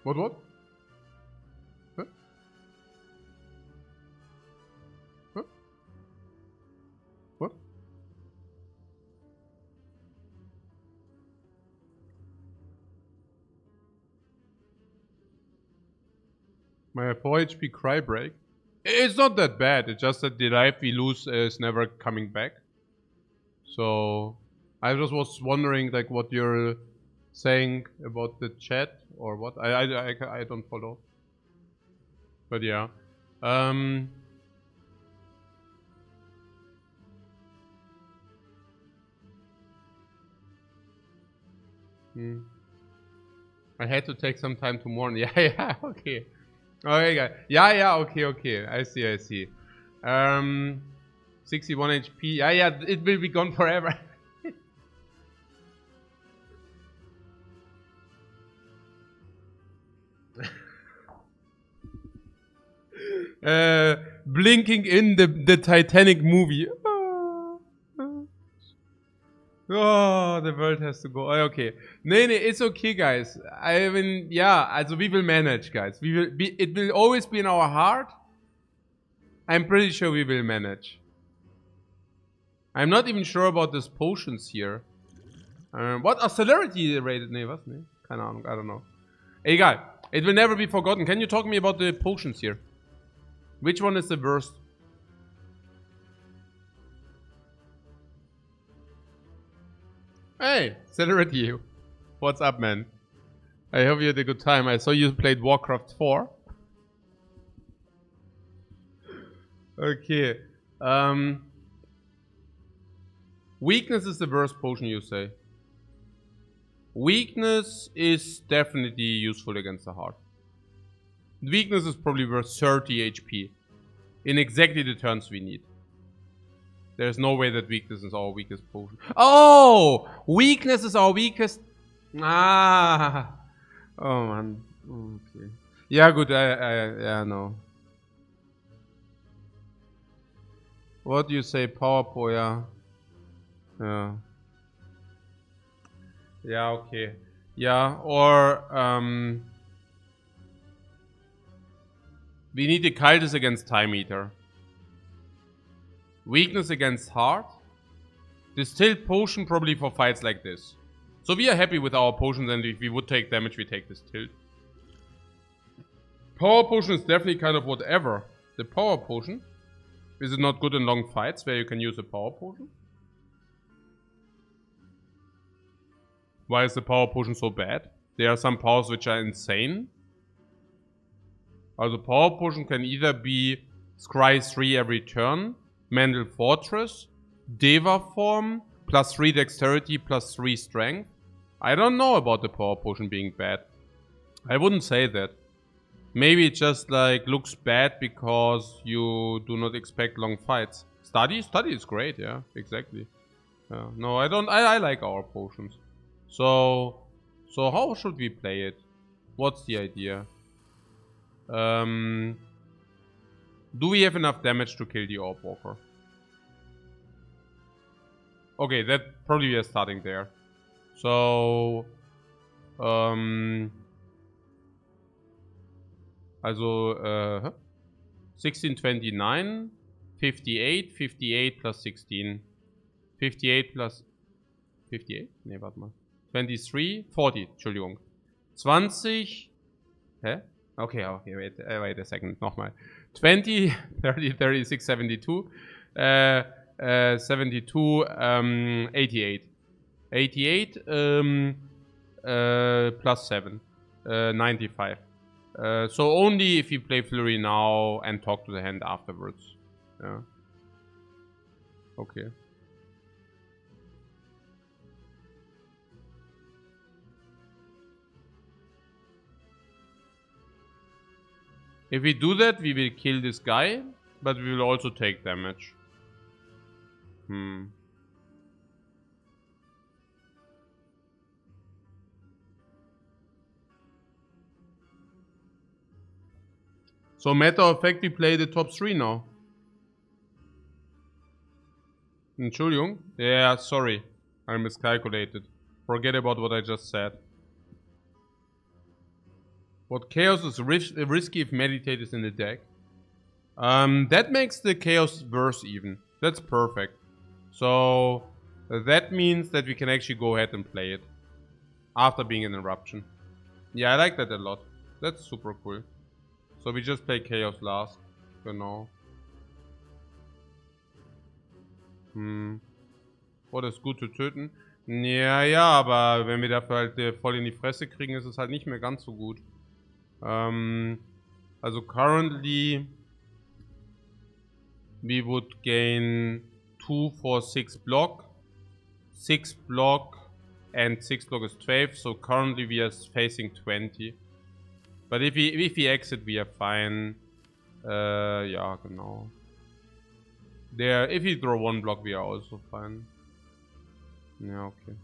What? Huh? Huh? What? My 4 HP cry break? It's not that bad, it's just that the life we lose is never coming back. So, I just was wondering like what you're saying about the chat or what. I don't follow. But yeah. I had to take some time to mourn. Yeah, okay. Okay, guys. Yeah, okay. I see. 61 HP. Yeah, it will be gone forever. Blinking in the Titanic movie. Oh, the world has to go. Okay. Nee, it's okay, guys. I mean, yeah, also we will manage, guys. It will always be in our heart. I'm pretty sure we will manage. I'm not even sure about these potions here. What? Celerity rated? Nee, was? Nee, keine Ahnung, I don't know. Egal. It will never be forgotten. Can you talk to me about the potions here? Which one is the worst? Hey, Celerity. What's up, man? I hope you had a good time. I saw you played Warcraft 4. Okay. Weakness is the worst potion, you say? Weakness is definitely useful against the heart. Weakness is probably worth 30 HP. In exactly the turns we need. There's no way that weakness is our weakest potion. Oh! Weakness is our weakest... Ah! Oh, man. Okay. Yeah, good. Yeah, no. What do you say? Power, yeah. Yeah. Yeah, okay. Yeah, or... we need the Cultist against Time Eater. Weakness against Heart. Distilled Potion probably for fights like this. So we are happy with our potions, and if we would take damage, we take Distilled. Power Potion is definitely kind of whatever. The Power Potion. Is it not good in long fights where you can use a Power Potion? Why is the Power Potion so bad? There are some powers which are insane. Also Power Potion can either be Scry 3 every turn, Mental Fortress, Deva Form, plus 3 Dexterity, plus 3 Strength. I don't know about the Power Potion being bad. I wouldn't say that. Maybe it just like looks bad because you do not expect long fights. Study is great, yeah, exactly. No, I don't. I like our potions. So how should we play it? What's the idea? Do we have enough damage to kill the Orb Walker? Okay, that probably we are starting there. So, also, 1629, 58, 58 plus 16. 58 plus... 58? Nee, warte mal. 23, 40, Entschuldigung. 20... Hä? Okay, wait a second, nochmal. 20, 30, 36, 72, 72, 88. 88, plus 7, 95. So only if you play Flurry now and talk to the hand afterwards. Yeah. Okay. If we do that, we will kill this guy, but we will also take damage. So matter of fact, we play the top 3 now. Entschuldigung? Yeah, sorry. I miscalculated. Forget about what I just said. What chaos is risky if meditate is in the deck? That makes the chaos worse even. That's perfect. So that means that we can actually go ahead and play it after being an eruption. Yeah, I like that a lot. That's super cool. So we just play chaos last. Genau. Oh, das ist gut zu töten. Ja, ja, aber wenn wir dafür halt voll in die Fresse kriegen, ist es halt nicht mehr ganz so gut. Also currently we would gain 2 for 6 block. 6 block and 6 block is 12, so currently we are facing 20. But if we exit, we are fine. Ja, genau. There, if we draw 1 block, we are also fine. Yeah, okay.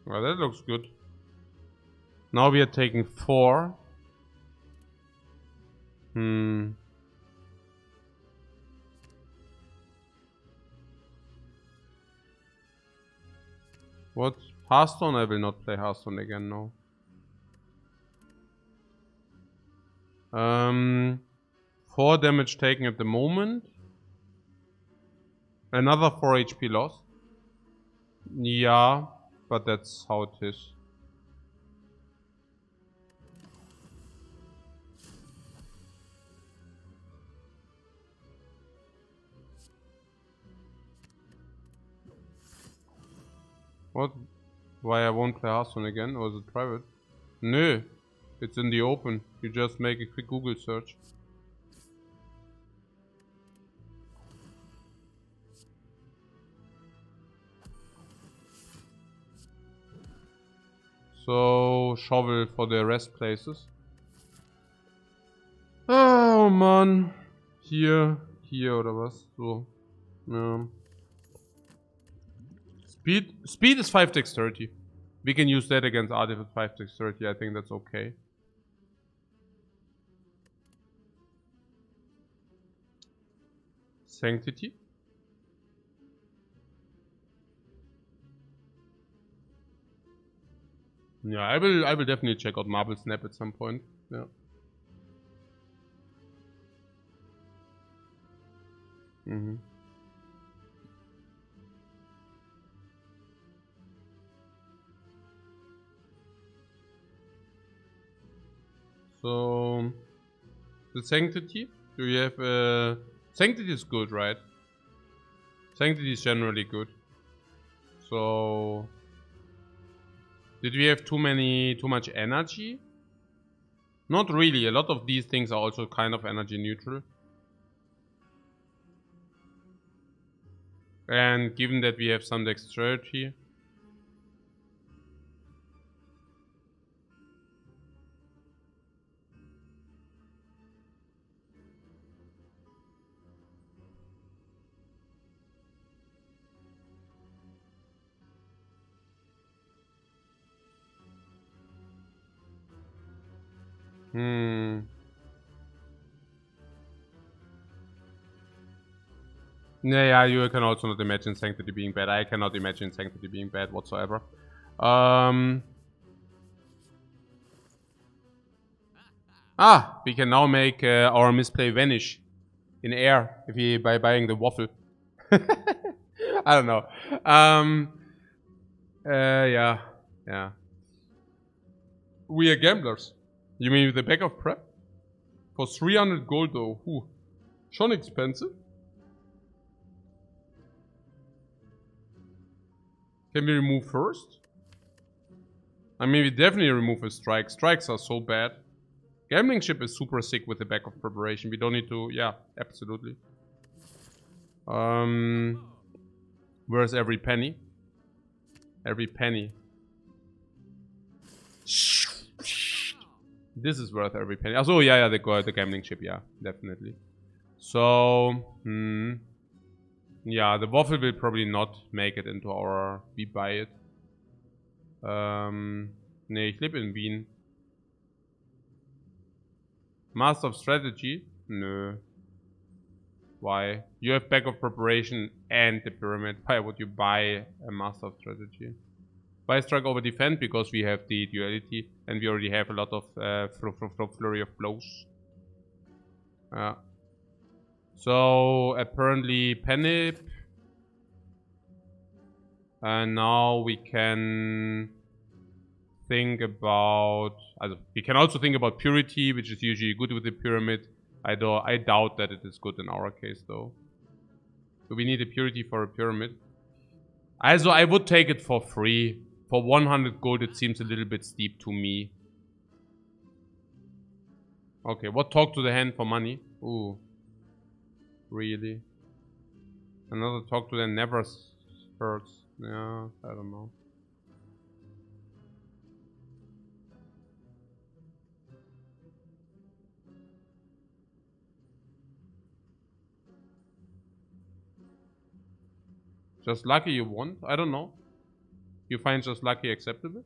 Well, that looks good. Now we are taking 4. What? Hearthstone? I will not play Hearthstone again, no. 4 damage taken at the moment. Another 4 HP loss. Yeah, but that's how it is. What? Why I won't play Hearthstone again? Or is it private? No, it's in the open. You just make a quick Google search. So, shovel for the rest places. Oh man. Hier oder was? So. Ja. Speed is 5 dexterity. We can use that against Artif with 5 dexterity. I think that's okay. Sanctity. Yeah, I will definitely check out Marble Snap at some point. Yeah. So the Sanctity. Do you have Sanctity is good, right? Sanctity is generally good. So did we have too much energy? Not really. A lot of these things are also kind of energy neutral. And given that we have some dexterity. Yeah, you can also not imagine Sanctity being bad. I cannot imagine Sanctity being bad whatsoever. We can now make our misplay vanish in air by buying the waffle. I don't know. Yeah. We are gamblers. You mean with the back of prep? For 300 gold though. Schon expensive. Can we remove first? I mean, we definitely remove a strike. Strikes are so bad. Gambling ship is super sick with the back of preparation. We don't need to... Yeah, absolutely. Where's every penny? Every penny. This is worth every penny. Oh, yeah, the gambling ship. Yeah, definitely. So, Yeah, the waffle will probably not make it into our... We buy it. Nee, ich lebe in Wien. Master of Strategy? Nö. Why? You have back of preparation and the pyramid. Why would you buy a Master of Strategy? Buy strike over defend because we have the duality and we already have a lot of flurry of blows. So apparently Penip. And now we can think about... we can also think about purity, which is usually good with the pyramid. I doubt that it is good in our case though. Do we need a purity for a pyramid? Also, I would take it for free. For 100 gold, it seems a little bit steep to me. Okay, what talk to the hand for money? Ooh. Really? Another talk to the never hurts. Yeah, I don't know. Just lucky you want? I don't know. You find just lucky acceptable?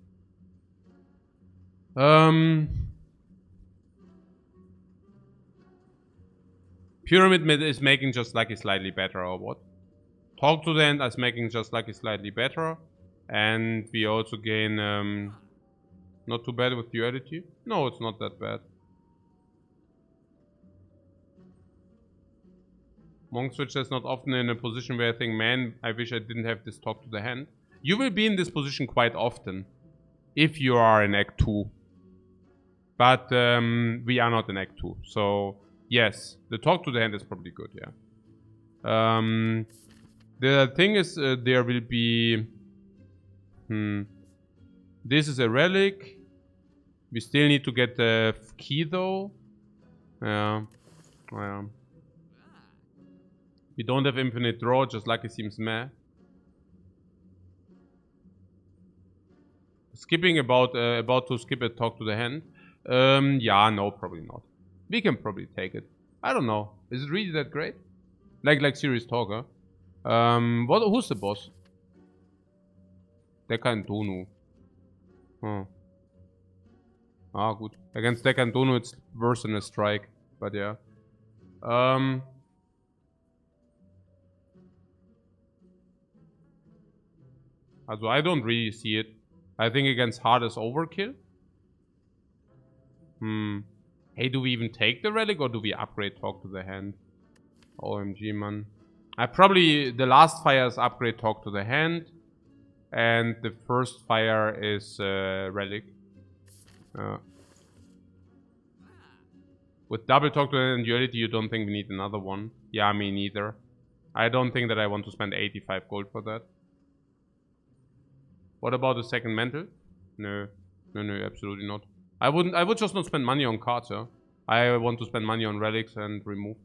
Pyramid is making just lucky slightly better or what? Talk to the end as making just lucky slightly better. And we also gain not too bad with duality. No, it's not that bad. Monk Switch is not often in a position where I think, man, I wish I didn't have this talk to the hand. You will be in this position quite often. If you are in Act 2. But we are not in Act 2. So, yes. The talk to the hand is probably good, yeah. The thing is, there will be... This is a relic. We still need to get the key, though. Yeah. We don't have infinite draw, just like it seems meh. Skipping about to skip a talk to the hand. Yeah, no, probably not. We can probably take it. I don't know. Is it really that great? Like serious talk, huh? Who's the boss? Decker and Donu. Oh. Ah, gut. Against Decker and Donu, it's worse than a strike. But yeah. Also, I don't really see it. I think against hard is overkill. Hey, do we even take the relic or do we upgrade talk to the hand? OMG, man. The last fire is upgrade talk to the hand. And the first fire is relic. With double talk to the hand and duality, you don't think we need another one? Yeah, me neither. I don't think that I want to spend 85 gold for that. What about the second mental? No, absolutely not. I would just not spend money on cards, yeah. I want to spend money on relics and remove.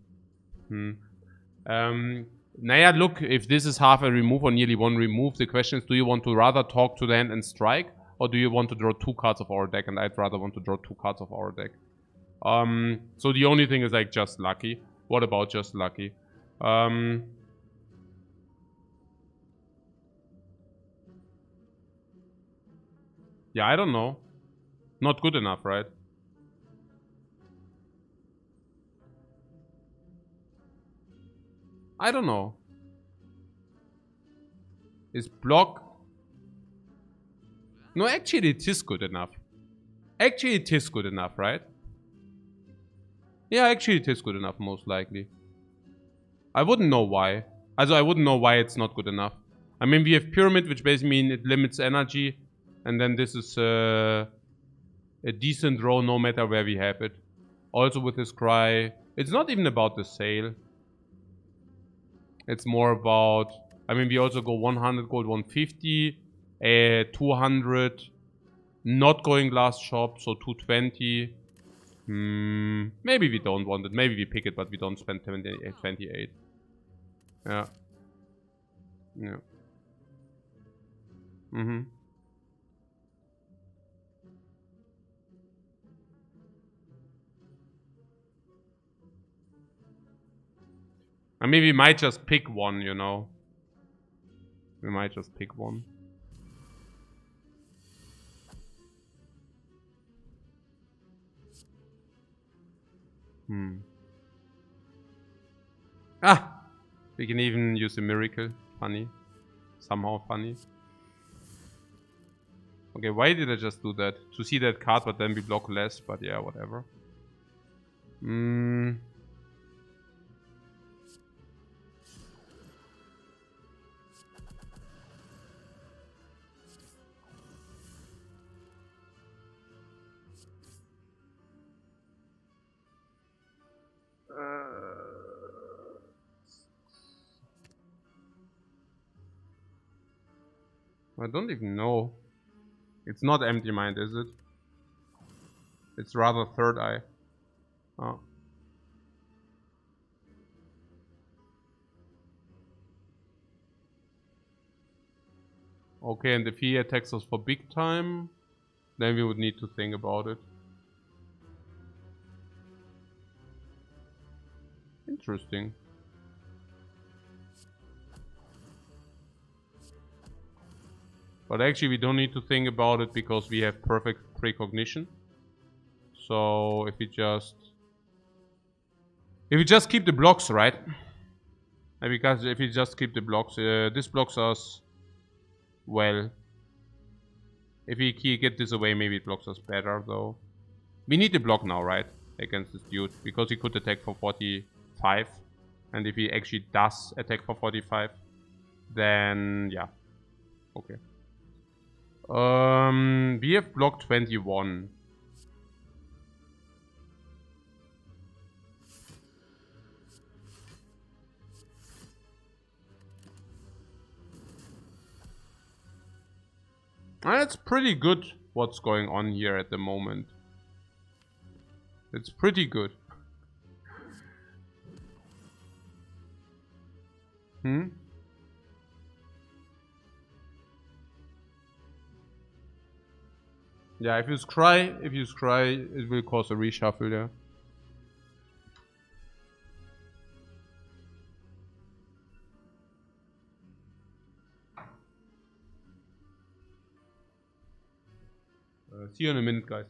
Naja, look, if this is half a remove or nearly one remove, the question is, do you want to rather talk to the hand and strike? Or do you want to draw 2 cards of our deck? And I'd rather want to draw 2 cards of our deck. So the only thing is like just lucky. What about just lucky? Yeah, I don't know. Not good enough, right? I don't know. Is block... No, actually it is good enough. Actually it is good enough, right? Yeah, actually it is good enough, most likely. I wouldn't know why. Also, I wouldn't know why it's not good enough. I mean, we have Pyramid, which basically means it limits energy. And then this is a decent row no matter where we have it. Also with this cry. It's not even about the sale. It's more about... I mean, we also go 100 gold, 150. 200. Not going last shop, so 220. Maybe we don't want it. Maybe we pick it, but we don't spend 28. Yeah. Yeah. I mean, we might just pick one, you know. We might just pick one. Ah! We can even use a miracle. Funny. Somehow funny. Okay, why did I just do that? To see that card, but then we block less, but yeah, whatever. I don't even know. It's not empty mind, is it? It's rather third eye. Oh. Okay, and if he attacks us for big time, then we would need to think about it. Interesting. But actually we don't need to think about it because we have perfect precognition. So if we just keep the blocks, right? Because if we just keep the blocks, this blocks us well. If we get this away, maybe it blocks us better though. We need the block now, right? Against this dude. Because he could attack for 45. And if he actually does attack for 45, then yeah. Okay. We have blocked 21. It's pretty good what's going on here at the moment. It's pretty good. Yeah, if you scry, it will cause a reshuffle there. See you in a minute, guys.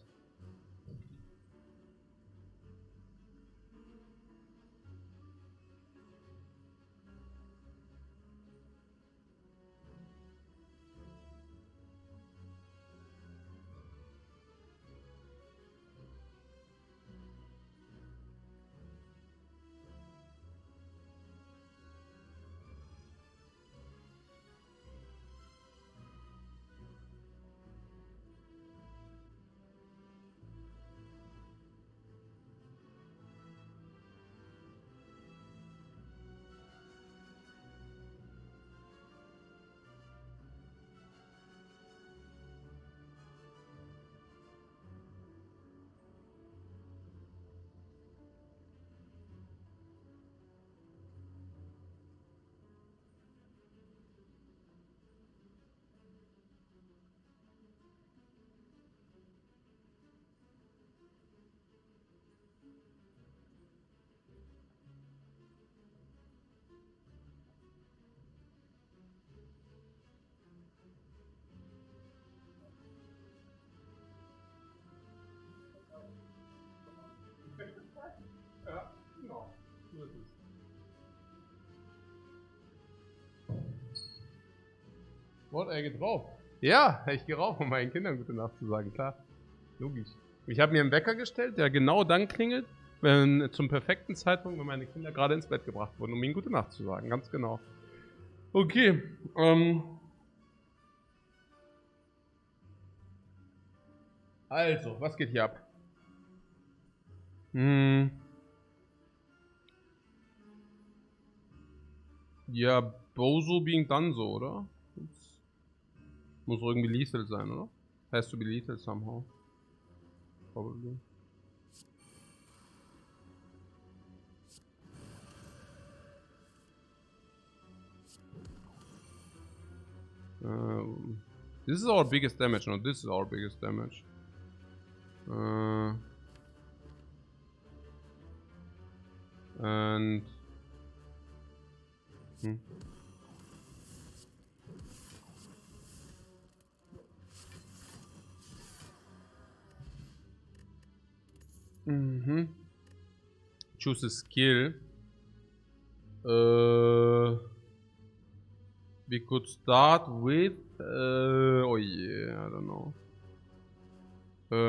Ja, genau. So ist es. What, er geht rauf? Ja, ich gehe rauf, um meinen Kindern gute Nacht zu sagen, klar. Logisch. Ich habe mir einen Wecker gestellt, der genau dann klingelt, wenn zum perfekten Zeitpunkt, wenn meine Kinder gerade ins Bett gebracht wurden, um ihnen gute Nacht zu sagen, ganz genau. Okay, also, was geht hier ab? Ja, Bozo being Danzo, oder? Das muss irgendwie lethal sein, oder? Has to be lethal somehow. Probably. This is our biggest damage. No, this is our biggest damage. And Choose a skill. We could start with... oh yeah, I don't know.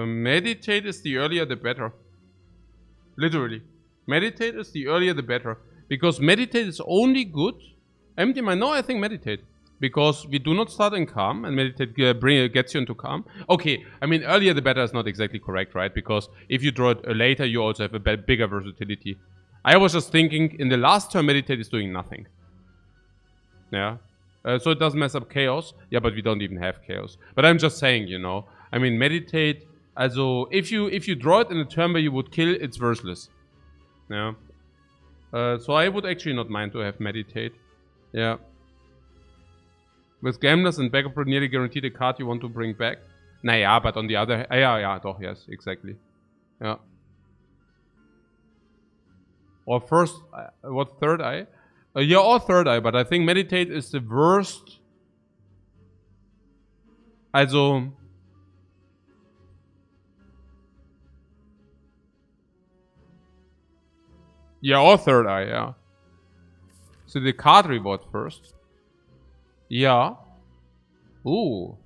Meditate is the earlier the better. Literally. Meditate is the earlier the better. Because meditate is only good. Empty mind. No, I think meditate. Because we do not start in calm, and meditate gets you into calm. Okay, I mean, earlier the better is not exactly correct, right? Because if you draw it later, you also have a bigger versatility. I was just thinking, in the last turn, meditate is doing nothing. Yeah. So it doesn't mess up chaos. Yeah, but we don't even have chaos. But I'm just saying, you know. I mean, meditate, also, if you draw it in a turn where you would kill, it's worthless. Yeah. So I would actually not mind to have meditate. Yeah. With Gamblers and Backup nearly guaranteed a card you want to bring back. Naja, but on the other... yeah, doch, yes, exactly. Yeah. Or first... what, third eye? Yeah, or third eye, but I think meditate is the worst. Also... yeah, or third eye, yeah. So the card reward first. Yeah. Ooh.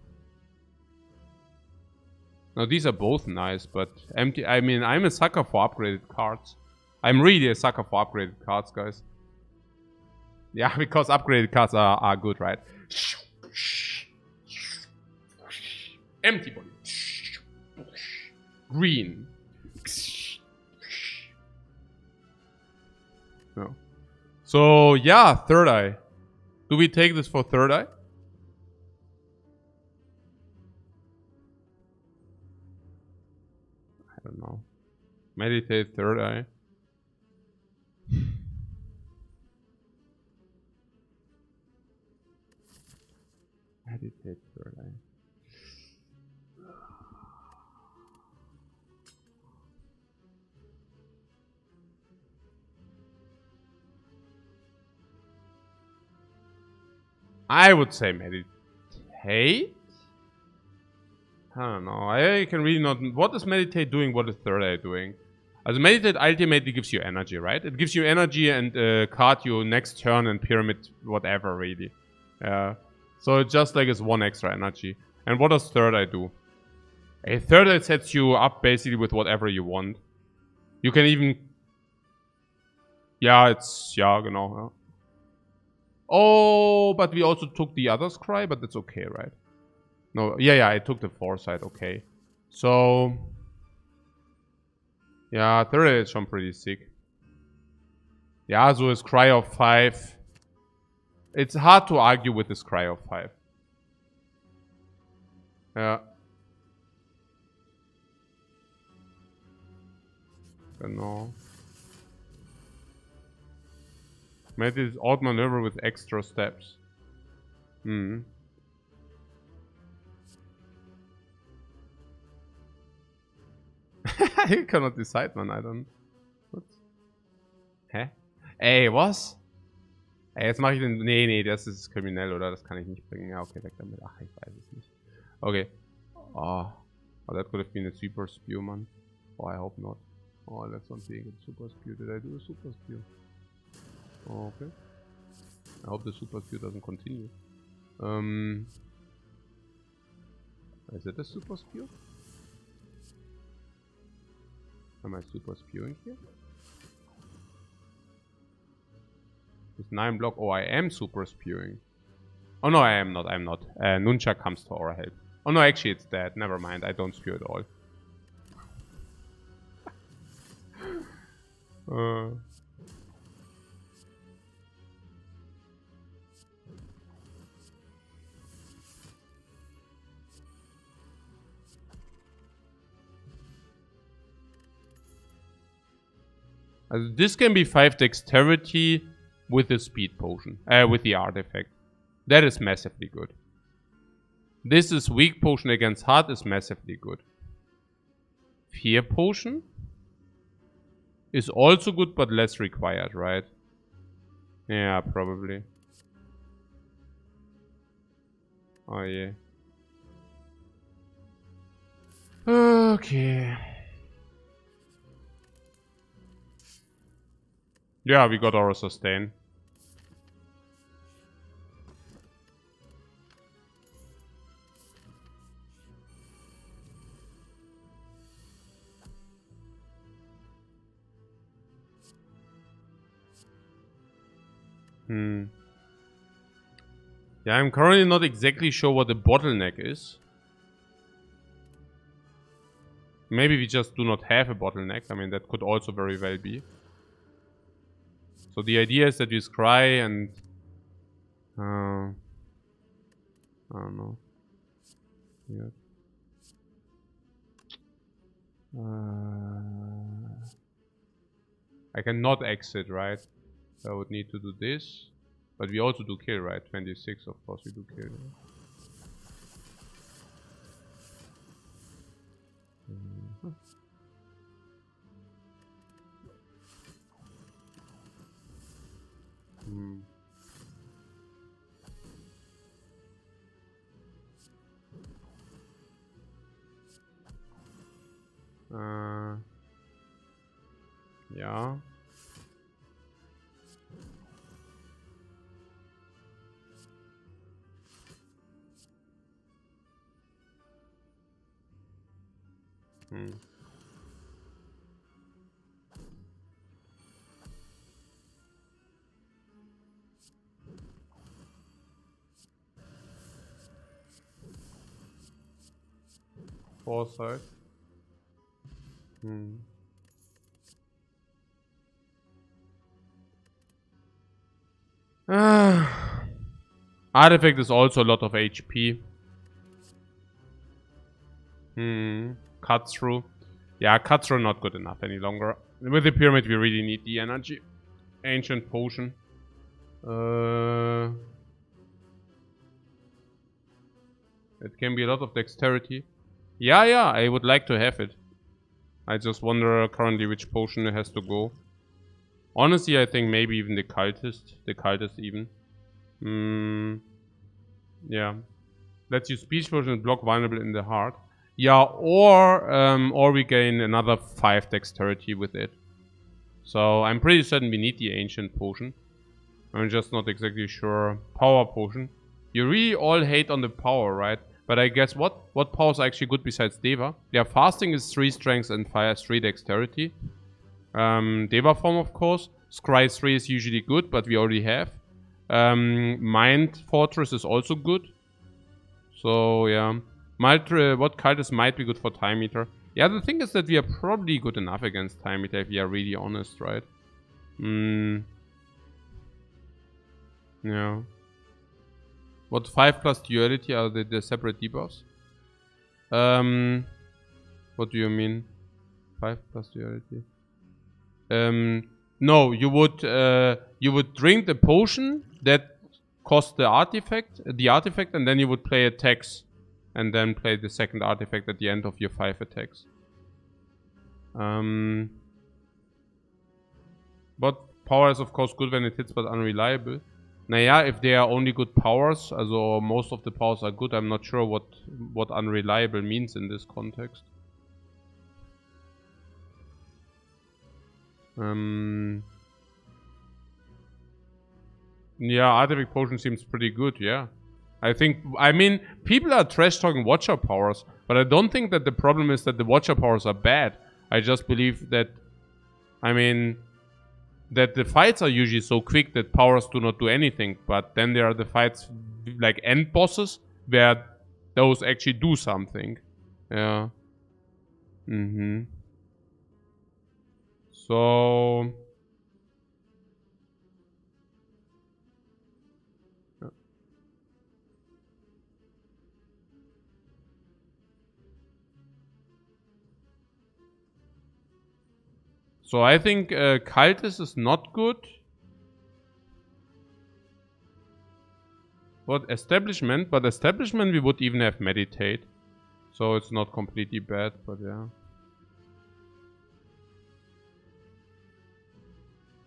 Now these are both nice, but empty. I mean, I'm a sucker for upgraded cards. I'm really a sucker for upgraded cards, guys. Yeah, because upgraded cards are good, right? Empty body. Green. No. So yeah, third eye. Do we take this for third eye? I don't know. Meditate third eye. Meditate third eye. I would say meditate. I don't know. I can really not... what is meditate doing? What is third eye doing? As meditate ultimately gives you energy, right? It gives you energy and card you next turn and pyramid whatever, really. So it just like it's one extra energy. And what does third eye do? A third eye sets you up basically with whatever you want. You can even... yeah, it's... yeah, genau. Yeah. Oh, but we also took the other scry, but that's okay, right? No, yeah, I took the foresight, okay. So... yeah, third eye is schon pretty sick. Yeah, so a scry of 5. It's hard to argue with the scry of 5. Yeah. Genau. Made this odd maneuver with extra steps. Hmm. You cannot decide, man. I don't... what? Hä? Ey, was? Ey, jetzt mache ich den... nee, das ist kriminell, oder? Das kann ich nicht bringen. Ja, okay, weg damit. Ach, ich weiß es nicht. Okay. Oh, that could have been a super spew, man. Oh, I hope not. Oh, that's not being a super spew. Did I do a super spew? Oh, okay. I hope the super spew doesn't continue. Is it a super spew? Am I super spewing here? With 9 block. Oh, I am super spewing. Oh no, I am not. I'm not. Nuncha comes to our help. Oh no, actually it's dead. Never mind. I don't spew at all. This can be 5 dexterity with the speed potion. With the artifact. That is massively good. This is weak potion against hard is massively good. Fear potion is also good but less required, right? Yeah, probably. Oh yeah. Okay. Yeah, we got our sustain. Yeah, I'm currently not exactly sure what the bottleneck is. Maybe we just do not have a bottleneck. I mean, that could also very well be. So the idea is that we scry and... I don't know. Yeah. I cannot exit, right? So I would need to do this. But we also do kill, right? 26, of course we do kill. Yeah. Foresight. Artifact is also a lot of HP. Cut through. Yeah, cut through not good enough any longer. With the pyramid we really need the energy. Ancient potion. It can be a lot of dexterity. Yeah, I would like to have it. I just wonder currently which potion it has to go. Honestly, I think maybe even the cultist. The cultist even. Yeah. Lets you speech potion and block vulnerable in the heart. Yeah, or we gain another 5 dexterity with it. So I'm pretty certain we need the ancient potion. I'm just not exactly sure. Power potion. You really all hate on the power, right? But I guess what powers are actually good besides Deva? Yeah, fasting is 3 strength and fire is 3 dexterity. Deva form, of course. Scry 3 is usually good, but we already have. Mind Fortress is also good. So, yeah. What cultist might be good for Time Eater? Yeah, the thing is that we are probably good enough against Time Eater if we are really honest, right? Yeah. What 5 plus duality are the separate debuffs? What do you mean? 5 plus duality? No, you would drink the potion that cost the artifact, and then you would play attacks, and then play the second artifact at the end of your 5 attacks. But power is of course good when it hits, but unreliable. Naja, if they are only good powers, also most of the powers are good, I'm not sure what unreliable means in this context. Yeah, artifact potion seems pretty good, yeah. I mean, people are trash talking watcher powers, but I don't think that the problem is that the watcher powers are bad. I just believe that, I mean, that the fights are usually so quick that powers do not do anything, but then there are the fights like end bosses where those actually do something. Yeah. So... So I think Cultist is not good. What? Establishment? But Establishment we would even have Meditate. So it's not completely bad, but yeah.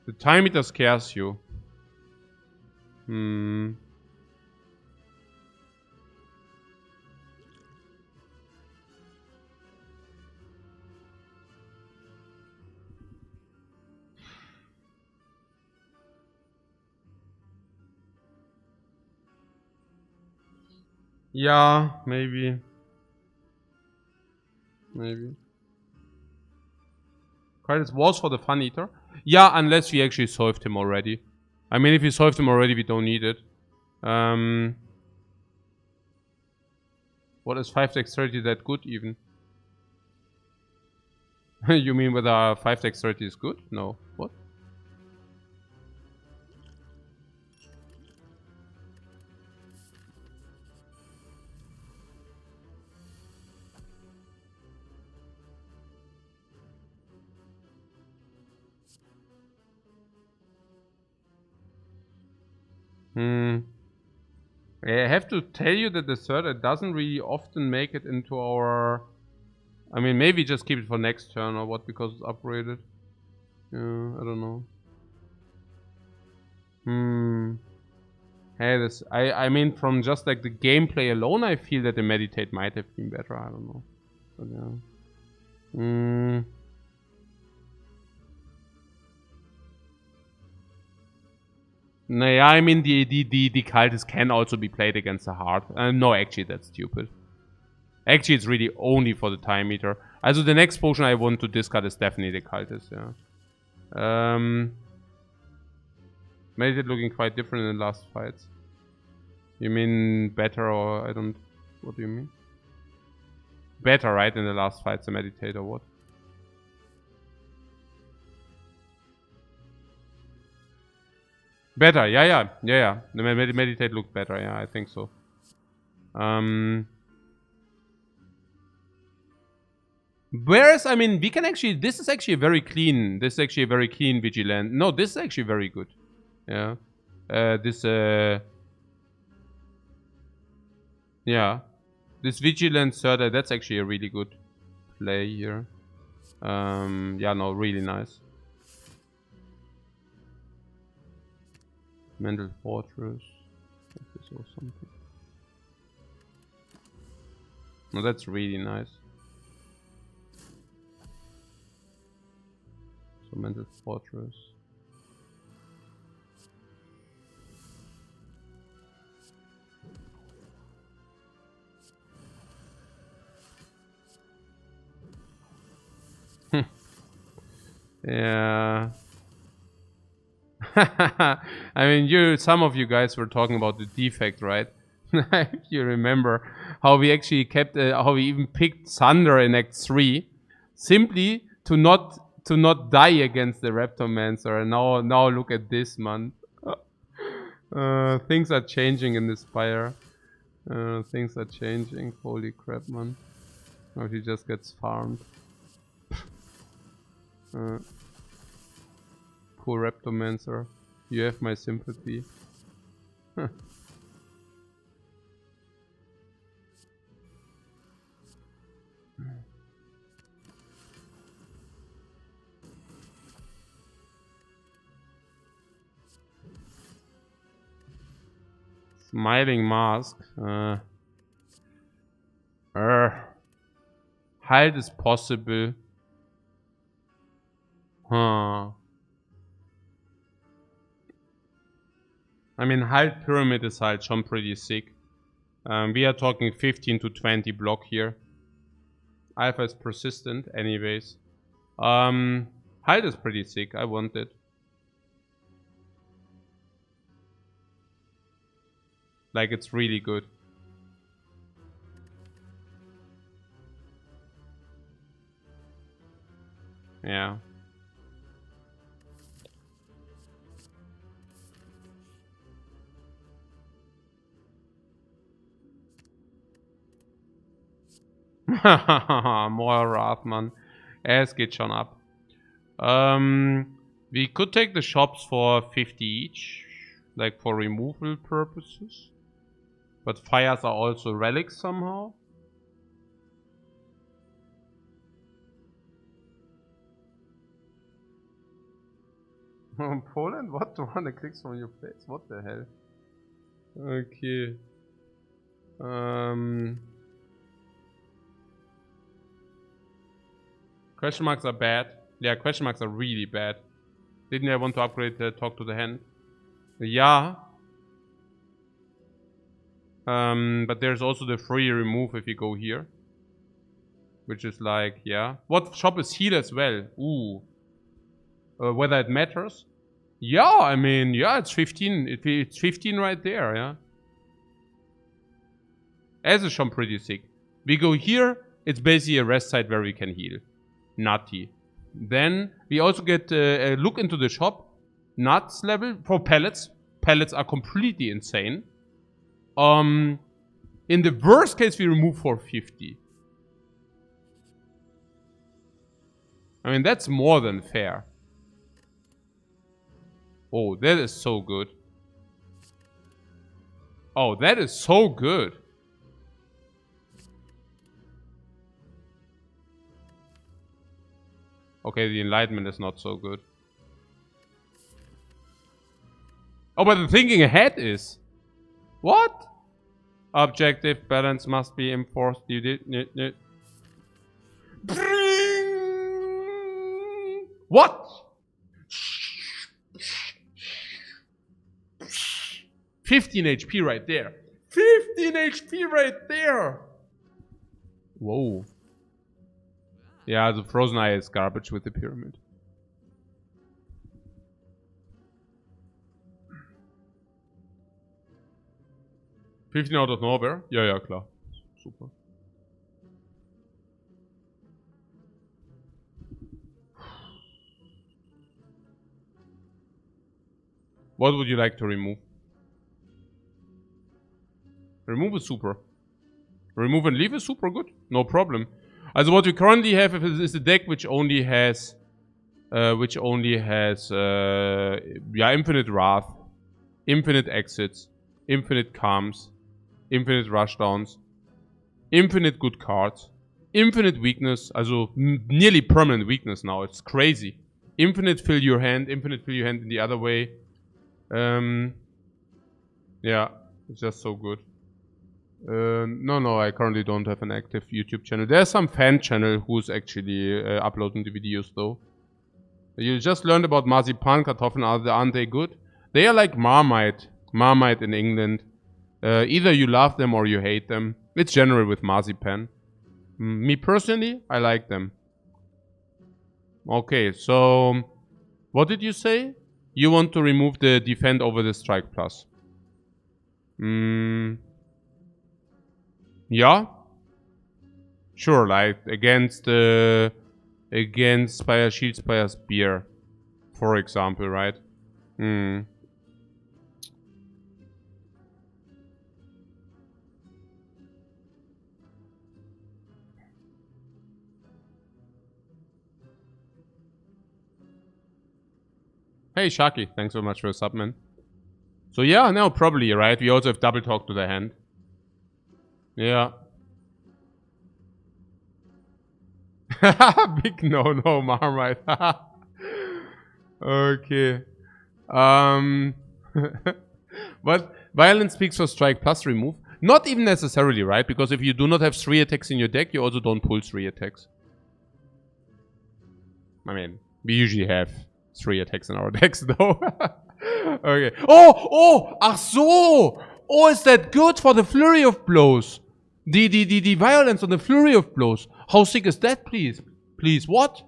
The Time Meter scares you. Yeah, maybe. Maybe. Credits was for the Fun Eater? Yeah, unless we actually solved him already. I mean, if we solved him already, we don't need it. What is 5 dexterity that good even? You mean whether 5 dexterity is good? No. What? I have to tell you that the third it doesn't really often make it into our... I mean, maybe just keep it for next turn or what, because it's upgraded. Yeah, I don't know. Hey, this... I mean, from just like the gameplay alone, I feel that the Meditate might have been better. I don't know. But yeah. Naja, I mean, the cultist can also be played against the heart. No, actually, that's stupid. Actually, it's really only for the time meter. Also, the next potion I want to discard is definitely the cultist, yeah. Made it looking quite different in the last fights. You mean better or I don't... What do you mean? Better, right, in the last fights, the Meditate or what? Better, yeah. The Meditate looked better, yeah, I think so. Whereas, I mean, we can actually... This is actually very clean. This is actually a very clean Vigilant. No, this is actually very good. Yeah. Yeah. This Vigilant Surda, that's actually a really good play here. Yeah, no, really nice. Mental Fortress. This or something. No, that's really nice. So Mental Fortress. Yeah. I mean, some of you guys were talking about the defect, right? If you remember how we actually kept, how we even picked Thunder in Act 3, simply to not die against the Raptormancer. And now look at this, man. Things are changing in the Spire. Things are changing. Holy crap, man. Now he just gets farmed. Poor Raptormancer. You have my sympathy. Smiling Mask. Halt is possible. Huh. I mean, Halt Pyramid is halt schon pretty sick. We are talking 15 to 20 block here. Alpha is persistent anyways. Halt is pretty sick. I want it. Like, it's really good. Yeah. More Wrath, man. Es geht schon ab. We could take the shops for 50 each. Like, for removal purposes. But fires are also relics somehow. Poland? What? 200 clicks from your place? What the hell? Okay. Question marks are bad. Yeah, question marks are really bad. Didn't I want to upgrade the Talk to the Hand? Yeah. But there's also the free remove if you go here. Which is like, yeah. What shop is heal as well? Ooh. Whether it matters? Yeah, I mean, yeah, it's 15. It's 15 right there, yeah. As a shop pretty sick. We go here, it's basically a rest site where we can heal. Nutty. Then we also get a look into the shop. Nuts level for pellets. Pellets are completely insane. In the worst case, we remove for 50. I mean, that's more than fair. Oh, that is so good. Oh, that is so good. Okay, the enlightenment is not so good. Oh, but the thinking ahead is... What? Objective balance must be enforced. You did... What? 15 HP right there. 15 HP right there. Whoa. Yeah, the frozen eye is garbage with the pyramid. $15 out of nowhere? Ja, ja, klar. Super. What would you like to remove? Remove is super. Remove and leave is super good. No problem. Also what we currently have is a deck which only has yeah, infinite wrath, infinite exits, infinite calms, infinite rushdowns, infinite good cards, infinite weakness, also nearly permanent weakness now. It's crazy. Infinite fill your hand in the other way. Yeah, it's just so good. No, I currently don't have an active YouTube channel. There's some fan channel who's actually uploading the videos though. You just learned about marzipan kartoffeln. Aren't they good? They are like Marmite in England. Either you love them or you hate them. It's general with marzipan. Me personally, I like them. Okay, so what did you say? You want to remove the defend over the strike plus. Yeah? Sure, like against Spire Shield, Spire Spear, for example, right? Hey Shaki, thanks so much for the sub, man. So yeah, no, probably, right? We also have double talk to the hand. Yeah. Big no, Marmite. Okay. But violence speaks for strike plus remove. Not even necessarily, right? Because if you do not have 3 attacks in your deck, you also don't pull 3 attacks. I mean, we usually have 3 attacks in our decks, though. Okay. Oh! Ach so! Oh, is that good for the flurry of blows? The violence on the flurry of blows. How sick is that, please? Please, what?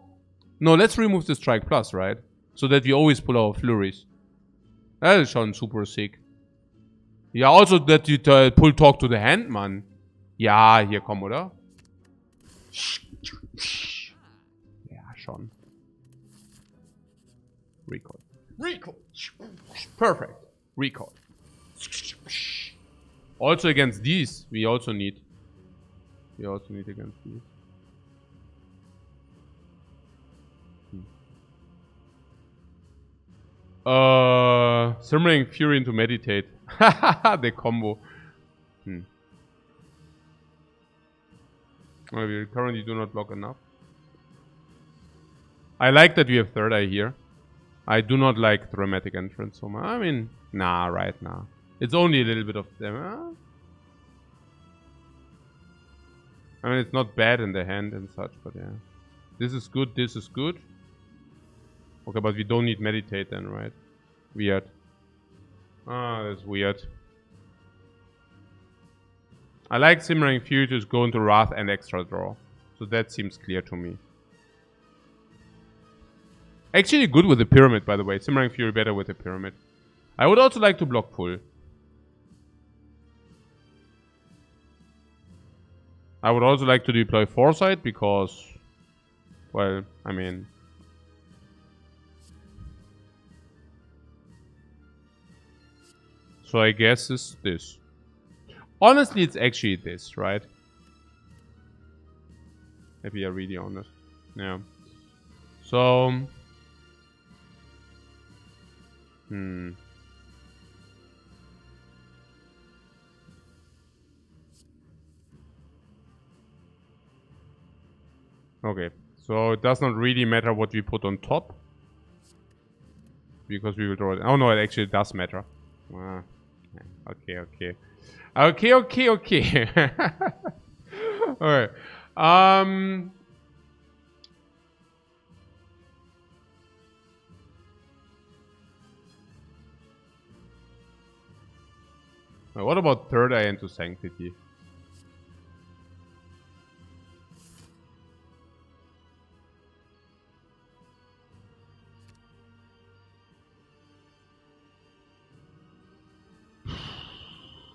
No, let's remove the strike plus, right? So that we always pull our flurries. That is schon super sick. Ja, also that you pull talk to the hand, man. Ja, hier komm, oder? Ja, schon. Recall. Perfect. Recall. Also against these, we also need. We also need against these. Simmering Fury into Meditate. The combo. Well, we currently do not block enough. I like that we have third eye here. I do not like dramatic entrance so much. I mean, nah. It's only a little bit of them. I mean, it's not bad in the hand and such, but yeah. This is good, this is good. Okay, but we don't need meditate then, right? Weird. Ah, that's weird. I like Simmering Fury to go into Wrath and extra draw. So that seems clear to me. Actually good with the Pyramid, by the way. Simmering Fury better with the Pyramid. I would also like to block Pull. I would also like to deploy Foresight because, well, I mean... So I guess it's this. Honestly, it's actually this, right? If we are really honest. Yeah. So... Okay. So it does not really matter what we put on top. Because we will draw it. Oh no, it actually does matter. Okay. Alright. What about Third Eye into Sanctity?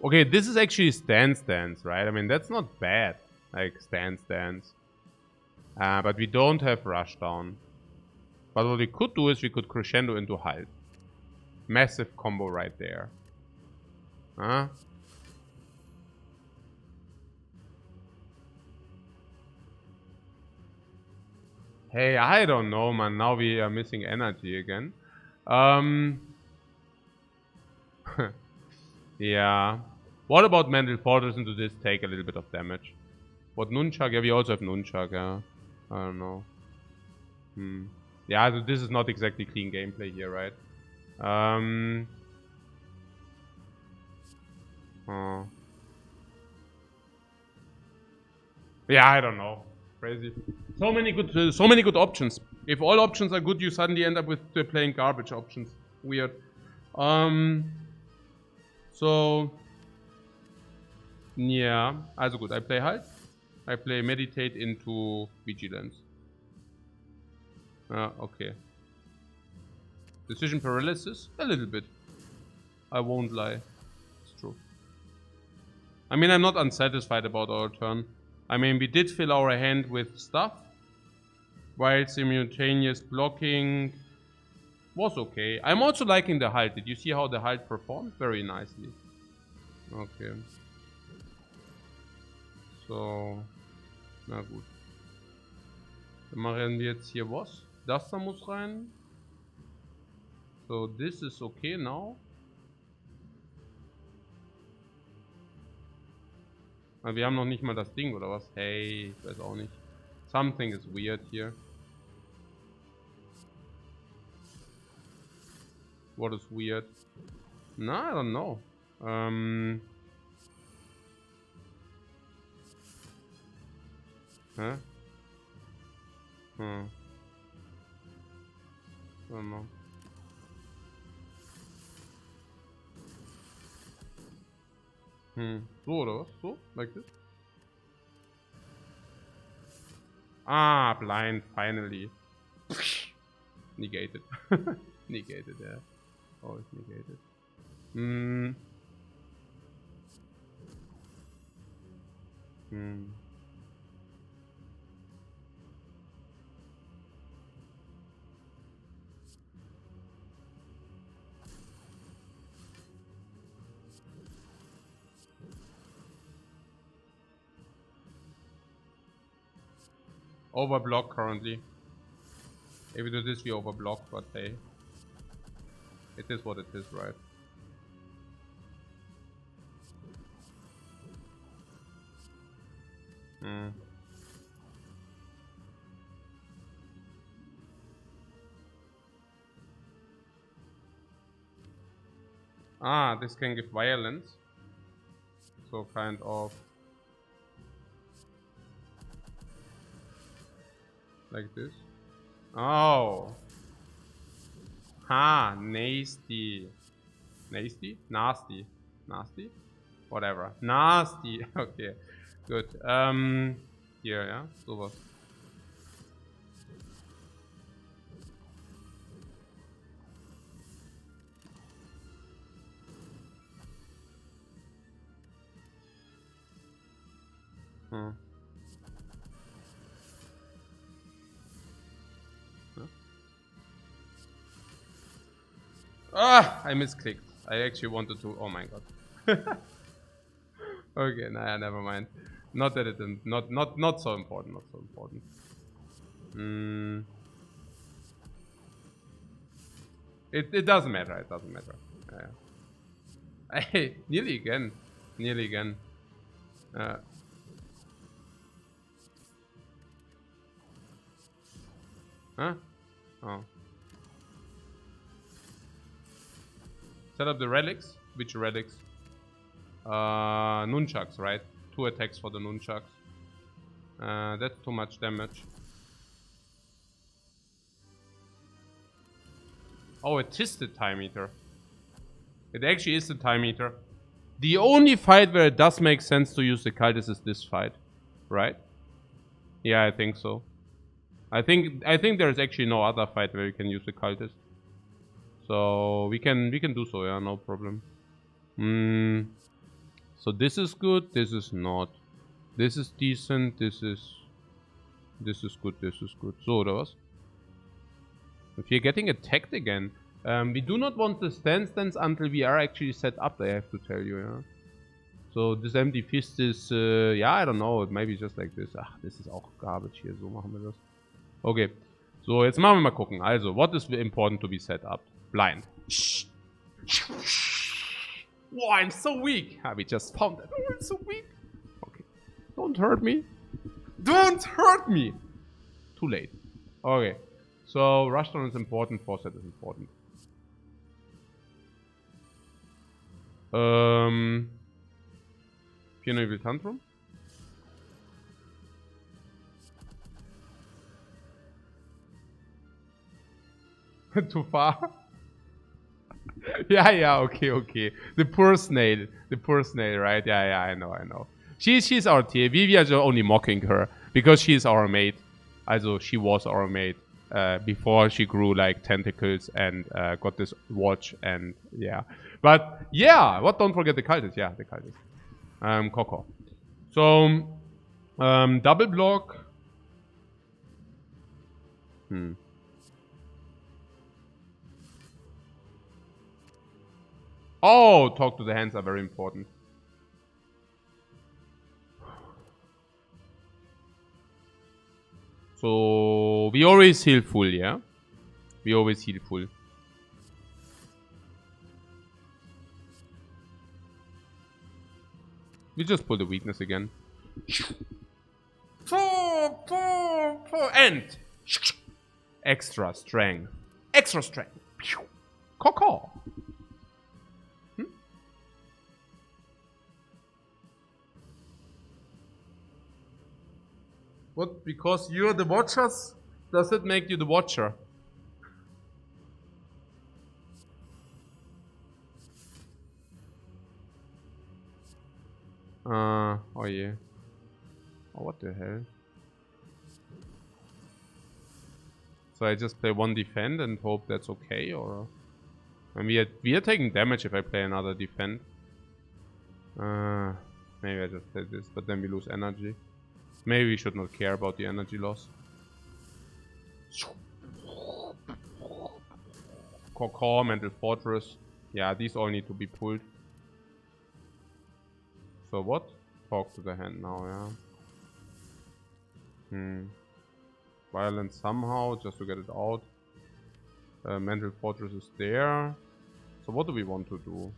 Okay, this is actually stance, right? I mean, that's not bad. Like, stance. But we don't have Rushdown. But what we could do is we could Crescendo into Halt. Massive combo right there. Huh? Hey, I don't know, man. Now we are missing energy again. Yeah. What about Mental Fortress into this? Take a little bit of damage. What, Nunchak? Yeah, we also have Nunchak, yeah. I don't know. Yeah, so this is not exactly clean gameplay here, right? Yeah, I don't know. Crazy. So many good options. If all options are good, you suddenly end up with playing garbage options. Weird. So yeah, also gut. I play Halt. I play Meditate into Vigilance. Okay. Decision paralysis? A little bit. I won't lie. It's true. I mean, I'm not unsatisfied about our turn. I mean, we did fill our hand with stuff. While simultaneous blocking was okay. I'm also liking the Halt. Did you see how the Halt performed? Very nicely. Okay. So. Na gut. Dann machen wir jetzt hier was. Das da muss rein. So, this is okay now. Aber wir haben noch nicht mal das Ding, oder was? Hey, ich weiß auch nicht. Something is weird here. What is weird? No, I don't know. Huh? I don't know. So oder was? So? Like this? Ah, blind, finally. Negated. Negated, yeah. Always negated. Overblock currently. If we do this, we overblock, but hey. It is what it is, right? Ah, this can give violence. So kind of like this. Oh. Ha, nasty. Nasty? Nasty. Nasty? Whatever. Nasty. Okay. Good. Hier, ja. Sowas. Hm. Ah, I misclicked. I actually wanted to. Oh my god. Okay, nah, never mind. Not that it didn't. Not so important. Not so important. It doesn't matter. It doesn't matter. Yeah. Hey, nearly again. Nearly again. Huh? Oh. Set up the relics. Which relics? Nunchucks, right? 2 attacks for the nunchucks. That's too much damage. Oh, it is the time eater. It actually is the time eater. The only fight where it does make sense to use the cultist is this fight, right? Yeah, I think so. I think there's actually no other fight where you can use the cultist. So we can do so, yeah, no problem. So this is good, this is not. This is decent, this is good, this is good. So, oder was? If you're getting attacked again. We do not want the stance until we are actually set up, I have to tell you, yeah. So, this empty fist is, yeah, I don't know, maybe just like this. Ach, das ist auch garbage hier, so machen wir das. Okay, so, jetzt machen wir mal gucken. Also, what is important to be set up? Blind. Wow, I'm so weak. Ah, we just found that. Oh, I'm so weak. Okay, don't hurt me. Don't hurt me. Too late. Okay, so, rushdown is important, foresight is important. Piano Evil Tantrum. Too far? yeah, okay. The poor snail, right? Yeah, I know. She's our tier. We are just only mocking her because she is our mate. Also, she was our mate before she grew like tentacles and got this watch and yeah. But yeah, don't forget the cultist. Yeah, the cultist. Coco. So, double block. Oh, talk to the hands are very important. So, we always heal full, yeah? We always heal full. We just pull the weakness again. And extra strength. Extra strength. Coco. What? Because you're the watchers? Does it make you the watcher? Oh yeah. Oh, what the hell? So I just play one defend and hope that's okay, or? And we are taking damage if I play another defend. Maybe I just play this, but then we lose energy. Maybe we should not care about the energy loss. Core, Mental Fortress. Yeah, these all need to be pulled. So what? Talk to the hand now, yeah. Violence somehow, just to get it out. Mental Fortress is there. So what do we want to do?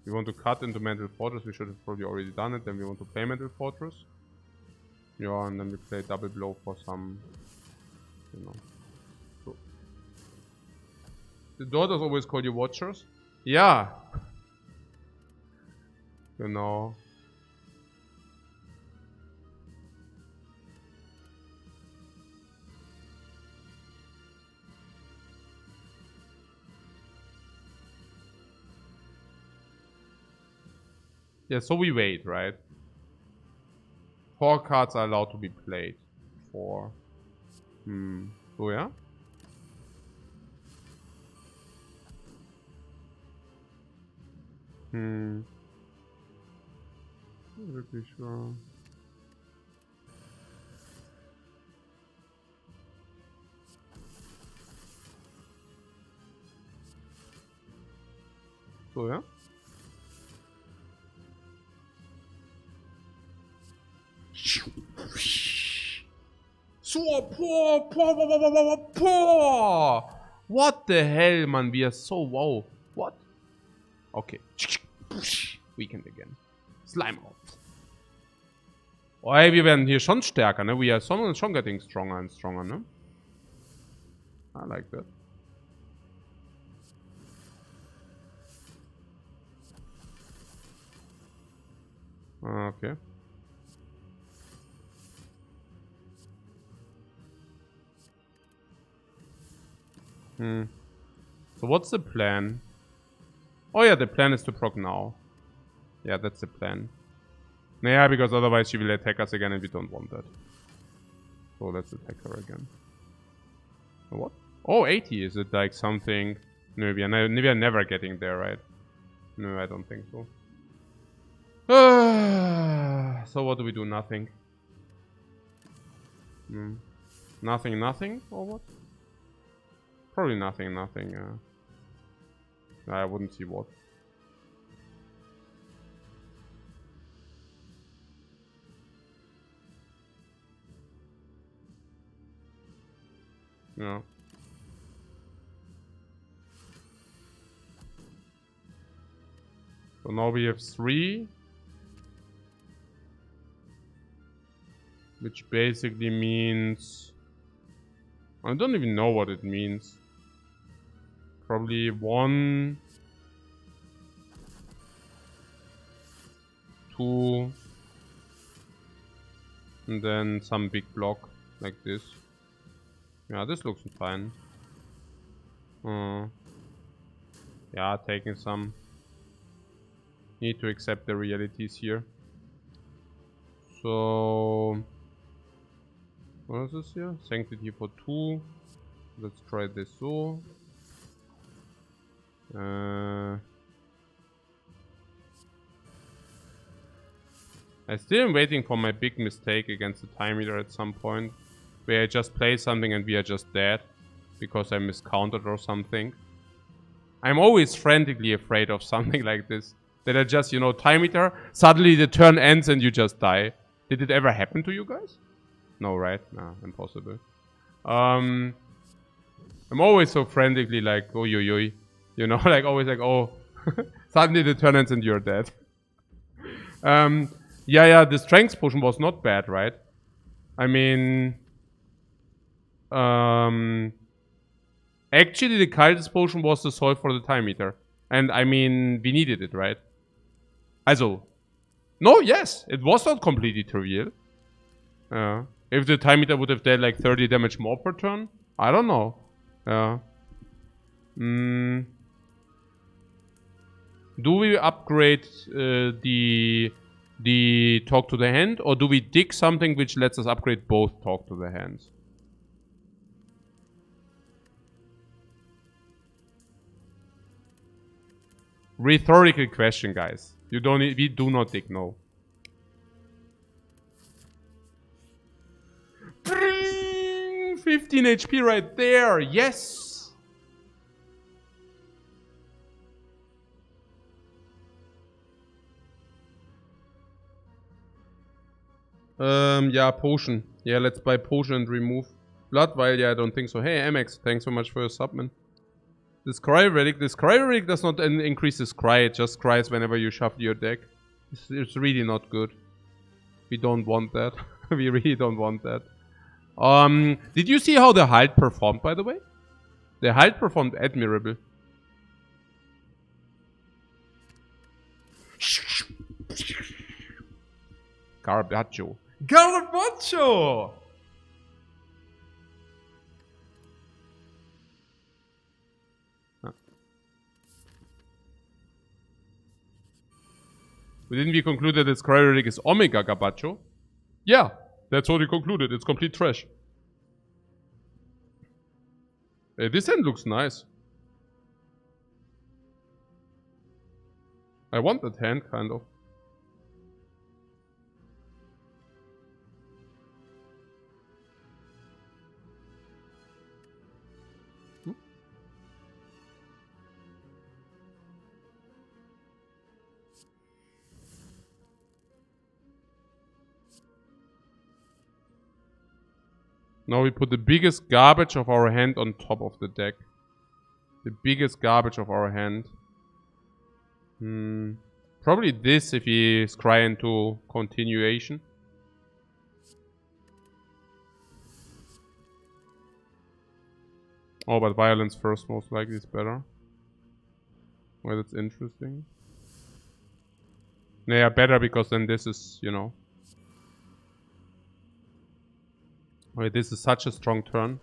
We want to cut into Mental Fortress. We should have probably already done it. Then we want to play Mental Fortress. Yeah, and then we play double blow for some, you know. So. The daughters always call you watchers? Yeah. You know. Yeah, so we wait, right? 4 cards are allowed to be played. 4. So yeah? Not really sure. So yeah? So poor. What the hell, man? We are so wow. What? Okay. Weekend again. Slime out. Oh, ey, wir werden hier schon stärker, ne? We are schon getting stronger and stronger, ne? I like that. Okay. So what's the plan? Oh yeah, the plan is to proc now. Yeah, that's the plan. Yeah, because otherwise she will attack us again and we don't want that. So let's attack her again. What? Oh, 80. Is it like something? No, we are never getting there, right? No, I don't think so. So what do we do? Nothing. Nothing? Or what? Probably nothing. I wouldn't see what. Yeah. So now we have 3. Which basically means... I don't even know what it means. Probably 1... 2... And then some big block like this. Yeah, this looks fine. Yeah, taking some. Need to accept the realities here. So... What is this here? Sanctity for 2. Let's try this so. I still am waiting for my big mistake against the time meter at some point. Where I just play something and we are just dead. Because I miscounted or something. I'm always frantically afraid of something like this. That I just, you know, time meter. Suddenly the turn ends and you just die. Did it ever happen to you guys? No, right? No, impossible. I'm always so frantically like, oh, yo. You know, like always like, oh. Suddenly the turn ends and you're dead. Yeah, the strength potion was not bad, right? I mean... Actually, the Cultist potion was the solve for the time meter. And I mean, we needed it, right? Also... No, yes, it was not completely trivial. If the time meter would have dealt like 30 damage more per turn, I don't know. Do we upgrade the talk to the hand, or do we dig something which lets us upgrade both talk to the hands? Rhetorical question, guys. You don't need, we do not dig, no. 15 HP right there, yes! Yeah, potion. Yeah, let's buy potion and remove blood vial. Yeah, I don't think so. Hey, MX, thanks so much for your sub, man. This Scry Relic does not increase the Scry, it just cries whenever you shuffle your deck. It's really not good. We don't want that. We really don't want that. Did you see how the Halt performed, by the way? The Halt performed admirable. Garbaggio. Garbaggio! Didn't we conclude that its quadratic is omega Gabacho? Yeah, that's what we concluded. It's complete trash. This hand looks nice. I want that hand, kind of. Now we put the biggest garbage of our hand on top of the deck. The biggest garbage of our hand. Probably this if he scry into continuation. Oh, but violence first most likely is better. Well, that's interesting. Yeah, better because then this is, you know. Wait, this is such a strong turn.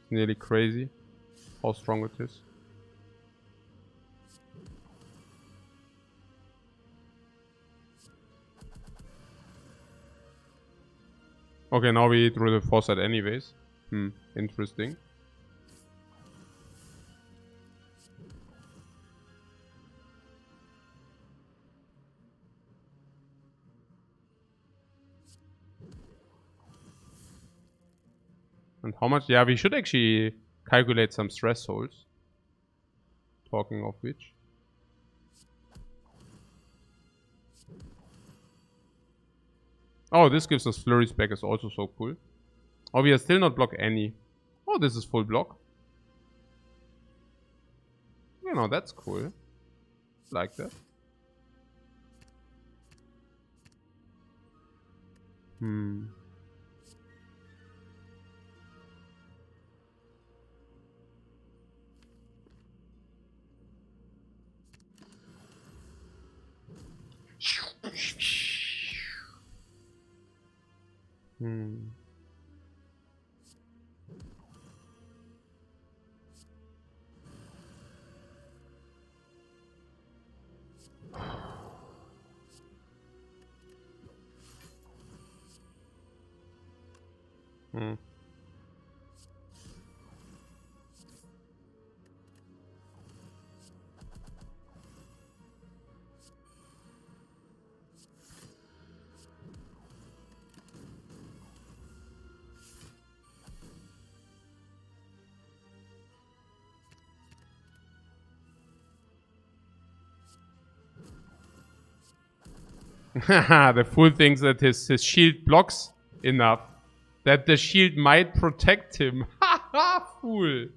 It's nearly crazy how strong it is. Okay, now we drew the foresight anyways. Interesting. And how much? Yeah, we should actually calculate some thresholds. Talking of which. Oh, this gives us flurries back is also so cool. Oh, we are still not block any. Oh, this is full block. You know, that's cool. Like that. The fool thinks that his shield blocks enough. That the shield might protect him. Haha, fool.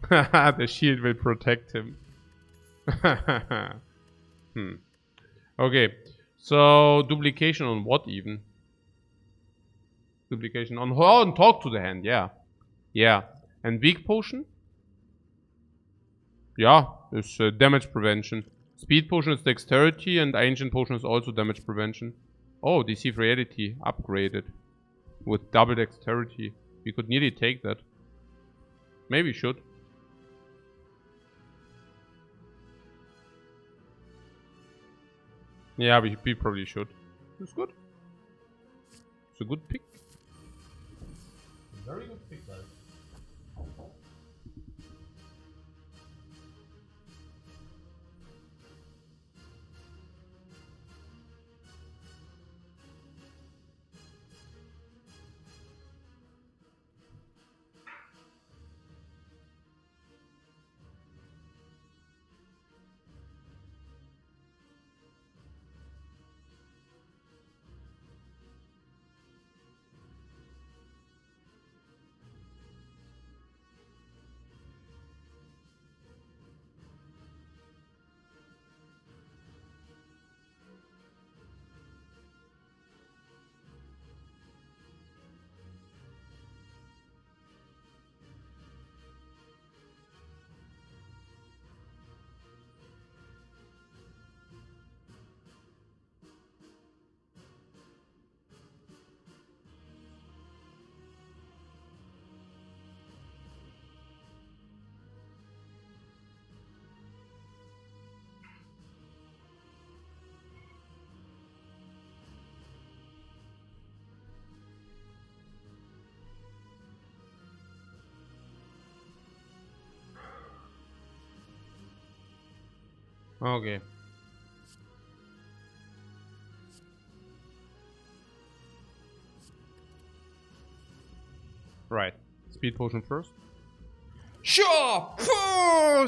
The shield will protect him. Okay. So, duplication on what even? Duplication on talk to the hand, yeah. Yeah. And weak potion? Yeah, it's damage prevention. Speed potion is dexterity and ancient potion is also damage prevention. Oh, deceive reality upgraded. With double dexterity. We could nearly take that. Maybe we should. Yeah, we probably should. It's good. It's a good pick. Very good pick, guys. Okay. Right. Speed potion first. Sure! Sure!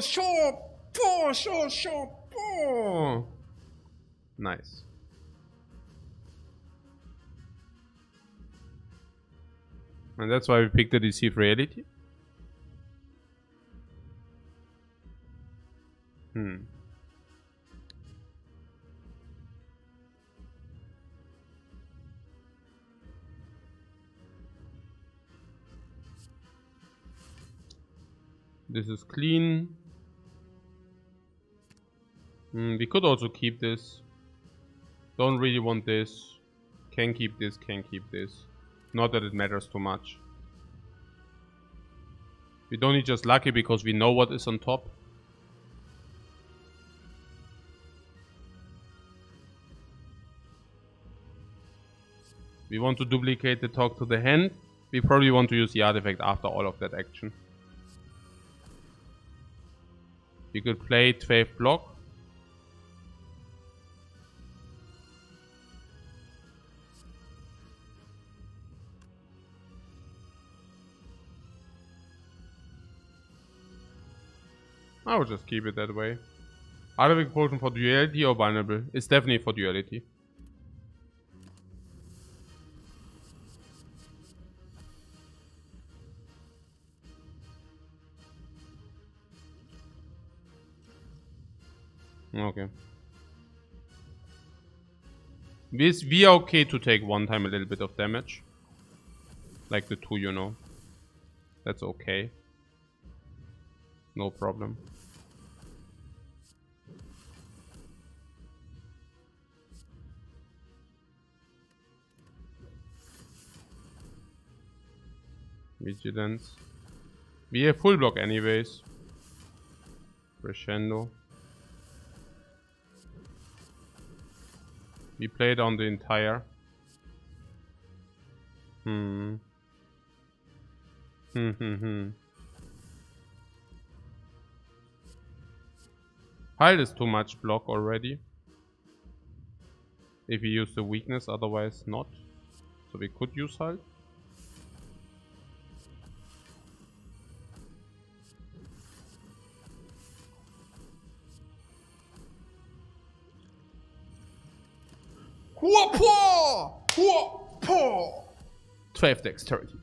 Sure! Nice. And that's why we picked the Deceive Reality. This is clean. We could also keep this. Don't really want this. Can keep this, can keep this. Not that it matters too much. We don't need just lucky because we know what is on top. We want to duplicate the talk to the hand. We probably want to use the artifact after all of that action. We could play 12 block. I would just keep it that way. Artifact potion for duality or vulnerable? It's definitely for duality. Okay. We are okay to take one time a little bit of damage. Like the 2, you know. That's okay. No problem. Vigilance. We have full block anyways. Crescendo. We played on the entire. Pile is too much block already. If we use the weakness, otherwise not. So we could use Halt. Whoa! 12 dexterity.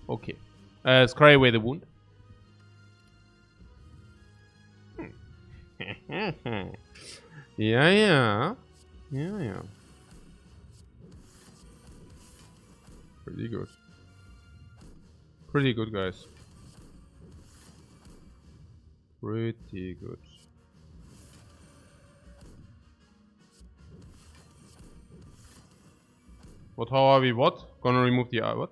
Okay. Scry away the wound. Yeah. Pretty good. Pretty good, guys. Pretty good. What? How are we? What? Gonna remove the what?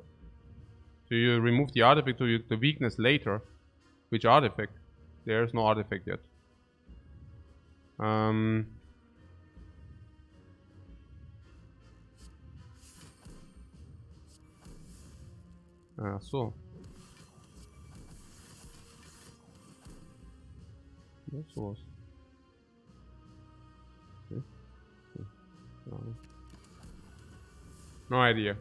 So you remove the artifact to the weakness later. Which artifact? There's no artifact yet. So. Das war's. Okay. No idea.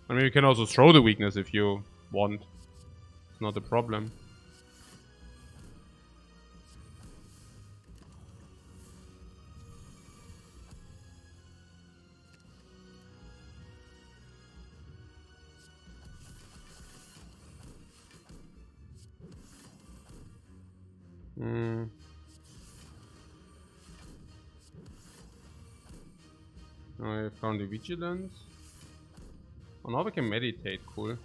I mean, you can also throw the weakness if you want. It's not a problem. I found the vigilance. Oh, now we can meditate. Cool.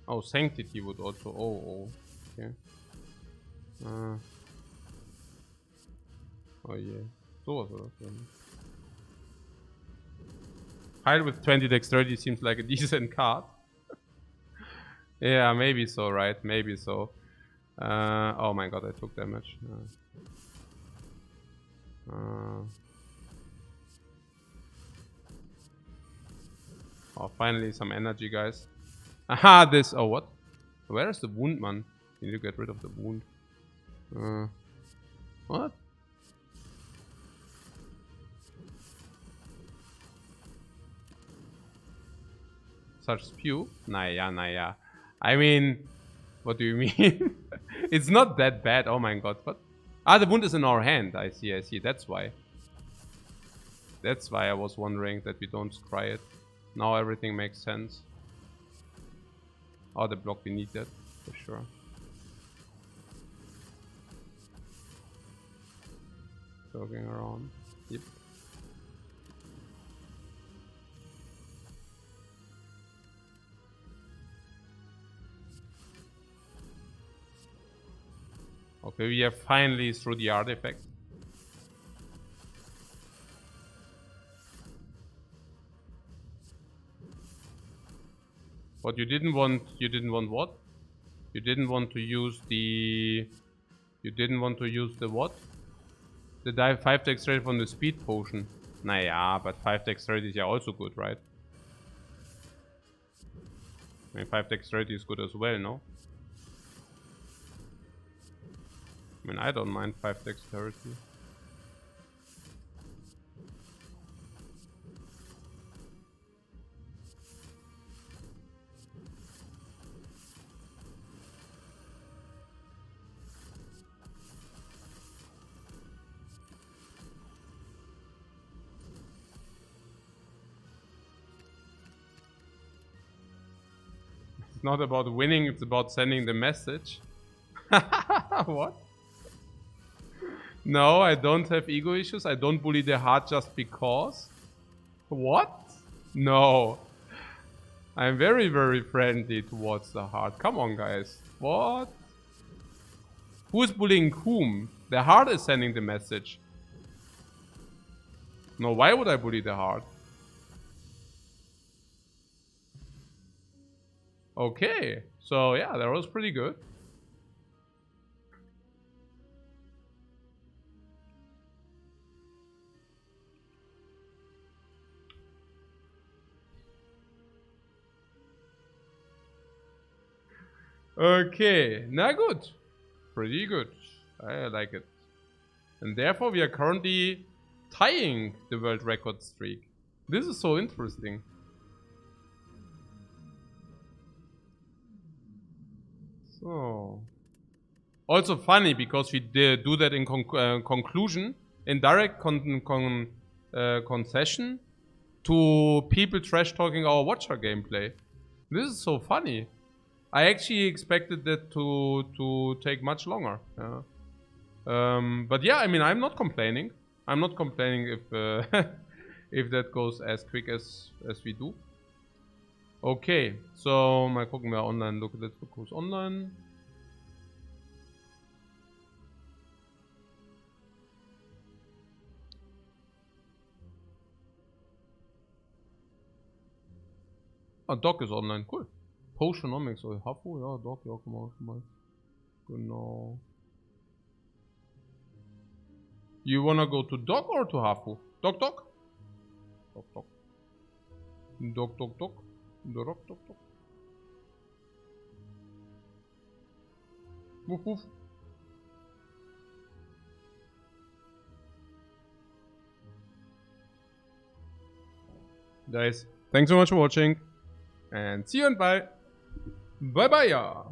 Oh, sanctity would also. Oh, okay. Oh yeah. So was it. Hide with 20 dexterity seems like a decent card. Yeah, maybe so, right? Maybe so. Oh my god, I took damage. Oh, finally some energy, guys. Aha, this. Oh, what? Where is the wound, man? Need to get rid of the wound. What? Such spew? Naya. I mean, what do you mean? It's not that bad. Oh my god. What? Ah, the wound is in our hand. I see. That's why. That's why I was wondering that we don't scry it. Now everything makes sense. Oh, the block, we need that for sure. Jogging around. Yep. Okay, we are finally through the artifact. What you didn't want what? You didn't want to use the... You didn't want to use the what? The 5 dexterity from the speed potion. Naja, but 5 dexterity is yeah also good, right? I mean, 5 dexterity is good as well, no? I mean, I don't mind 5 dexterity. It's not about winning, it's about sending the message. What? No, I don't have ego issues. I don't bully the heart just because. What? No. I'm very, very friendly towards the heart. Come on, guys. What? Who's bullying whom? The heart is sending the message. No, why would I bully the heart? Okay. So, yeah, that was pretty good. Okay, now good. Pretty good. I like it. And therefore we are currently tying the world record streak. This is so interesting. So... Also funny, because we do that in conclusion, in direct concession to people trash talking our Watcher gameplay. This is so funny. I actually expected that to take much longer. But yeah, I mean, I'm not complaining. I'm not complaining if if that goes as quick as we do. Okay, so mal gucken, wer online. Look, let's look who's online. Ah, Doc ist online, cool. Potionomics, oder Hafu, ja, Doc, ja, kann man auch schon mal. Genau. You wanna go to Doc or to Hafu? Doc? Doc. Woof woof. Guys, thanks so much for watching. And see you and bye. Bye bye, yeah.